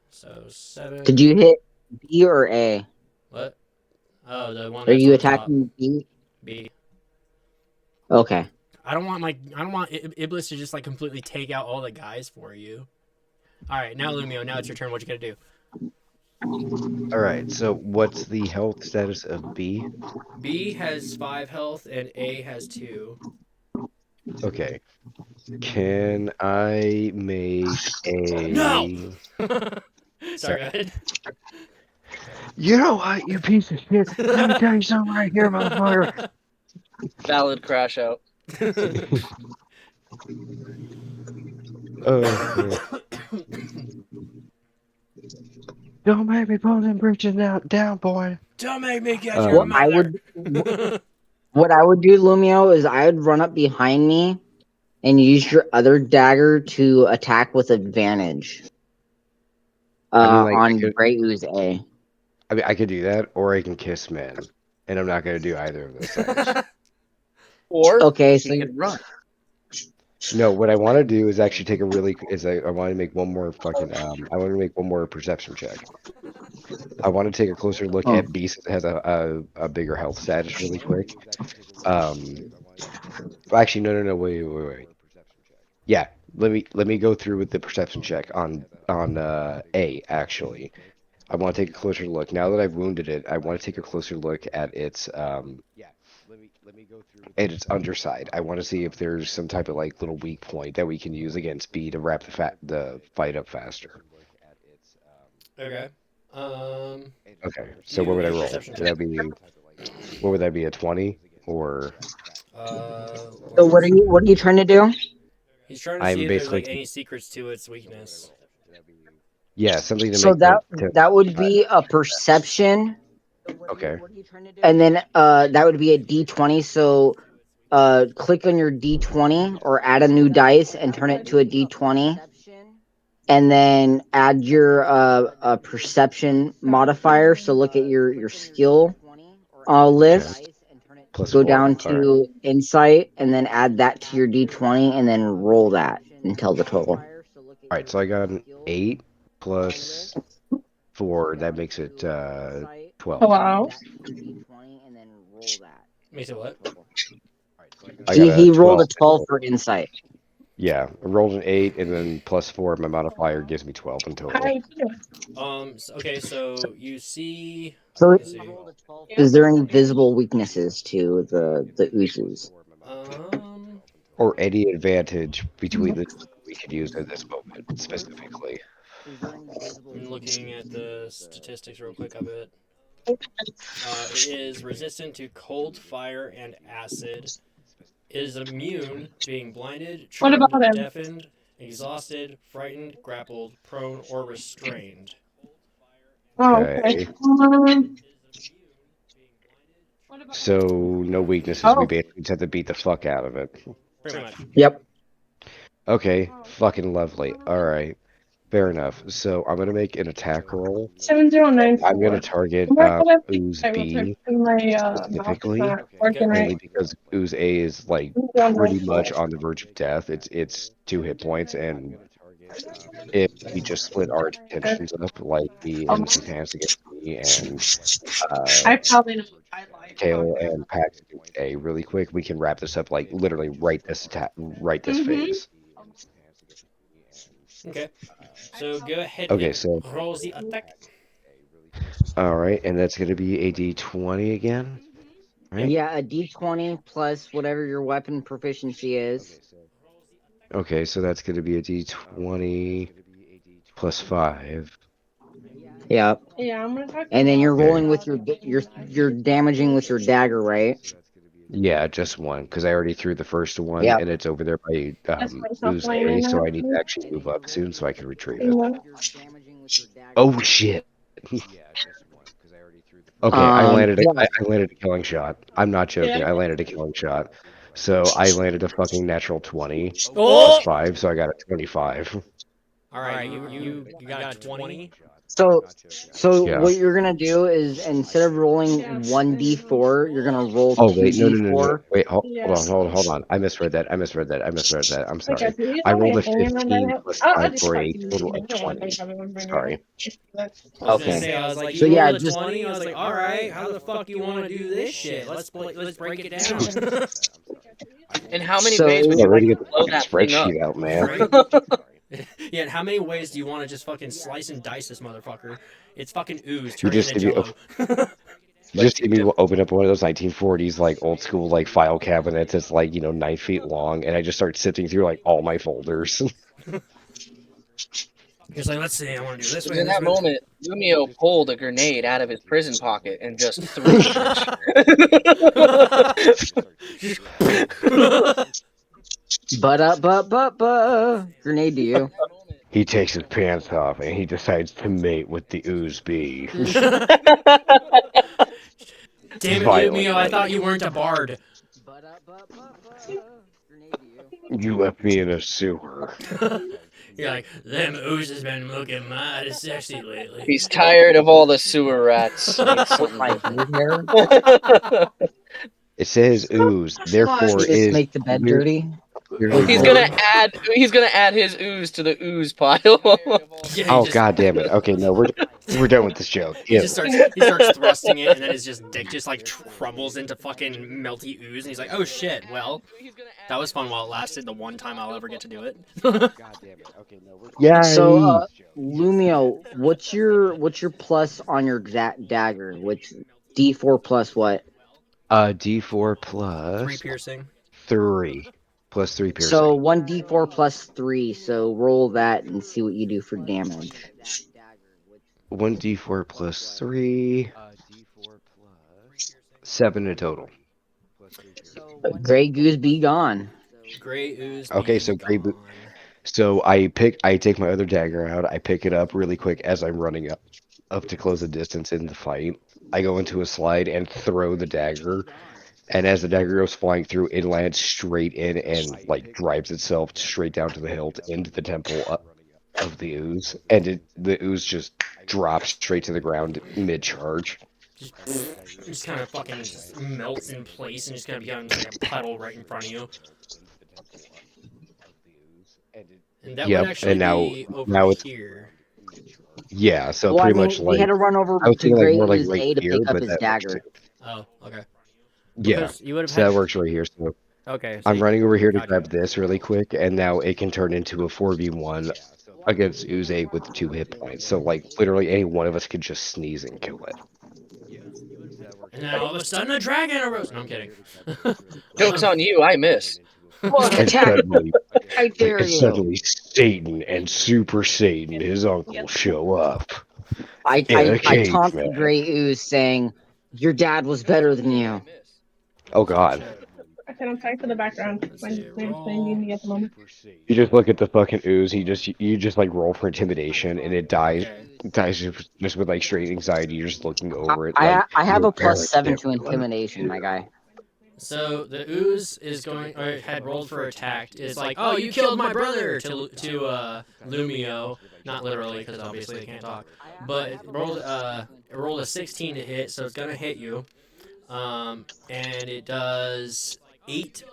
So 7. Did you hit B or A? What? Oh, the one Are that's you on the top. attacking B? B. Okay. I don't want Iblis to just like completely take out all the guys for you. All right, now Lumio, now it's your turn. What you gonna do? All right. So what's the health status of B? B has 5 health and A has 2. Okay. Can I make a? No. Sorry, go ahead. You know what, you piece of shit. Let me tell you something right here, motherfucker. Valid crash out. Don't make me pull them britches down, boy. Don't make me get Um, your What I mother. what I would do, Lumio, is I would run up behind me and use your other dagger to attack with advantage. On Grey Ooze A. I mean, I could do that, or I can kiss men, and I'm not gonna do either of those things. Or Okay, so you can run. No, what I want to do is actually take a really I want to make one more fucking I want to make one more perception check. I want to take a closer look at B since it has a bigger health status really quick. Actually, no, wait. Yeah, let me go through with the perception check on A actually. I want to take a closer look. Now that I've wounded it, I want to take a closer look at its underside. I want to see if there's some type of like little weak point that we can use against B to wrap the fight up faster. Okay. Okay, so what would I roll? Perception Would that be what would that be, a 20 or? So what are you trying to do? He's trying to I'm see if there's basically like any secrets to its weakness. Yeah, something to So make that would be a perception, okay. and then that would be a D20. So click on your D20 or add a new dice and turn it to a D20, and then add your perception modifier. So look at your skill list. Plus Go 4. down All right. to insight, and then add that to your D20, and then roll that until the total. All right, so I got an 8 plus 4. That makes it 12. Oh, wow. Makes it what? I got He a rolled a 12. 12 for insight. Yeah, I rolled an 8 and then plus 4. My modifier gives me 12 in total. Okay, so you see. So Let me see. is there any visible weaknesses to the oozes? Or any advantage between the two we could use at this moment specifically. I'm looking at the statistics real quick of it. It is resistant to cold, fire, and acid. It is immune to being blinded, What charmed, about him? deafened, exhausted, frightened, grappled, prone, or restrained. Oh, Okay. okay. So no weaknesses. We basically just have to beat the fuck out of it. Pretty much. Yep. Okay, fucking lovely. All right, fair enough. So I'm gonna make an attack roll. 7094. I'm gonna target Ooze B specifically, mainly because Ooze A is like pretty much on the verge of death. It's 2 hit points, and if we just split our attentions up, like the innocent hands against me and I probably know. I like Kale and Pax against A really quick, we can wrap this up like literally right this phase. Okay. So go ahead Okay, and so roll the attack. all right, and that's gonna be a D20 again, right? Yeah, a D20 plus whatever your weapon proficiency is. Okay, so that's gonna be a D20 plus 5. Yep. Yeah, I'm gonna talk. And then you're rolling with you're damaging with your dagger, right? Yeah, just one, because I already threw the first one, Yep. and it's over there by Ooze playing A, in so that. I need to actually move up soon so I can retrieve it. Yeah. Oh shit! Okay, I landed yeah. I landed a killing shot. I'm not joking. Yeah. I landed a killing shot. So I landed a fucking natural 20 Oh! plus 5, so I got a 25. All right, you got a 20. So Yeah. what you're gonna do is instead of rolling 1d4, you're gonna roll Oh wait, no. 2d4. Wait, hold Yeah. on. I misread that. I'm Like, sorry. can you I tell me rolled a a thing in my 15 bag? plus I'll 5 just for talk a to you. total I of don't want to 20. think of it. Sorry. I was gonna Okay. say, I was like, So you yeah, rolled a just 20. I was like, all right, how the fuck do you want to do this shit? Let's break it down. In how many So- ways would Yeah, you ready like to to get the blow fucking that thing up? spreadsheet out, man. Right? Yeah. And how many ways do you want to just fucking slice and dice this motherfucker? It's fucking ooze. You Turn it just into give me jello. You just see me open up one of those 1940s like old school like file cabinets that's like 9 feet long, and I just start sifting through like all my folders. He's like, let's see, I want to do this way. In This that way. moment, Lumio pulled a grenade out of his prison pocket and just threw it. Grenade to you. He takes his pants off and he decides to mate with the ooze bee. Damn it, Violently. Lumio, I thought you weren't a bard. Grenade to you. You left me in a sewer. You're like, them ooze has been looking mighty sexy lately. He's tired of all the sewer rats. My blue hair. It says ooze, therefore You it just is make the bed dirty. clearly He's void. gonna add his ooze to the ooze pile. Yeah, Oh god damn it. Okay, no, we're done with this joke. He Ew. just starts thrusting it, and then his just dick just like crumbles into fucking melty ooze, and he's like, "Oh shit! Well, that was fun while it lasted. The one time I'll ever get to do it." Yeah. So, Lumio, what's your plus on your dagger? Which D4 plus what? D4 plus 3 piercing. 3 plus 3 piercing. So 1d4 plus 3. So roll that and see what you do for damage. 1d4 plus 3. 7 in total. Grey Goose be gone. Gray ooze. Okay, so So I take my other dagger out. I pick it up really quick as I'm running up to close the distance in the fight. I go into a slide and throw the dagger. And as the dagger goes flying through, it lands straight in and like drives itself straight down to the hilt into the temple of the ooze. And the ooze just drops straight to the ground mid-charge. Just kind of fucking just melts in place and just kind of becomes like a puddle right in front of you. And that would actually be over here. Yeah, so Well, pretty I mean, much we like had to run over I was to thinking like Grey more like Ooze right A to here, pick up but his that works dagger. too. Oh, okay. Yeah, Because you would have so had. that works right here. So Okay. I'm running over here to Gotcha. grab this really quick, and now it can turn into a 4v1 against Uze with 2 hit points. So like literally any one of us could just sneeze and kill it. And then all of a sudden a dragon arose. No, I'm kidding. Joke's on you, I missed. And suddenly, I dare and you. suddenly Satan and Super Satan, his uncle, show up. I cave, taunt man. the Grey Ooze saying, "Your dad was better than you." Oh god. said I'm sorry for the background. Let's My see, friend's playing D&D at the moment. You just look at the fucking ooze. You just like roll for intimidation, and it dies. Okay. Dies just with like straight anxiety. You're just looking over it. Like I have your a plus parents 7 to did. intimidation, my guy. So the ooze is going, or had rolled for attack. It's like, oh, you killed my brother to Lumio, not literally because obviously they can't talk, but it rolled a 16 to hit, so it's gonna hit you, and it does 8.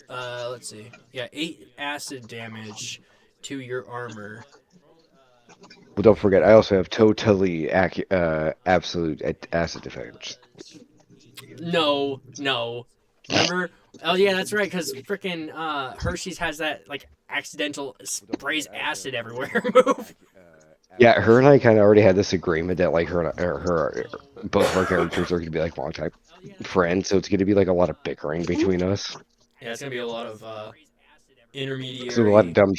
Let's see, yeah, 8 acid damage to your armor. Well, don't forget, I also have totally absolute acid defense. No. Remember? Oh yeah, that's right. Because freaking Hershey's has that like accidental sprays acid everywhere move. Yeah, her and I kind of already had this agreement that like her both of our characters are gonna be like longtime friends, so it's gonna be like a lot of bickering between us. Yeah, it's gonna be a lot of intermediary. So a lot of dumb.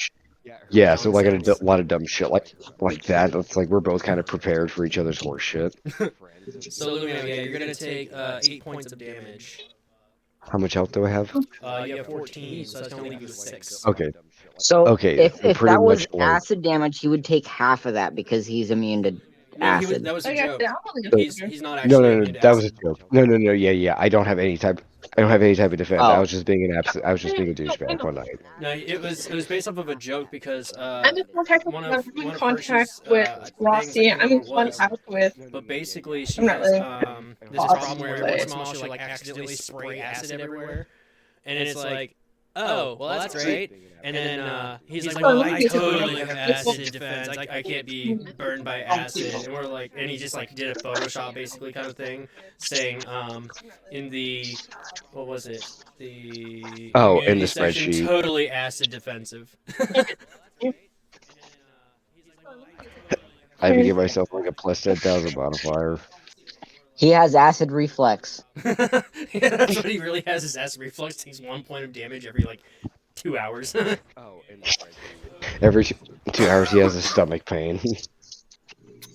Yeah, so like nonsense. a lot of dumb shit like that. It's like we're both kind of prepared for each other's horse shit. So Lumio, yeah, you're gonna take 8 points of damage. How much health do I have? You have 14, so that's gonna leave you with 6. Okay. So Okay, if pretty that was much like acid damage, he would take half of that because he's immune to No, acid. that was a I guess joke. I'm only He's not no, actually no, immune to that was a acid. joke. No, yeah. I don't have any type of defense. I Oh. was just being I was just being a douchebag one night. No, it was based off of a joke because I'm in contact with, one I'm of in contact Hershey's with things, Rossi. I I'm can't in remember what it was, contact with. but basically she I'm not has really this problem where every but- once in a while she'll like accidentally spray acid everywhere, and it's like, oh, well that's great. And then he's like, well, I totally have acid defense. I can't be burned by acid. And we're like, and he just like did a Photoshop basically kind of thing, saying in the, what was it? The Oh, in community the section, spreadsheet. totally acid defensive. I even give myself like a plus 10,000 modifier. He has acid reflex. Yeah, that's what he really has. His acid reflux takes 1 point of damage every like 2 hours. Oh, in the spreadsheet. Every 2 hours he has a stomach pain.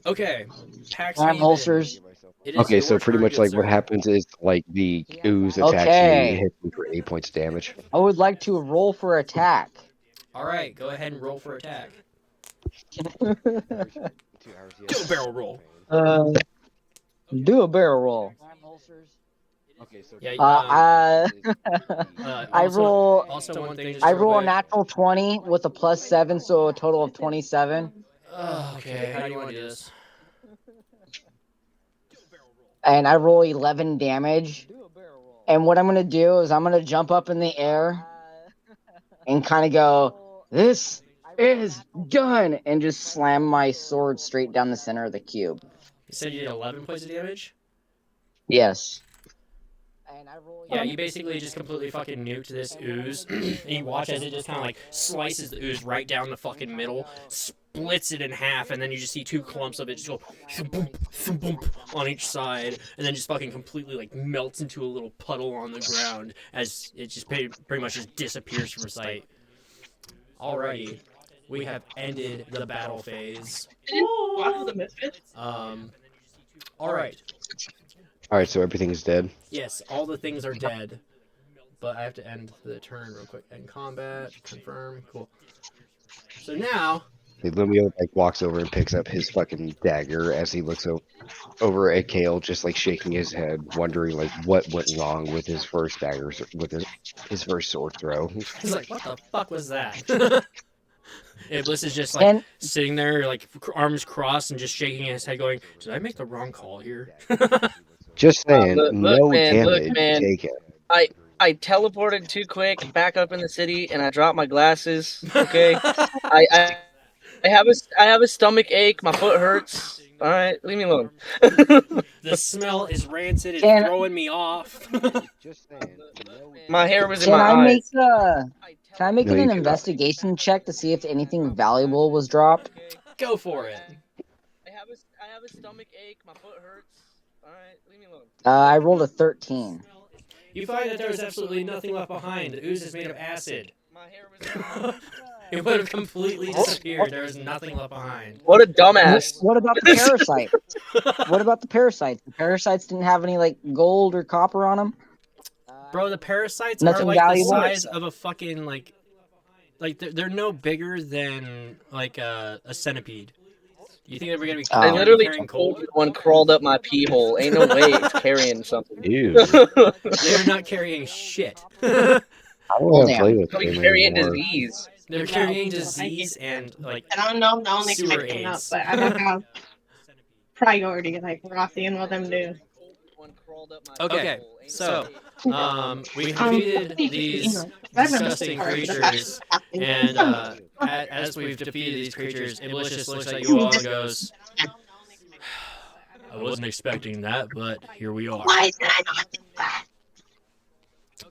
Okay, Pax Arm Haven. holsters. It is Okay, so your pretty turn, much good like what sir. happens is like the ooze attacks Okay. me, hits me for 8 points of damage. I would like to roll for attack. All right, go ahead and roll for attack. 2 hours he Do has a barrel roll. Do a barrel roll. Okay, so Yeah, I roll. Also, one thing. I roll a natural 20 with a plus 7, so a total of 27. Okay, how do you want to do this? And I roll 11 damage. And what I'm gonna do is I'm gonna jump up in the air and kind of go, "This is done," and just slam my sword straight down the center of the cube. You said you did 11 points of damage? Yes. Yeah, you basically just completely fucking nuked this ooze, and you watch as it just kind of like slices the ooze right down the fucking middle, splits it in half, and then you just see 2 clumps of it just go thump, thump, thump on each side, and then just fucking completely like melts into a little puddle on the ground as it just pretty much just disappears from sight. Alrighty, we have ended the battle phase. Alright. Alright, so everything is dead. Yes, all the things are dead. But I have to end the turn real quick. End combat, confirm, cool. So now... Lumio like walks over and picks up his fucking dagger as he looks over at Kale, just like shaking his head, wondering like what went wrong with his first dagger, with his first sword throw. He's like, what the fuck was that? Iblis is just like sitting there, like arms crossed and just shaking his head going, did I make the wrong call here? Just saying, no damage taken. I teleported too quick back up in the city, and I dropped my glasses. Okay, I have a stomach ache. My foot hurts. All right, leave me alone. The smell is rancid and throwing me off. My hair was in my eyes. Can I make an investigation check to see if anything valuable was dropped? Go for it. I have a stomach ache. My foot hurts. All right, leave me alone. I rolled a 13. You find that there is absolutely nothing left behind. The ooze is made of acid. My hair was It would have completely disappeared. There is nothing left behind. What a dumbass. What about the parasite? What about the parasites? The parasites didn't have any like gold or copper on them? Bro, the parasites Nothing are like valuable? the size of a fucking like they're no bigger than like a centipede. You think they're gonna be? I Oh. literally carrying told cold? you one crawled up my pee hole. Ain't no way it's carrying something. Ew. They're not carrying shit. I don't want to play with Probably them carrying anymore. disease. They're carrying disease and like I don't know if the only sewer catching up, AIDS. but I don't have priority like Rossi and what them do. Okay, so we defeated these disgusting creatures, and as we've defeated these creatures, Iblis just looks at you all and goes, "I wasn't expecting that, but here we are." Why did I not do that?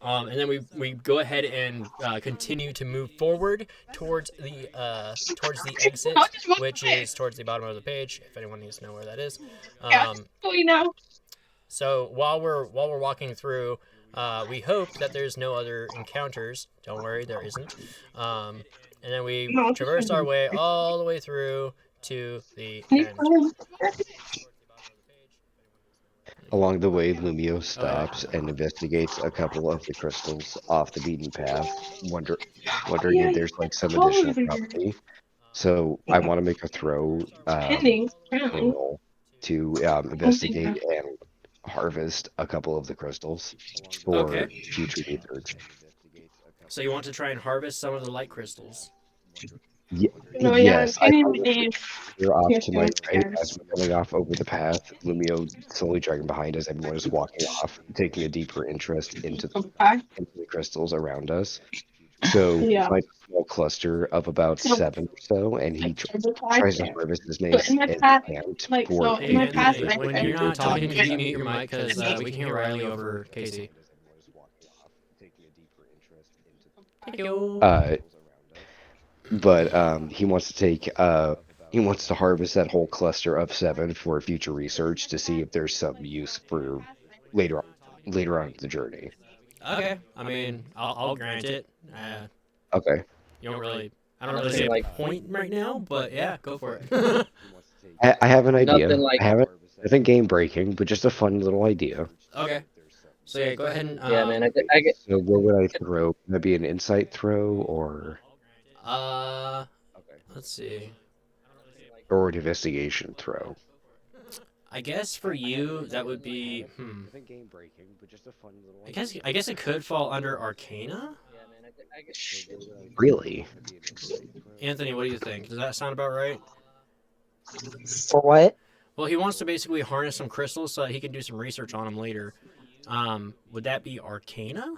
And then we go ahead and continue to move forward towards the exit, which is towards the bottom of the page. If anyone needs to know where that is. We know. So while we're walking through, we hope that there's no other encounters. Don't worry, there isn't. And then we traverse our way all the way through to the end. Along the way, Lumio stops and investigates a couple of the crystals off the beaten path, wondering if there's like some additional property. So I want to make a throw roll to investigate and harvest a couple of the crystals for future research. So you want to try and harvest some of the light crystals? Yes, you're off to my right as we're going off over the path. Lumio slowly dragging behind as everyone is walking off, taking a deeper interest into the crystals around us. So we find a small cluster of about 7 or so, and he tries to harvest as many as he can. When you're not talking, can you mute your mic? Because we can hear Riley over Casey. But he wants to take he wants to harvest that whole cluster of 7 for future research to see if there's some use for later on in the journey. Okay, I mean, I'll grant it. Okay. I don't really see a point right now, but yeah, go for it. I have an idea. Nothing I haven't game breaking, but just a fun little idea. Okay. So yeah, go ahead and yeah, man. I get. So what would I throw? Would that be an insight throw or? Let's see. Or an investigation throw. I guess for you that would be I guess it could fall under Arcana. Really? Anthony, what do you think? Does that sound about right? For what? Well, he wants to basically harness some crystals so that he can do some research on them later. Would that be Arcana?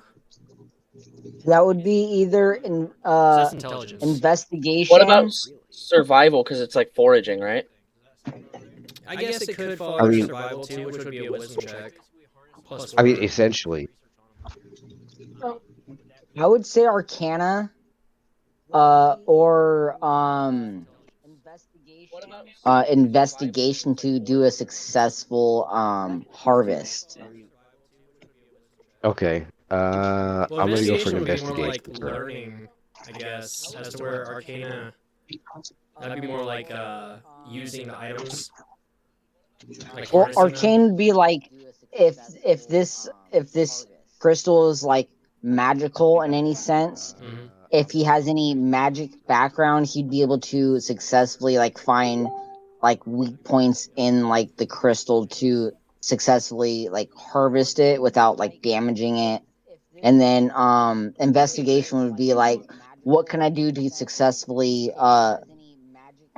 That would be either in So that's intelligence. investigation. What about survival? Because it's like foraging, right? I guess it could fall under survival too, which would be a wisdom check. Plus I mean, essentially. I would say Arcana, or investigation to do a successful harvest. Okay. Well, I'm gonna go for an would be more investigation. like learning, I guess, as to where Arcana. That'd be more like using the items. Like Well, harnessing Arcane would be like if this crystal is like magical in any sense. Mhm. If he has any magic background, he'd be able to successfully like find like weak points in like the crystal to successfully like harvest it without like damaging it. And then investigation would be like, what can I do to successfully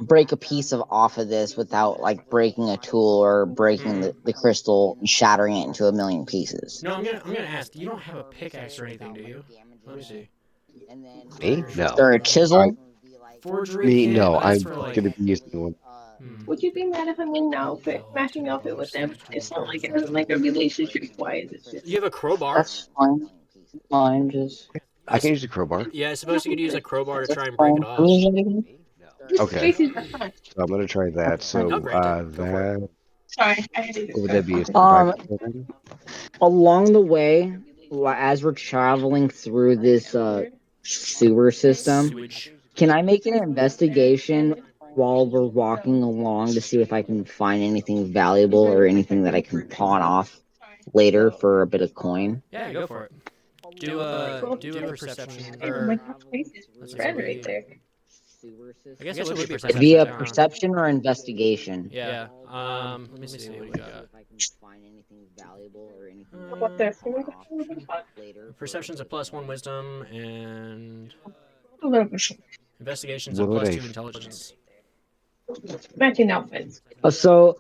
break a piece off of this without like breaking a tool or breaking the crystal and shattering it into a million pieces. No, I'm gonna ask. You don't have a pickaxe or anything, do you? Let me see. Me? No. Or a chisel. Forgery kit, no, but I'm that's for, like, gonna be using one. Would you be mad if I'm in the outfit, matching outfit with them? It's not like it doesn't like a relationship wise. It's just You have a crowbar. That's fine. Fine, just I can use a crowbar. Yeah, I suppose you could use a crowbar to try and break it off. Okay. So I'm gonna try that. So I'll grant it. Go for that Sorry, I had to do what would this. that be? A survival then? along the way, as we're traveling through this sewer system, Sewage. can I make an investigation while we're walking along to see if I can find anything valuable or anything that I can pawn off later for a bit of coin? Yeah, go for it. Do a perception Damn, my or top face is let's red see. right there. I guess it would be It'd perception. be a huh? perception or investigation. Yeah. Let me see what we got. What the? Perception's a +1 wisdom, and A little bit. investigation's a What would +2 I- intelligence. Matching outfits. So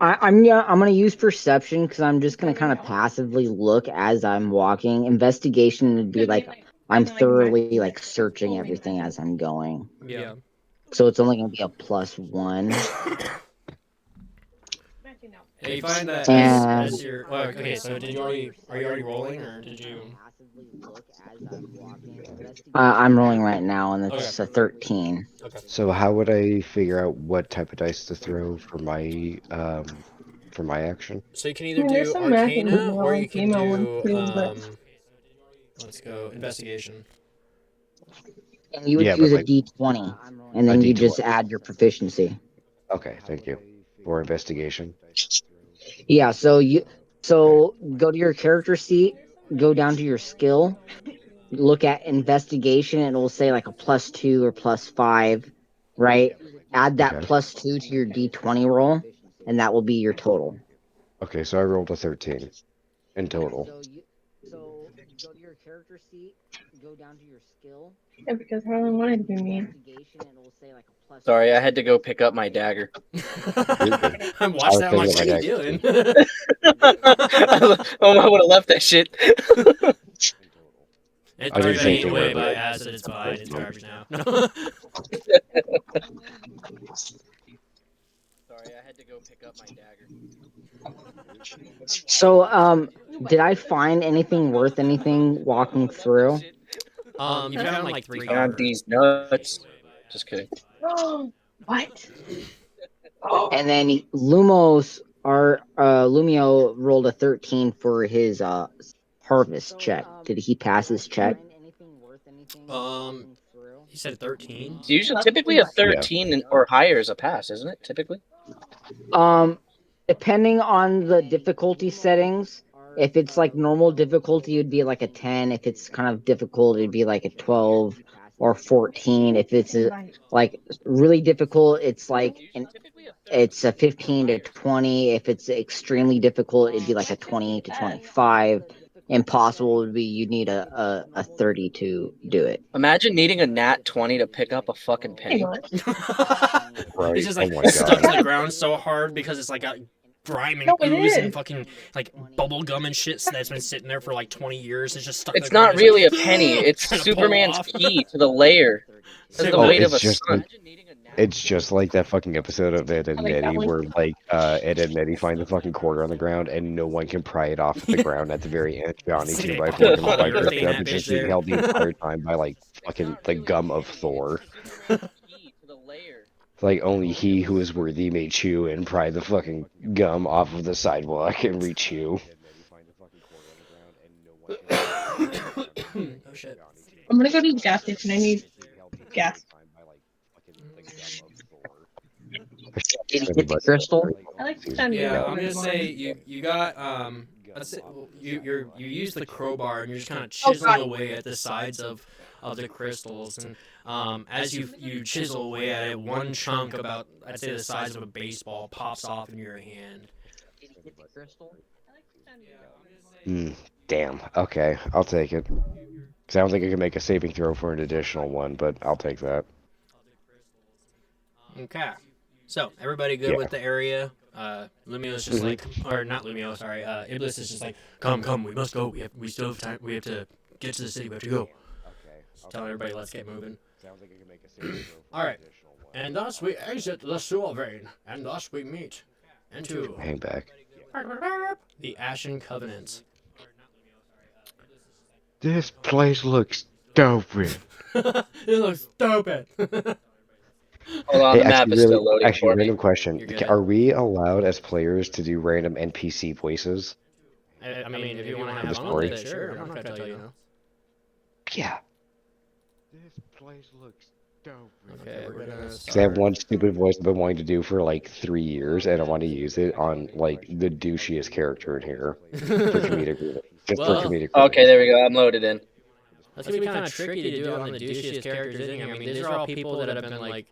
I'm gonna use perception because I'm just gonna kind of passively look as I'm walking. Investigation would be like I'm thoroughly like searching everything as I'm going. Yeah. So it's only gonna be a +1. Yeah, you find that And- as you're. Well, okay, so are you already rolling, or did you? I'm rolling right now, and it's a 13. Okay. So how would I figure out what type of dice to throw for my action? So you can either There's do some math in Arcana the or you can female one do too, but- let's go investigation. And you would Yeah, but use a like- D20, and then A you just D20. add your proficiency. Okay, thank you. For investigation. Yeah, so go to your character sheet, go down to your skill, look at investigation, and it will say like a +2 or +5, right? Add that Okay. +2 to your D20 roll, and that will be your total. Okay, so I rolled a 13 in total. So go to your character sheet, go down to your skill. Yeah, because I don't want it to be mean. Investigation, and it will say like a +2. Sorry, I had to go pick up my dagger. I'm watching that. I'm like, thinking what are about you doing? I would have left that shit. It's I already didn't been think eaten it away would. by acid. It's fine. It's garbage now. Sorry, I had to go pick up my dagger. So, did I find anything worth anything walking through? You found like 3 God, copper. these nuts. Just kidding. What? Oh, And then Lumio rolled a 13 for his harvest check. Did he pass his check? He said 13. It's usually typically a 13 or higher is a pass, isn't it? Typically. Depending on the difficulty settings, if it's like normal difficulty, it'd be like a 10. If it's kind of difficult, it'd be like a 12 or 14. If it's like really difficult, it's like it's a 15 to 20. If it's extremely difficult, it'd be like a 20 to 25. Impossible would be you'd need a 30 to do it. Imagine needing a nat 20 to pick up a fucking penny. Right. He's just like Oh my stuck God. to the ground so hard because it's like got grime and No, it ooze and is. fucking like bubble gum and shit that's been sitting there for like 20 years. It's just stuck. It's to the ground. not It's really a like, penny. It's trying to pull it Superman's off. key to the layer. It's the Oh, weight it's of a just sun. It's just like that fucking episode of Ed and I like that Eddie one. where like Ed and Eddie find the fucking quarter on the ground and no one can pry it off the ground at the very end. Johnny It's 2 like by they 4 pull comes by the ripped urethane up that and bitch just being there. held the entire time by like fucking the gum of Thor. It's like only he who is worthy may chew and pry the fucking gum off of the sidewalk and rechew. Oh shit. I'm gonna go to the gas station. I need gas. Did he get the crystal? I like the sound of Yeah, your I'm gonna door. say you got let's say, you use the crowbar and you're just kind of chiseling away at the sides of the crystals, and as you chisel away at it, one chunk about I'd say the size of a baseball pops off in your hand. Did he get the crystal? Damn. Okay, I'll take it. Because I don't think I can make a saving throw for an additional one, but I'll take that. Okay. So everybody good Yeah. with the area? Lumio's just like, or not Lumio, sorry. Iblis is just like, come, we must go. We still have time. We have to get to the city. We have to go. Tell everybody, let's get moving. All right. And thus we exit the sewer vein, and thus we meet into Hang back. the Ashen Covenant. This place looks stupid. It looks stupid. Hold on, the map is still loading actually, for me. random question. You're good. Are we allowed as players to do random NPC voices? I mean, if you want to The have fun story. with it, sure. I'm not gonna tell you no. Yeah. This place looks stupid. Okay, we're gonna. Because I have one stupid voice I've been wanting to do for like 3 years, and I want to use it on like the douchiest character in here for comedic reasons. Just Well, for comedic Okay, there we go. I'm loaded in. that's gonna be kind of tricky to do on the douchiest characters in here. I mean, these are all people that have been like,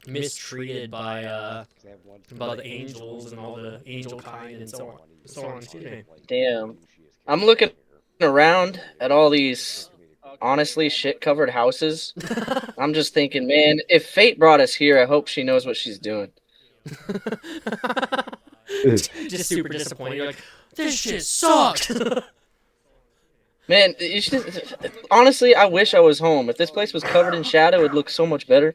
mistreated by the angels and all the angel kind and so on. Excuse me. Damn. I'm looking around at all these honestly shit-covered houses. I'm just thinking, man, if fate brought us here, I hope she knows what she's doing. Just super disappointed. You're like, this shit sucked. Man, honestly, I wish I was home. If this place was covered in shadow, it'd look so much better.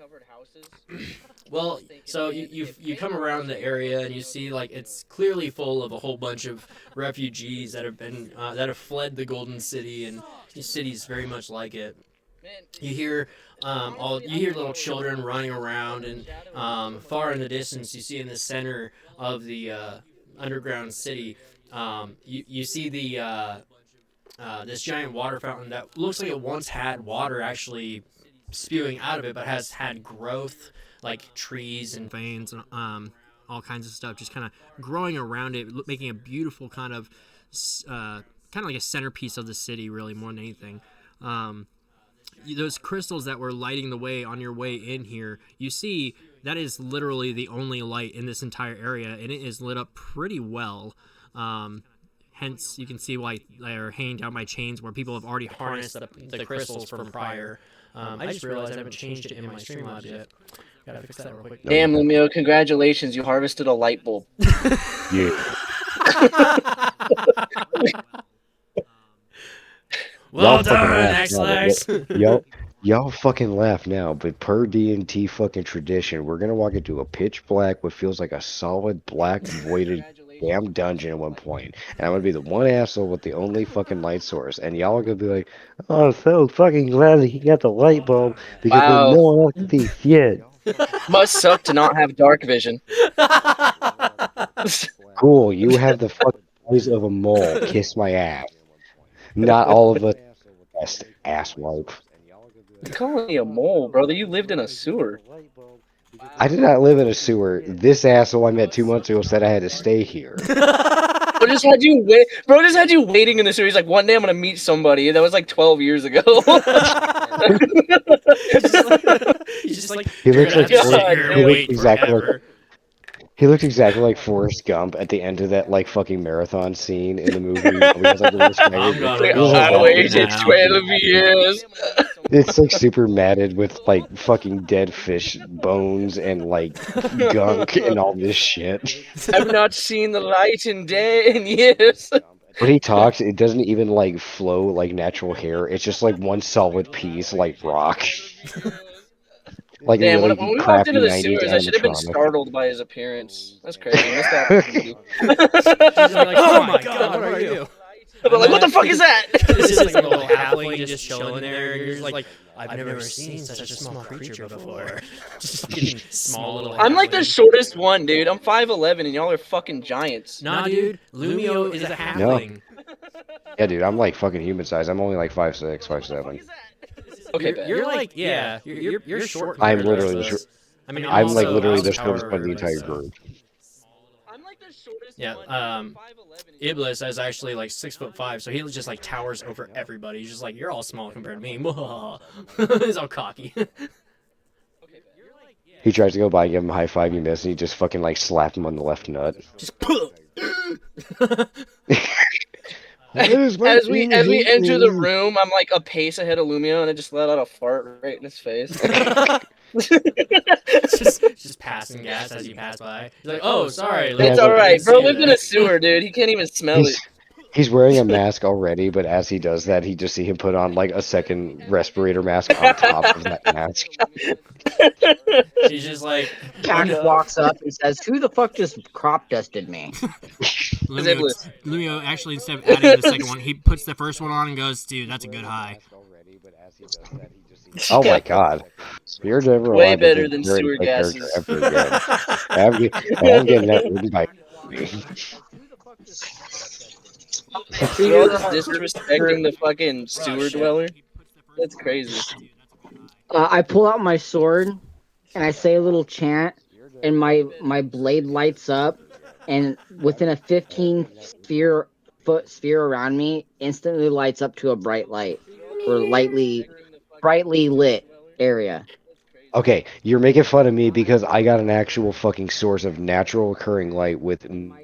Well, so you come around the area and you see like it's clearly full of a whole bunch of refugees that have fled the Golden City, and the city's very much like it. You hear little children running around, and far in the distance you see in the center of the underground city, you see the this giant water fountain that looks like it once had water actually spewing out of it, but has had growth like trees and veins and all kinds of stuff just kind of growing around it, making a beautiful kind of like a centerpiece of the city, really, more than anything. Those crystals that were lighting the way on your way in here, you see that is literally the only light in this entire area, and it is lit up pretty well. Hence, you can see why they're hanging down my chains where people have already harnessed the crystals from prior. I just realized I haven't changed it in my Streamlabs yet. Gotta fix that real quick. Damn, Lumio, congratulations, you harvested a light bulb. Yeah. Well done, X-Lex. Y'all fucking laugh now, but per D&T fucking tradition, we're gonna walk into a pitch black, what feels like a solid black voided damn dungeon at one point, and I'm gonna be the one asshole with the only fucking light source, and y'all are gonna be like, "Oh, I'm so fucking glad that he got the light bulb because Wow. then no one else can see shit." Must suck to not have dark vision. Cool, you have the fucking eyes of a mole. Kiss my ass. Not all of us best ass wipe. You're calling me a mole, brother. You lived in a sewer. I did not live in a sewer. This asshole I met 2 months ago said I had to stay here. Bro just had you waiting in the sewer. He's like, one day I'm gonna meet somebody. That was like 12 years ago. He looks like exactly. He looked exactly like Forrest Gump at the end of that like fucking marathon scene in the movie. I waited 12 years. It's like super matted with like fucking dead fish bones and like gunk and all this shit. I've not seen the light in years. When he talks, it doesn't even like flow like natural hair. It's just like one solid piece, like rock. Like damn, really when we walked into the 90s sewers, I should have been animatronic. startled by his appearance. That's crazy. Missed opportunity. Like, oh my god, what are you? But like, what the fuck is that? This is like a little halfling just chilling there, and you're just like, I've never seen such a small creature before. Just getting small little. I'm like the shortest one, dude. I'm 5'11", and y'all are fucking giants. Nah, dude. Lumio is a halfling. Yeah, dude, I'm like fucking human size. I'm only like 5'6", 5'7". Okay, you're like, yeah, you're short. I'm literally short. I mean, I'm like also literally the power shortest one in the entire so. group. I'm like the shortest Yeah, Iblis is actually like 6'5", so he just like towers over everybody. He's just like, you're all small compared to me. He's all cocky. He tries to go by and give him a high five, you miss, and you just fucking like slap him on the left nut. Just as we enter the room, I'm like a pace ahead of Lumio, and I just let out a fart right in his face. just passing gas as you pass by. He's like, oh, sorry. It's alright, bro lived in a sewer, dude. He can't even smell it. He's wearing a mask already, but as he does that, he just see him put on like a second respirator mask on top of that mask. He's just like, Cash walks up and says, "Who the fuck just crop dusted me?" Lumio actually, instead of adding the second one, he puts the first one on and goes, dude, that's a good high. Oh my god. Spirit ever way better than sewer gases. I'm getting that written by You're disrespecting the fucking sewer dweller? That's crazy. I pull out my sword and I say a little chant, and my blade lights up, and within a 15 5-foot sphere around me instantly lights up to a bright light or brightly lit area. Okay, you're making fun of me because I got an actual fucking source of natural occurring light with no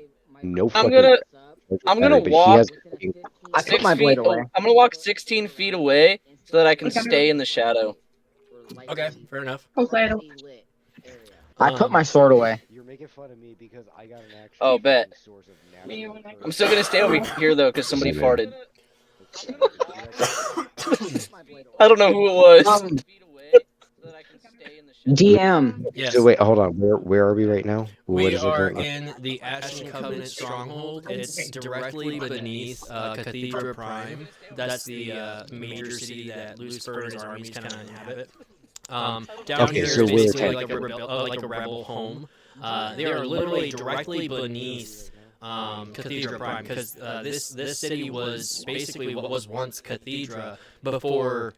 I'm fucking gonna I'm gonna battery, but he walk has fucking- I put 6 my blade feet. away. I'm gonna walk 16 feet away so that I can Okay. stay in the shadow. Okay, fair enough. Hopefully I don't. I put my sword away. You're making fun of me because I got an actual Oh, bet. fucking source of Me natural when I- I'm still gonna stay over here though, because somebody Same here. farted. I don't know who it was. DM. Yes. So wait, hold on. Where are we right now? What We is it are currently? in the Ashen Covenant stronghold. It's directly beneath Cathedra Prime. That's the major city that Lucifer and his armies kind of inhabit. Down Okay, here so is we're basically attacking. like a rebel home. They are literally directly beneath Cathedra Prime because this city was basically what was once Cathedra before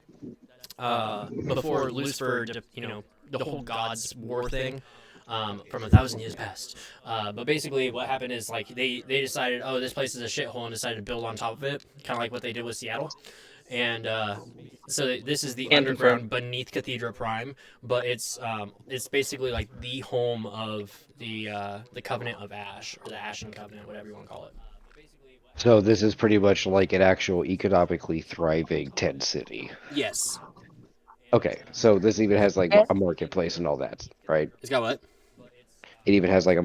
Lucifer, the whole gods war thing. From 1,000 years past, but basically what happened is like they decided, oh, this place is a shithole, and decided to build on top of it, kind of like what they did with Seattle, and so this is the Can't underground beneath Cathedra Prime, but it's basically like the home of the Covenant of Ash, or the Ashen Covenant, whatever you want to call it. So this is pretty much like an actual economically thriving tent city. Yes. Okay, so this even has like a marketplace and all that, right? It's got what? It even has like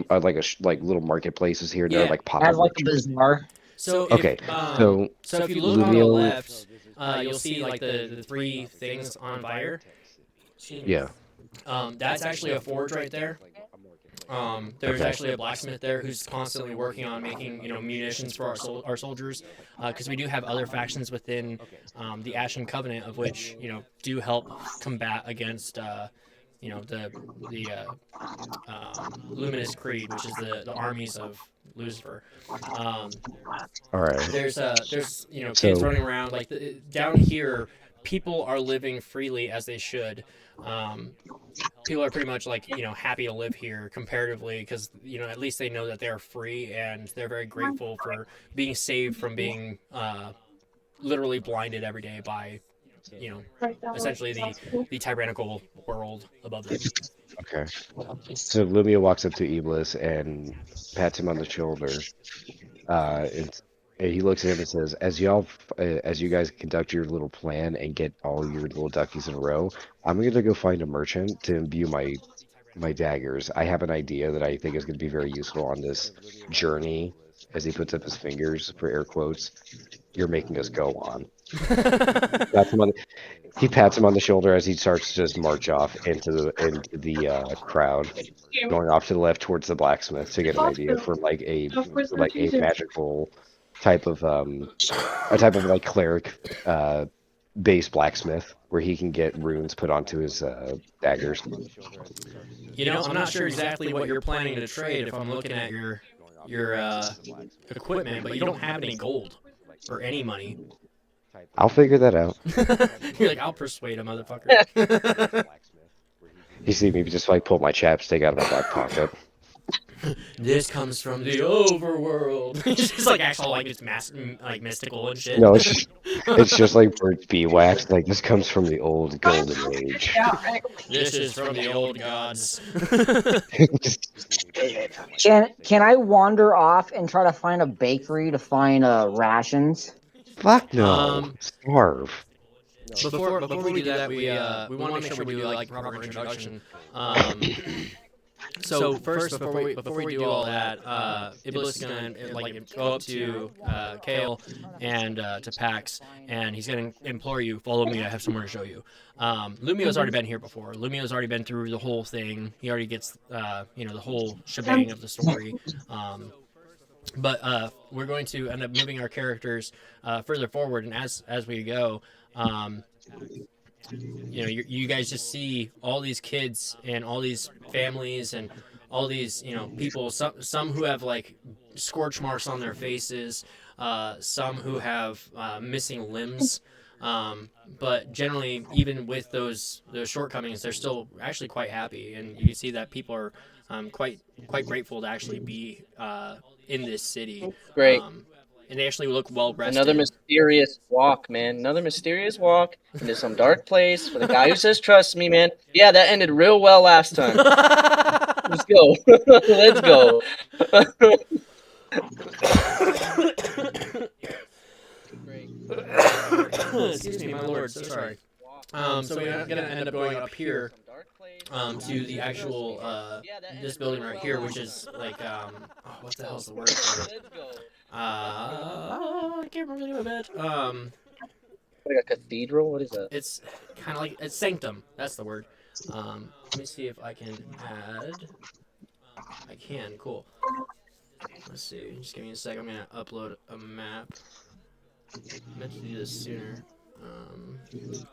like little marketplaces here and there, Yeah. like pop Has up. like a bazaar. So Okay, so if you look on the Lumio- left, you'll see like the three things on fire. yeah. That's actually a forge right there. There's Okay. actually a blacksmith there who's constantly working on making munitions for our soldiers, because we do have other factions within the Ashen Covenant, of which do help combat against the Luminous Creed, which is the armies of Lucifer. All right. There's kids So- running around like down here. People are living freely as they should. People are pretty much like happy to live here comparatively, because at least they know that they're free, and they're very grateful for being saved from being literally blinded every day by essentially the tyrannical world above them. Okay. So Lumia walks up to Iblis and pats him on the shoulder. And he looks at him and says, as you guys conduct your little plan and get all your little duckies in a row, I'm gonna go find a merchant to imbue my daggers. I have an idea that I think is gonna be very useful on this journey, as he puts up his fingers for air quotes, you're making us go on. He pats him on the shoulder as he starts to just march off into the crowd, going off to the left towards the blacksmith to get an idea for like a magical type of like cleric based blacksmith where he can get runes put onto his daggers. I'm not sure exactly what you're planning to trade if I'm looking at your equipment, but you don't have any gold or any money. I'll figure that out. You're like, I'll persuade a motherfucker. You see me just like pull my chapstick out of my back pocket. This comes from the overworld. It's just like actual like it's like mystical and shit. No, it's just like birds beeswax. Like this comes from the old golden age. This is from the old gods. Can I wander off and try to find a bakery to find rations? Fuck no. Starve. Before we do that, we want to make sure we do like proper introduction. So first, before we do all that, Iblis is gonna like go up to Kale and to Pax, and he's gonna implore you, follow me. I have somewhere to show you. Lumio's already been here before. Lumio's already been through the whole thing. He already gets the whole shebang of the story. But we're going to end up moving our characters further forward, and as we go, you guys just see all these kids and all these families and all these people. Some who have like scorch marks on their faces, some who have missing limbs. But generally, even with those shortcomings, they're still actually quite happy, and you see that people are quite grateful to actually be in this city. Great. and they actually look well rested. Another mysterious walk, man. Another mysterious walk into some dark place with a guy who says, "Trust me, man." Yeah, that ended real well last time. Let's go. Let's go. Excuse me, my lord. So sorry. So we're gonna end up going up here, to the actual this building right here, which is like what the hell's the word for it? I can't remember the name of it. Like a cathedral? What is that? It's kind of like it's sanctum. That's the word. Let me see if I can add. I can. Cool. Let's see. Just give me a sec. I'm gonna upload a map. I meant to do this sooner. Give me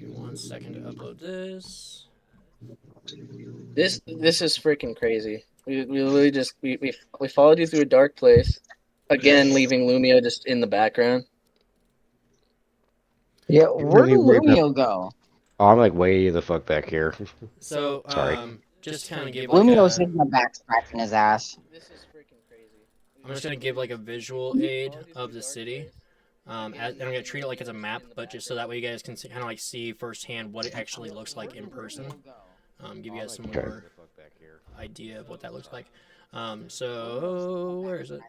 1 second to upload this. This is freaking crazy. We literally just we followed you through a dark place, again leaving Lumia just in the background. Yeah, where did Lumio go? Oh, I'm like way the fuck back here. So, Sorry. just kind of give like Lumio's hitting the back, scratching his ass. This is freaking crazy. I'm just gonna give like a visual aid of the city. And I'm gonna treat it like it's a map, but just so that way you guys can kind of like see firsthand what it actually looks like in person. Give you guys some more idea of what that looks like. So where is it?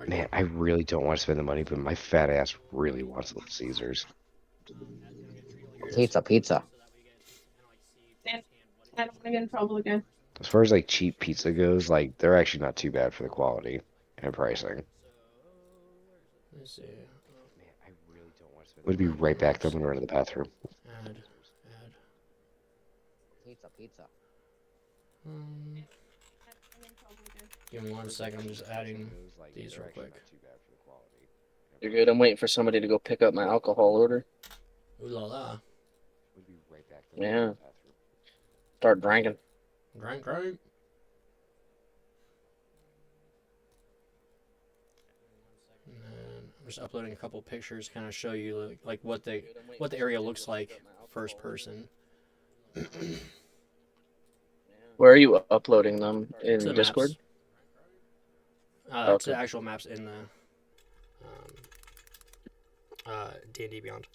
Man, I really don't want to spend the money, but my fat ass really wants Little Caesars. Pizza. I don't want to get in trouble again. As far as like cheap pizza goes, like they're actually not too bad for the quality and pricing. Let's see. Would be right back there when we're in the bathroom. Add. Pizza. Give me 1 second. I'm just adding these real quick. You're good. I'm waiting for somebody to go pick up my alcohol order. Ooh la la. Yeah. Start drinking. Drink. And then I'm just uploading a couple pictures, kind of show you like what the area looks like first person. Where are you uploading them? In To the Discord? maps. Okay. To the actual maps in the D&D Beyond.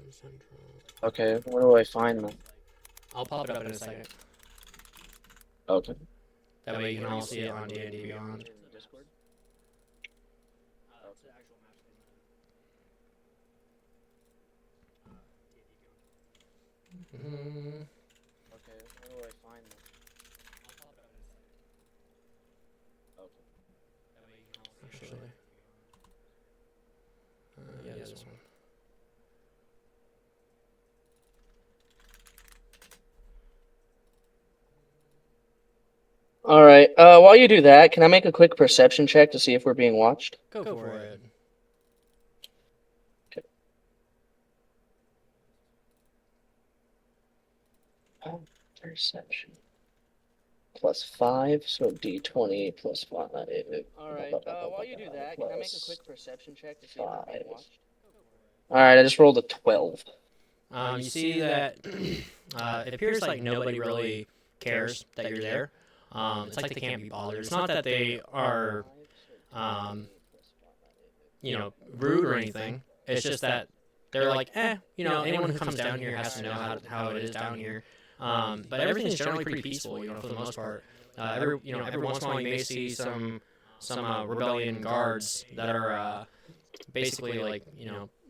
Central. Okay, where do I find them? I'll pop it up in a second. Okay. That way you can all see it on D&D Beyond. Okay, where do I find them? Actually. Yeah, this one. All right. While you do that, can I make a quick perception check to see if we're being watched? Go for it. Perception. +5, so D20 +5. All right. While you do that, can I make a quick perception check to see if we're being watched? All right. I just rolled a 12. You see that it appears like nobody really cares that you're there. It's like they can't be bothered. It's not that they are, rude or anything. It's just that they're like, anyone who comes down here has to know how it is down here. But everything's generally pretty peaceful, for the most part. Every once in a while you may see some rebellion guards that are basically like,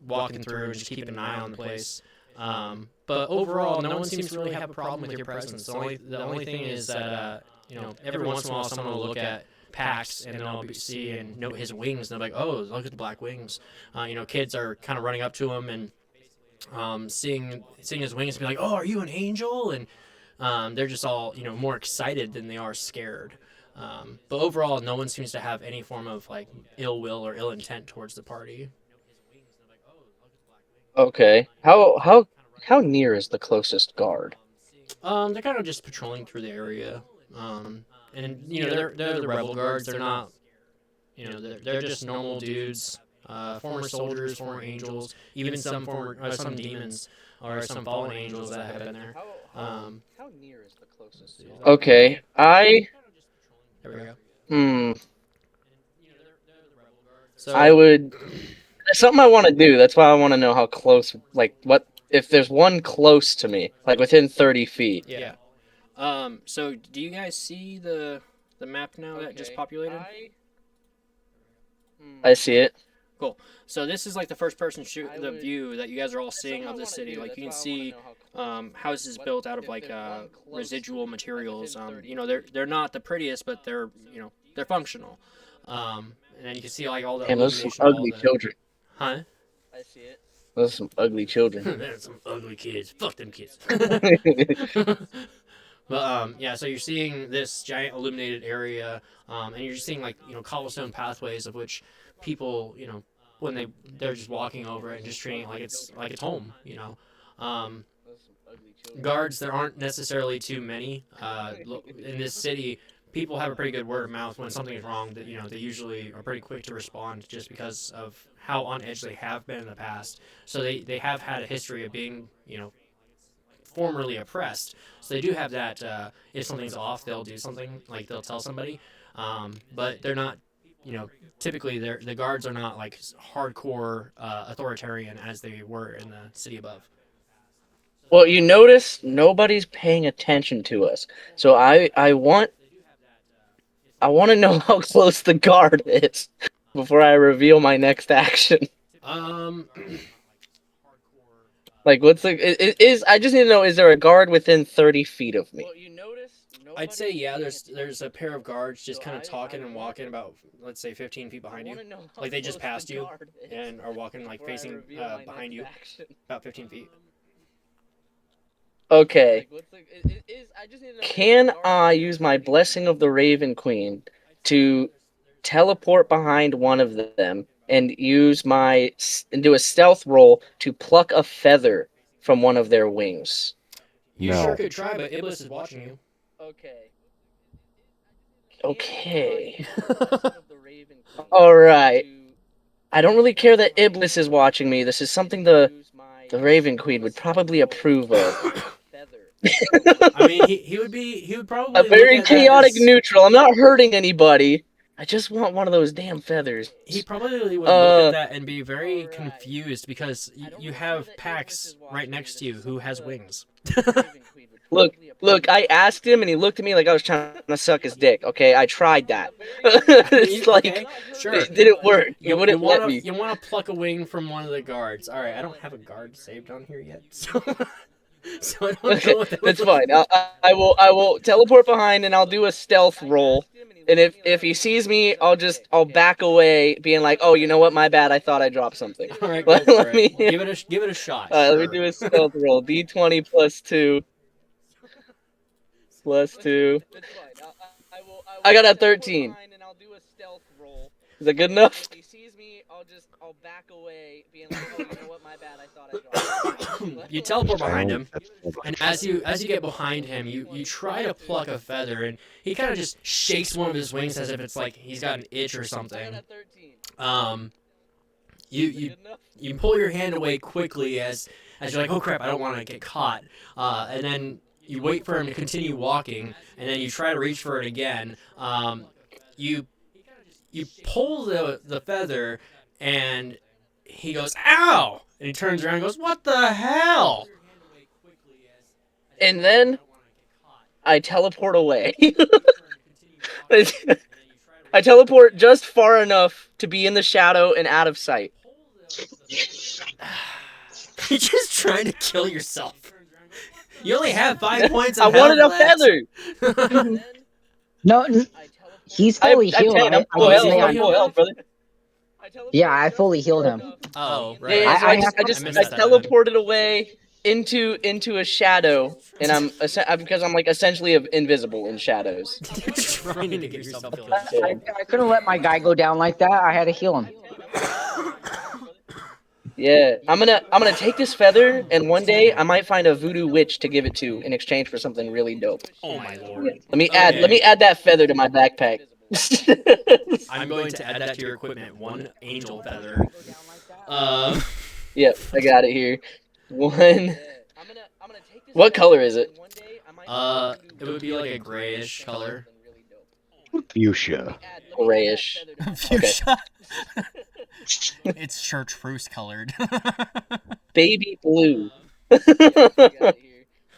walking through and just keeping an eye on the place. But overall, no one seems to really have a problem with your presence. The only thing is that every once in a while someone will look at Pax and they'll see and note his wings and they're like, oh, look at the black wings. Kids are kind of running up to him and seeing his wings and be like, oh, are you an angel? And they're just all more excited than they are scared. But overall, no one seems to have any form of like ill will or ill intent towards the party. Okay. How near is the closest guard? They're kind of just patrolling through the area. And they're the rebel guards. They're not, they're just normal dudes. former soldiers, former angels, even some some demons or some fallen angels that have been there. How near is the closest? There Okay, we go. So I would. That's something I want to do. That's why I want to know how close. Like, what if there's one close to me, like within 30 feet? Yeah. So do you guys see the map now that just populated? I see it. Cool. So this is like the first person the view that you guys are all seeing of the city. Like you can see houses built out of like residual materials. You know, they're not the prettiest, but they're, you know, they're functional. And then you can see like all the And those are some illumination of all ugly the... children. Huh? I see it. Those are some ugly children. There's some ugly kids. Fuck them kids. But yeah, so you're seeing this giant illuminated area, and you're just seeing like, you know, cobblestone pathways of which people, you know, when they're just walking over it and just treating it like it's home, you know. Guards, there aren't necessarily too many. In this city, people have a pretty good word of mouth when something is wrong. That, you know, they usually are pretty quick to respond just because of how on edge they have been in the past. So they have had a history of being, you know, formerly oppressed. So they do have that. If something's off, they'll do something, like they'll tell somebody. But they're not, you know, typically the guards are not like hardcore authoritarian as they were in the city above. Well, you notice nobody's paying attention to us. So I want to know how close the guard is before I reveal my next action. Like, what's the is? I just need to know: is there a guard within 30 feet of me? I'd say yeah. There's a pair of guards just kind of talking and walking about, let's say, 15 feet behind you. Like they just passed you and are walking like facing behind you about 15 feet. Okay. Can I use my Blessing of the Raven Queen to teleport behind one of them and do a stealth roll to pluck a feather from one of their wings? You No. sure could try, but Iblis is watching you. Okay. All right. I don't really care that Iblis is watching me. This is something the Raven Queen would probably approve of. I mean, he would probably a very look at chaotic that as... neutral. I'm not hurting anybody. I just want one of those damn feathers. He probably would look at that and be very confused because you have Pax right next to you who has wings. Look, I asked him and he looked at me like I was trying to suck his dick. Okay, I tried that. It's like, okay, sure. It didn't work. You wouldn't let me. You want to pluck a wing from one of the guards. All right, I don't have a guard saved on here yet, so I don't know what that That's would fine. I will teleport behind and I'll do a stealth roll. And if he sees me, I'll back away, being like, oh, you know what? My bad. I thought I dropped something. All right, go for it. Give it a shot. Let me do a stealth roll. D20 plus 2. Plus 2. I got a 13. Is that good enough? If he sees me, I'll back away, being like, oh, you know what? My bad. I thought I dropped. You teleport behind him, and as you get behind him, you try to pluck a feather, and he kind of just shakes one of his wings as if it's like he's got an itch or something. You pull your hand away quickly as you're like, oh crap, I don't want to get caught, and then you wait for him to continue walking, and then you try to reach for it again. You pull the feather, and he goes, ow! And he turns around and goes, what the hell? And then I teleport away. I teleport just far enough to be in the shadow and out of sight. You're just trying to kill yourself. You only have 5 points of I wanted a health feather! No, he's fully healed. I'm full health, brother. Yeah, I fully healed him. Oh, right. Yeah, so I missed that teleported away into a shadow, and because I'm like essentially invisible in shadows. You're trying to get yourself killed. I couldn't let my guy go down like that. I had to heal him. Yeah, I'm gonna take this feather, and one day I might find a voodoo witch to give it to in exchange for something really dope. Oh my lord. Let me add that feather to my backpack. I'm going to add that to your equipment. 1 angel feather. Yep, I got it here. 1. What color is it? It would be like a grayish color. Fuchsia. Grayish. Fuchsia. It's chartreuse colored. Baby blue.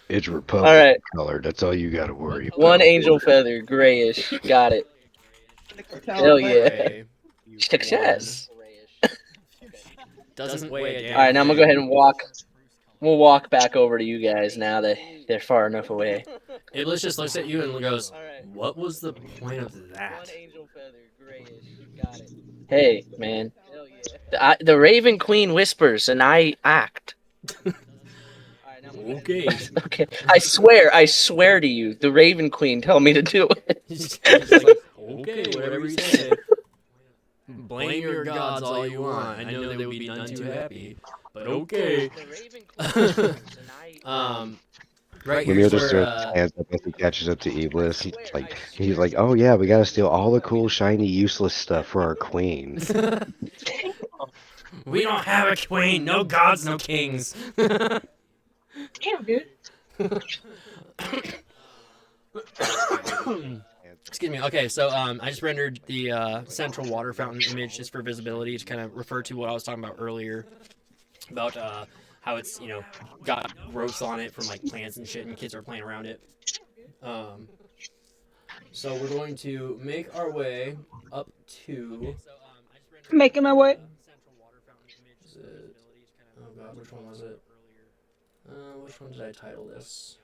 It's All Republican right. color. That's all you got to worry about. 1 angel feather, grayish. Got it. Hell yeah. Gray. Success. Doesn't weigh a damn All right, now I'm gonna go thing. ahead and walk. We'll walk back over to you guys now that they're far enough away. Iblis just looks at you and goes, "What was the point of that?" Hey, man. The Raven Queen whispers and I act. Okay. Okay. I swear to you, the Raven Queen told me to do it. He's just like, okay, whatever you say. Blame your gods all you want. I know they would be none too happy, but okay. Right When here's just where, stands up as he catches up to Iblis, he's like, "Oh yeah, we gotta steal all the cool, shiny, useless stuff for our queen." we don't have a queen. No gods, no kings. Damn, dude. Excuse me. Okay, so I just rendered the central water fountain image just for visibility to kind of refer to what I was talking about earlier about how it's got growth on it from like plants and shit, and kids are playing around it. So we're going to make our way up to. Making my way. Oh god, which one was it? Which one did I title this?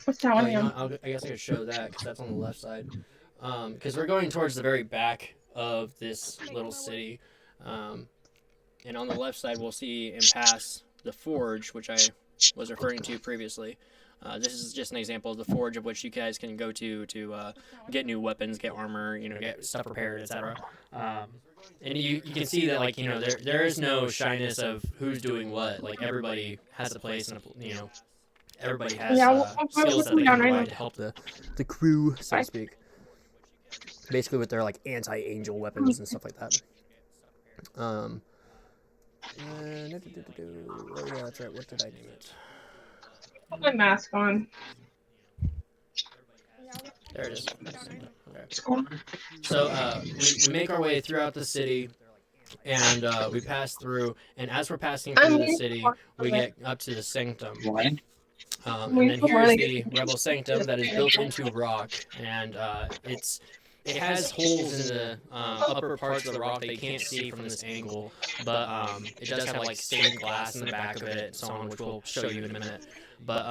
What's that one? I guess I could show that because that's on the left side. Because we're going towards the very back of this little city. And on the left side, we'll see and pass the forge, which I was referring to previously. This is just an example of the forge of which you guys can go to get new weapons, get armor, get stuff repaired, etc. And you can see that like there is no shyness of who's doing what. Like everybody has a place, and everybody has skills that they can provide to help the crew, so to speak. Basically, with their like anti-angel weapons and stuff like that. Oh yeah, that's right. What did I name it? Put my mask on. There it is. Okay. So we make our way throughout the city, and we pass through. And as we're passing through the city, we get up to the sanctum. And then here's the rebel sanctum that is built into rock, and it has holes in the upper parts of the rock that you can't see from this angle, but it does have like stained glass in the back of it and so on, which we'll show you in a minute. But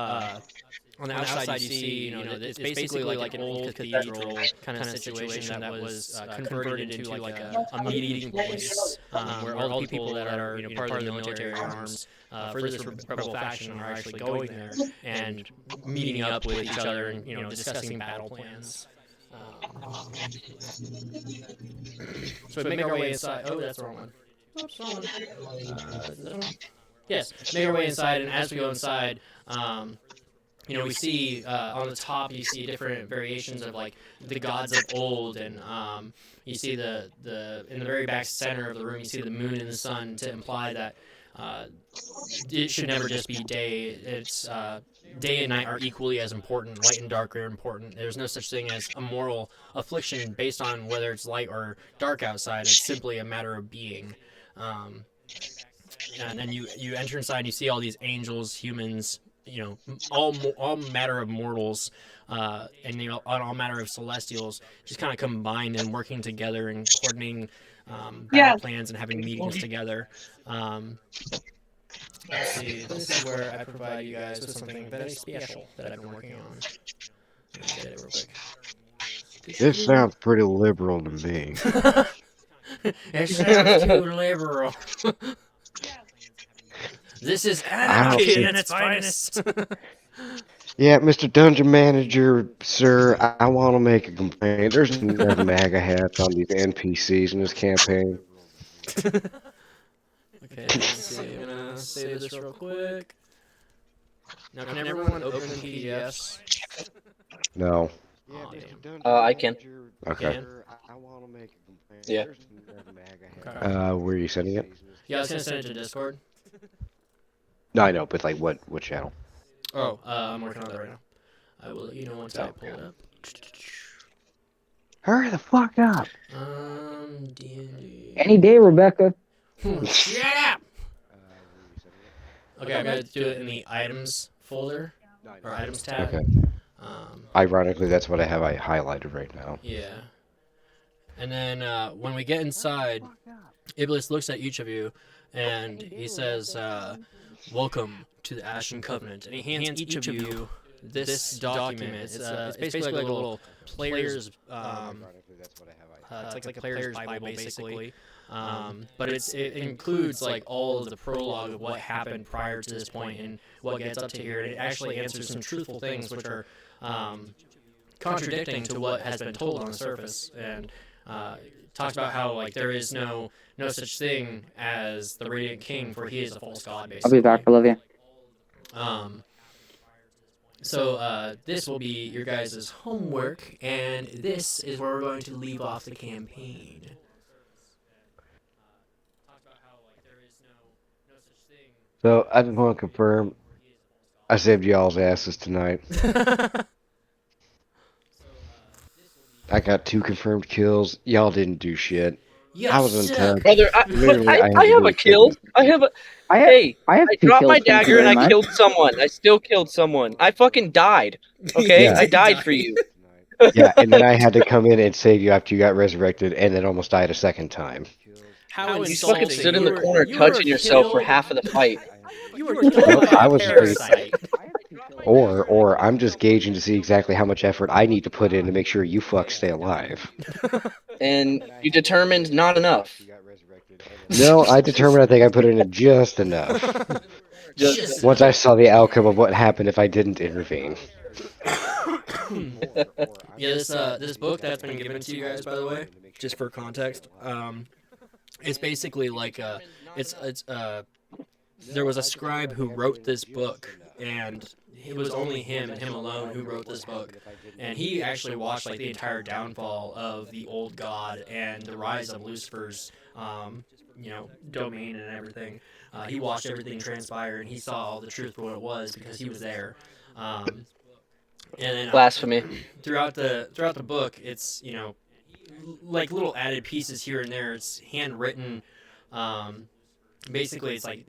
on the outside you see, it's basically like an old cathedral kind of situation that was converted into like a meeting place where all the people that are part of the military arms for this rebel faction are actually going there and meeting up with each other and discussing battle plans. So we make our way inside. Oh, that's the wrong one. Oops, wrong one. Is this one? Yes, make our way inside, and as we go inside, we see on the top you see different variations of like the gods of old, and you see the in the very back center of the room you see the moon and the sun to imply that it should never just be day. It's day and night are equally as important. Light and dark are important. There's no such thing as a moral affliction based on whether it's light or dark outside. It's simply a matter of being. And then you enter inside and you see all these angels, humans, all matter of mortals, and all matter of celestials just kind of combined and working together and coordinating battle plans and having meetings together. Let's see where I provide you guys with something very special that I've been working on. Let's get it real quick. This sounds pretty liberal to me. It sounds too liberal. This is anarchy in its finest. Yeah, Mr. Dungeon Manager, sir, I want to make a complaint. There's enough MAGA hats on these NPCs in this campaign. Okay, let's see. I'm gonna save this real quick. Now, can everyone open PDFs? No. Aw, damn. I can. Okay. Can? Yeah. Okay. Where are you sending it? Yeah, I was gonna send it to Discord. No, I know, but like what channel? Oh, I'm working on that right now. I will let you know once I pull it up. Hurry the fuck up! D&D. Any day, Rebecca. Shut up! Okay, I'm gonna do it in the items folder or items tab. Okay. Ironically, that's what I have highlighted right now. Yeah. And then when we get inside, Iblis looks at each of you, and he says, "Welcome to the Ashen Covenant." And he hands each of you this document. It's basically like a little player's. It's like a player's Bible, basically. But it includes like all of the prologue of what happened prior to this point and what gets up to here. And it actually answers some truthful things, which are contradicting to what has been told on the surface. And talks about how like there is no such thing as the Radiant King, for he is a false god, basically. I'll be back. I love you. So this will be your guys' homework, and this is where we're going to leave off the campaign. So I just want to confirm, I saved y'all's asses tonight. I got 2 confirmed kills. Y'all didn't do shit. Yes, I was untouched. Brother, Literally, I had have to a kill. I have a. Hey, I have I 2 dropped kills, my thank you dagger and very I much. killed someone. I still killed someone. I fucking died. Okay, Yeah. I died for you. Yeah, and then I had to come in and save you after you got resurrected, and then almost died a second time. How You insulting. fucking stood in the corner touching yourself for half of the fight. You were killed by I a was parasite. Or I'm just gauging to see exactly how much effort I need to put in to make sure you fucks stay alive. And you determined not enough. No, I determined I think I put in just enough. Just Once I saw the outcome of what happened if I didn't intervene. Yeah, this book that's been given to you guys, by the way, just for context, it's basically like there was a scribe who wrote this book, and it was only him and him alone who wrote this book, and he actually watched like the entire downfall of the old god and the rise of Lucifer's domain and everything. He watched everything transpire, and he saw all the truth for what it was because he was there. And then Blasphemy. throughout the book, it's like little added pieces here and there. It's handwritten. Basically, it's like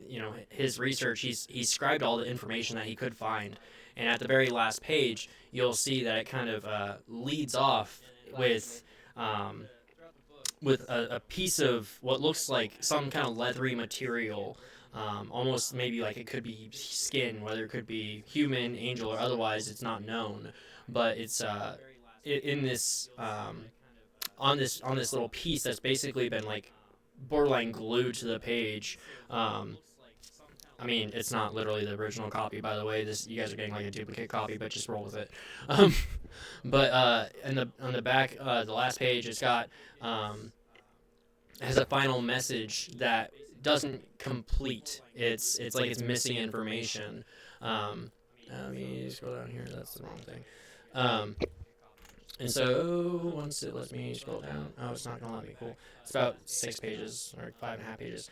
his research. He's scribed all the information that he could find, and at the very last page, you'll see that it kind of leads off with a piece of what looks like some kind of leathery material. Almost maybe like it could be skin, whether it could be human, angel, or otherwise. It's not known, but it's in this on this little piece that's basically been like borderline glued to the page. I mean, it's not literally the original copy, by the way. You guys are getting like a duplicate copy, but just roll with it. But on the back, the last page, it's got has a final message that doesn't complete. It's like it's missing information. Let me scroll down here. That's the wrong thing. And so once it lets me scroll down, oh, it's not gonna let me. Cool. It's about 6 pages or 5.5 pages.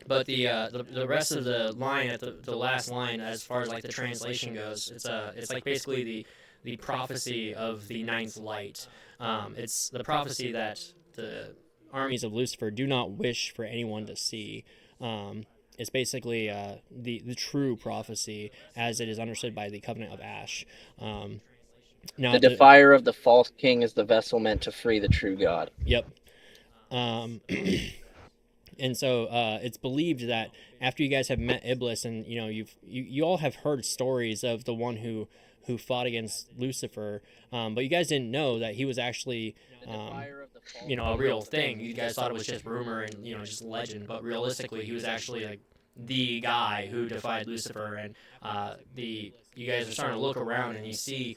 But the rest of the line at the last line, as far as like the translation goes, it's like basically the prophecy of the ninth light. It's the prophecy that the armies of Lucifer do not wish for anyone to see. It's basically the true prophecy as it is understood by the Covenant of Ash. Now, The defier of the false king is the vessel meant to free the true God. Yep. And so it's believed that after you guys have met Iblis, and you all have heard stories of the one who fought against Lucifer, but you guys didn't know that he was actually a real thing. You guys thought it was just rumor and just legend, but realistically he was actually like the guy who defied Lucifer. And you guys are starting to look around and you see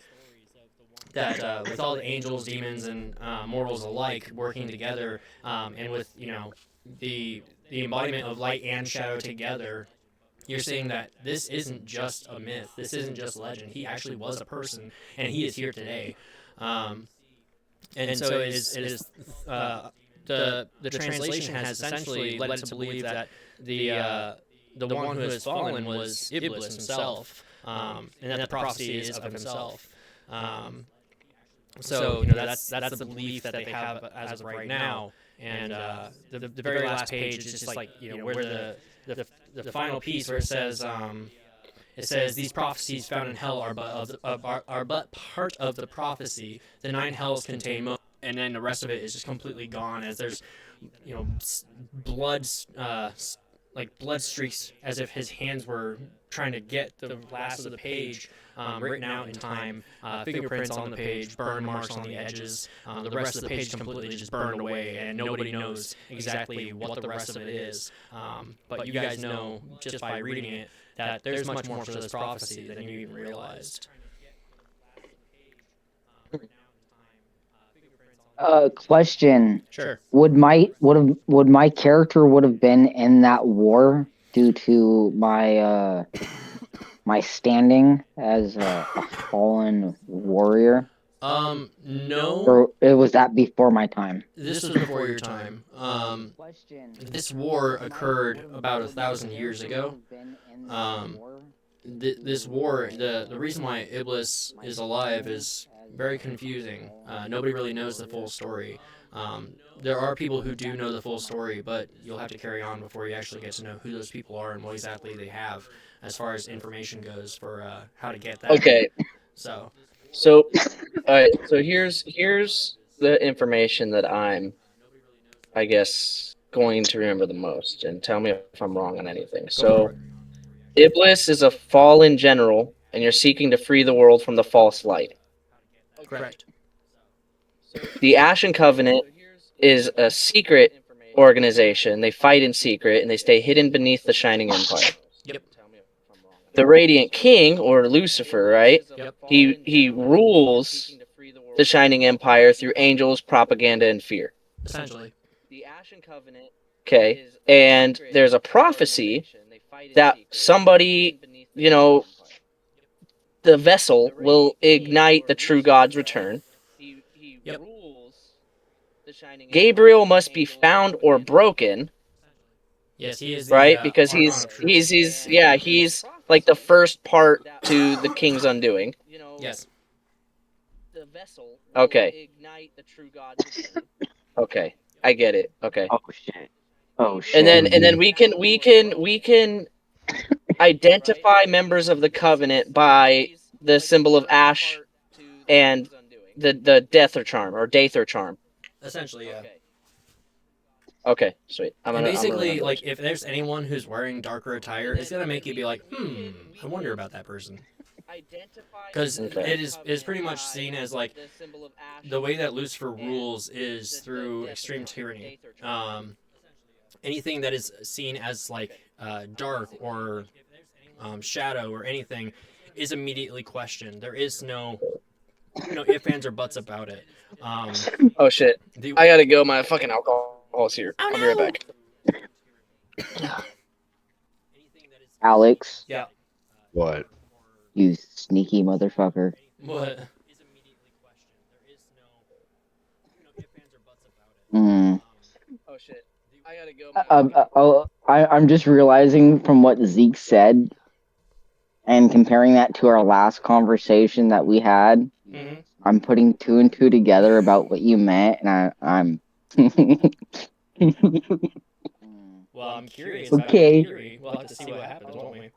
that with all the angels, demons, and mortals alike working together, and with the embodiment of light and shadow together, you're seeing that this isn't just a myth. This isn't just legend. He actually was a person, and he is here today. And so the translation has essentially led us to believe that the one who has fallen was Iblis himself, and that the prophecy is of himself. So that's the belief that they have as of right now. And the very last page is just like where the final piece where it says these prophecies found in hell are but part of the prophecy. The 9 hells contain most, and then the rest of it is just completely gone as there's blood like blood streaks as if his hands were trying to get the last of the page written out in time, fingerprints on the page, burn marks on the edges. The rest of the page completely just burned away, and nobody knows exactly what the rest of it is. But you guys know just by reading it that there's much more to this prophecy than you even realized. Question. Sure. Would my character would have been in that war due to my my standing as a fallen warrior? No. Or was that before my time? This was before your time. This war occurred about 1,000 years ago. This war, the reason why Iblis is alive is very confusing. Nobody really knows the full story. There are people who do know the full story, but you'll have to carry on before you actually get to know who those people are and what exactly they have as far as information goes for how to get that. Okay. So, all right. So here's the information that I'm, I guess, going to remember the most, and tell me if I'm wrong on anything. So, Iblis is a fallen general, and you're seeking to free the world from the false light. correct. The Ashen Covenant is a secret organization. They fight in secret, and they stay hidden beneath the Shining Empire. Yep. The Radiant King, or Lucifer, right? Yep. He rules the Shining Empire through angels, propaganda, and fear. Essentially. The Ashen Covenant. Okay, and there's a prophecy that somebody, the vessel will ignite the true God's return. Yep. Gabriel must be found or broken. Yes, he is. Right, because he's like the first part to the king's undoing. Yes. Okay. Okay, I get it. Okay. Oh shit. And then we can identify members of the covenant by the symbol of ash and the Deather charm or Dather charm. Essentially, yeah. Okay, sweet. And basically, like, if there's anyone who's wearing darker attire, it's gonna make you be like, I wonder about that person. Because it is pretty much seen as, like, the way that Lucifer rules is through extreme tyranny. Anything that is seen as, like, dark or shadow or anything is immediately questioned. There is no ifs, ands, or buts about it. Oh, shit. I gotta go. My fucking alcohol's here. I'll be right back. Alex. Yeah. What? You sneaky motherfucker. What? Mm. Oh, shit. I gotta go. I'm just realizing from what Zeek said and comparing that to our last conversation that we had, I'm putting 2 and 2 together about what you meant, and I'm. Well, I'm curious. Okay. About your theory. We'll have to see what happens, won't we?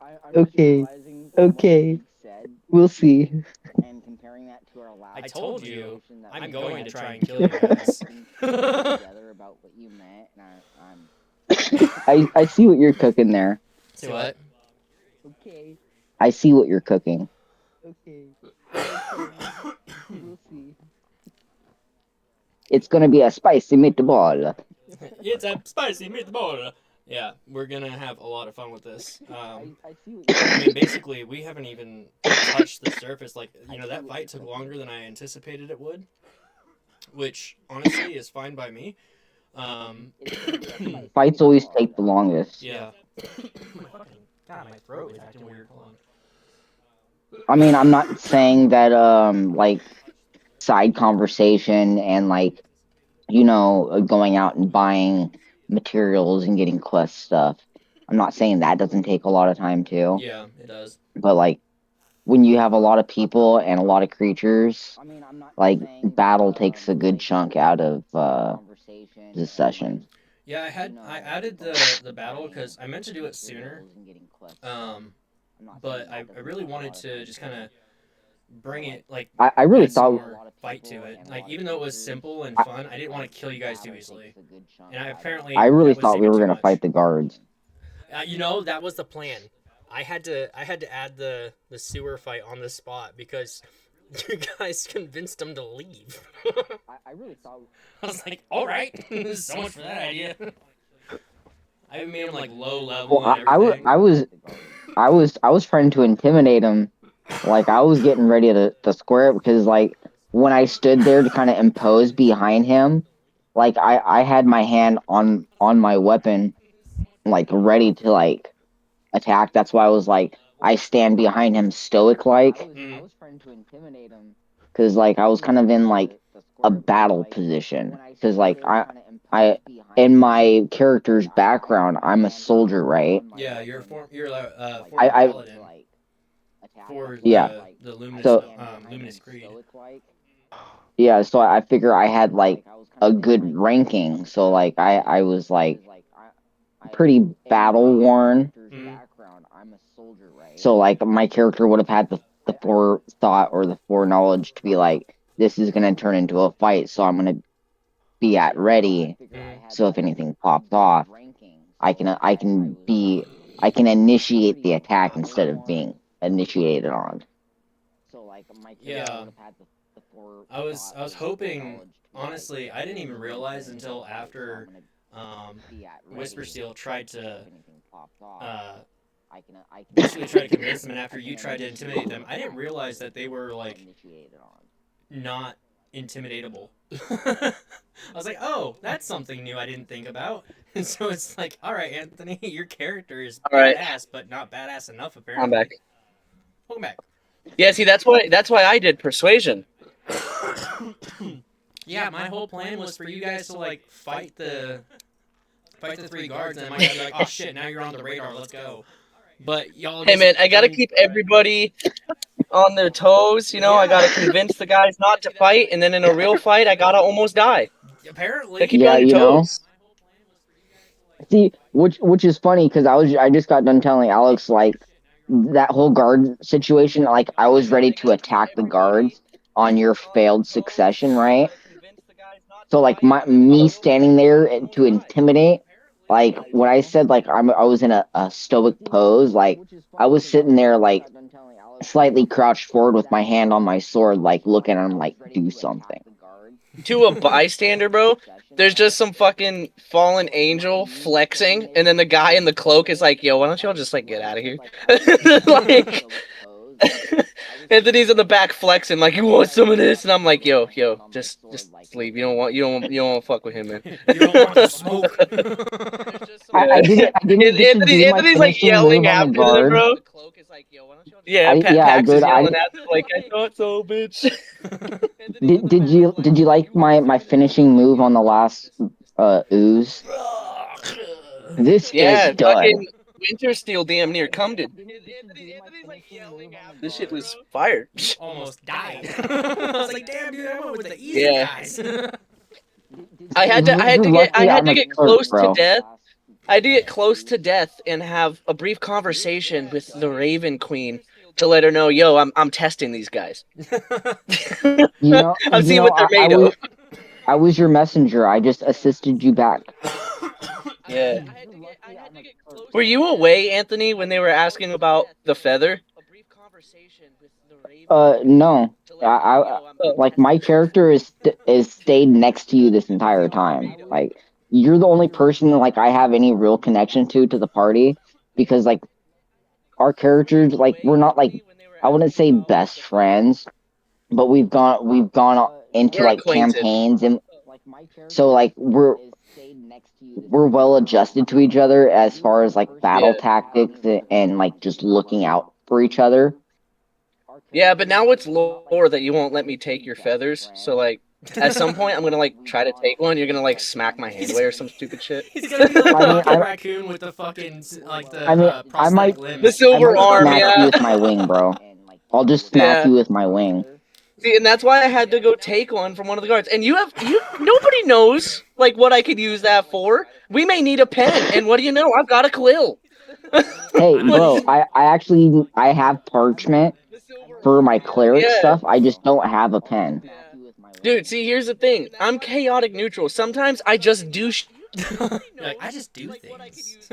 Okay. We'll see. And comparing that to our last I told you, I'm going to try and kill you guys. about what you meant, and I see what you're cooking there. See what? Okay. I see what you're cooking. Okay. We'll see. It's gonna be a spicy meatball. It's a spicy meatball. Yeah, we're gonna have a lot of fun with this. I mean, basically, we haven't even touched the surface. Like, that fight took longer than I anticipated it would, which honestly is fine by me. Fights always take the longest. Yeah. God, my throat is acting weird. Hold on. I mean, I'm not saying that like side conversation and like going out and buying materials and getting quest stuff. I'm not saying that doesn't take a lot of time too, Yeah, it does. but like when you have a lot of people and a lot of creatures, like battle takes a good chunk out of this session. Yeah, I added the battle because I meant to do it sooner. But I really wanted to just kind of bring it like I really add some thought more fight to it. Like even though it was simple and fun, I didn't want to kill you guys too easily. And I really that was thought we taking were too gonna much. fight the guards. That was the plan. I had to add the sewer fight on the spot because you guys convinced them to leave. I really thought. I was like, all right, so much for that idea. I made them like low level Well, and everything. I was trying to intimidate him. Like I was getting ready to square it because like when I stood there to kind of impose behind him, like I had my hand on my weapon, like ready to like attack. That's why I was like I stand behind him stoic like. I was trying to intimidate him because like I was kind of in like a battle position because like I in my character's background I'm a soldier, right? Yeah, you're a former I paladin for yeah. the luminous So luminous creed. yeah, so I figure I had like a good ranking, so like I was like pretty battle worn. Mhm. So like my character would have had the forethought or the foreknowledge to be like, this is gonna turn into a fight, so I'm gonna be at ready. So if anything pops off, I can initiate the attack instead of being initiated on. Yeah, I was hoping. Honestly, I didn't even realize until after Whisper Steel tried to uh, basically try to convince them, and after you tried to intimidate them, I didn't realize that they were like not intimidatable. I was like, oh, that's something new I didn't think about. And so it's like, all right, Anthony, your character is All right, badass, but not badass enough, I'm apparently. back. Welcome back. Yeah, see, that's why I did persuasion. Yeah, my whole plan was for you guys to like fight the three guards, and my guys be like, oh shit, now you're on the radar, let's go. But y'all. Hey man, I gotta keep everybody on their toes. You know, I gotta convince the guys not to fight, and then in a real fight, I gotta almost die. Apparently. Gotta keep you on your toes. See, which is funny because I just got done telling Alex like that whole guard situation. Like I was ready to attack the guards on your failed succession, right? So like me standing there to intimidate, like when I said like I was in a stoic pose, like I was sitting there like slightly crouched forward with my hand on my sword, like looking at him like do something. To a bystander, bro, there's just some fucking fallen angel flexing, and then the guy in the cloak is like, yo, why don't y'all just like get out of here? Like Anthony's in the back flexing, like, you want some of this? And I'm like, yo, just leave. You don't want to fuck with him, man. You don't want the smoke. I didn't get to do my Anthony's like finishing yelling move on the after them, guard. bro. Yeah, I Pax is good. yelling at them like, I thought so, bitch. Did you like my finishing move on the last ooze? This is Yeah, done. fucking Wintersteel damn near come to. This shit was fire. Almost died. I was like, damn, dude, I went with the easy guys. I had to get close to death. I had to get close to death and have a brief conversation with the Raven Queen to let her know, yo, I'm testing these guys. I'm seeing what they're made of. I was your messenger. I just assisted you back. Yeah. Were you away, Anthony, when they were asking about the feather? No. I like my character is stayed next to you this entire time. Like you're the only person like I have any real connection to the party because like our characters like we're not like I wouldn't say best friends, but we've gone into We're like acquainted. campaigns and So like we're well adjusted to each other as far as like battle tactics and like just looking out for each other. Yeah, but now it's lore that you won't let me take your feathers. So like, at some point, I'm gonna like try to take one. You're gonna like smack my hand away or some stupid shit. He's gonna be like I mean, Rocket Raccoon with the fucking like the I mean, I prosthetic might- The limbs. silver arm, smack yeah. you with my wing, bro. I'll just smack Yeah. you with my wing. See, and that's why I had to go take one from one of the guards. And nobody knows like what I could use that for. We may need a pen, and what do you know? I've got a quill. Hey, bro, I have parchment for my cleric Yeah. stuff. I just don't have a pen. Dude, see, here's the thing. I'm chaotic neutral. Sometimes I just do Like, I just do things.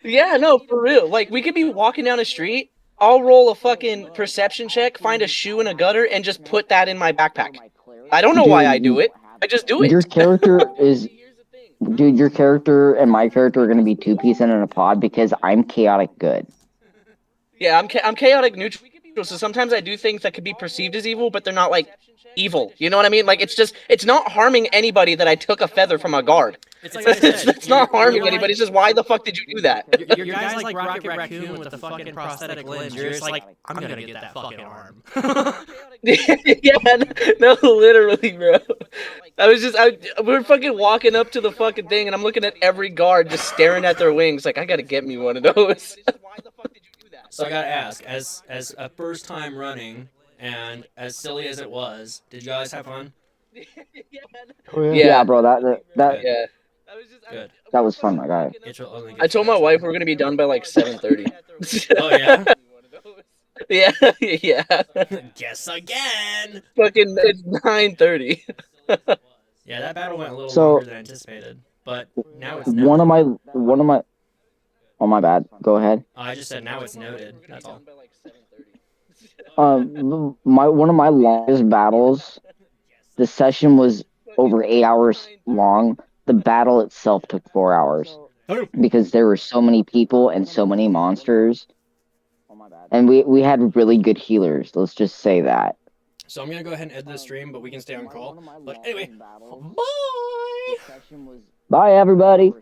Yeah, no, for real. Like, we could be walking down a street. I'll roll a fucking perception check, find a shoe in a gutter, and just put that in my backpack. I don't know why I do it. I just do it. Your character is, dude. Your character and my character are gonna be two-piece in a pod because I'm chaotic good. Yeah, I'm chaotic neutral, so sometimes I do things that could be perceived as evil, but they're not like evil. You know what I mean? Like it's not harming anybody that I took a feather from a guard. It's like I said, It's not harming you're anybody. like- It's just why the fuck did you do that? Your guy's like Rocket Raccoon with the fucking prosthetic limbs. You're just like, I'm gonna get that fucking arm. Yeah, no, literally, bro. We're fucking walking up to the fucking thing, and I'm looking at every guard just staring at their wings, like I gotta get me one of those. So I gotta ask, as a first time running, and as silly as it was, did you guys have fun? Oh, Yeah, bro. That Yeah. Good. that was fun, my guy. It's only good I told my stuff. wife we're gonna be done by like 7:30. Oh yeah. Yeah, yeah. Guess again. Fucking, it's 9:30. Yeah, that battle went a little So- longer than anticipated, but now it's One of noted. my. Oh my bad. Go ahead. I just said now it's noted. That's all. One of my longest battles. The session was over 8 hours long. The battle itself took 4 hours because there were so many people and so many monsters. And we had really good healers. Let's just say that. So I'm gonna go ahead and end the stream, but we can stay on call. But anyway, bye. Bye, everybody.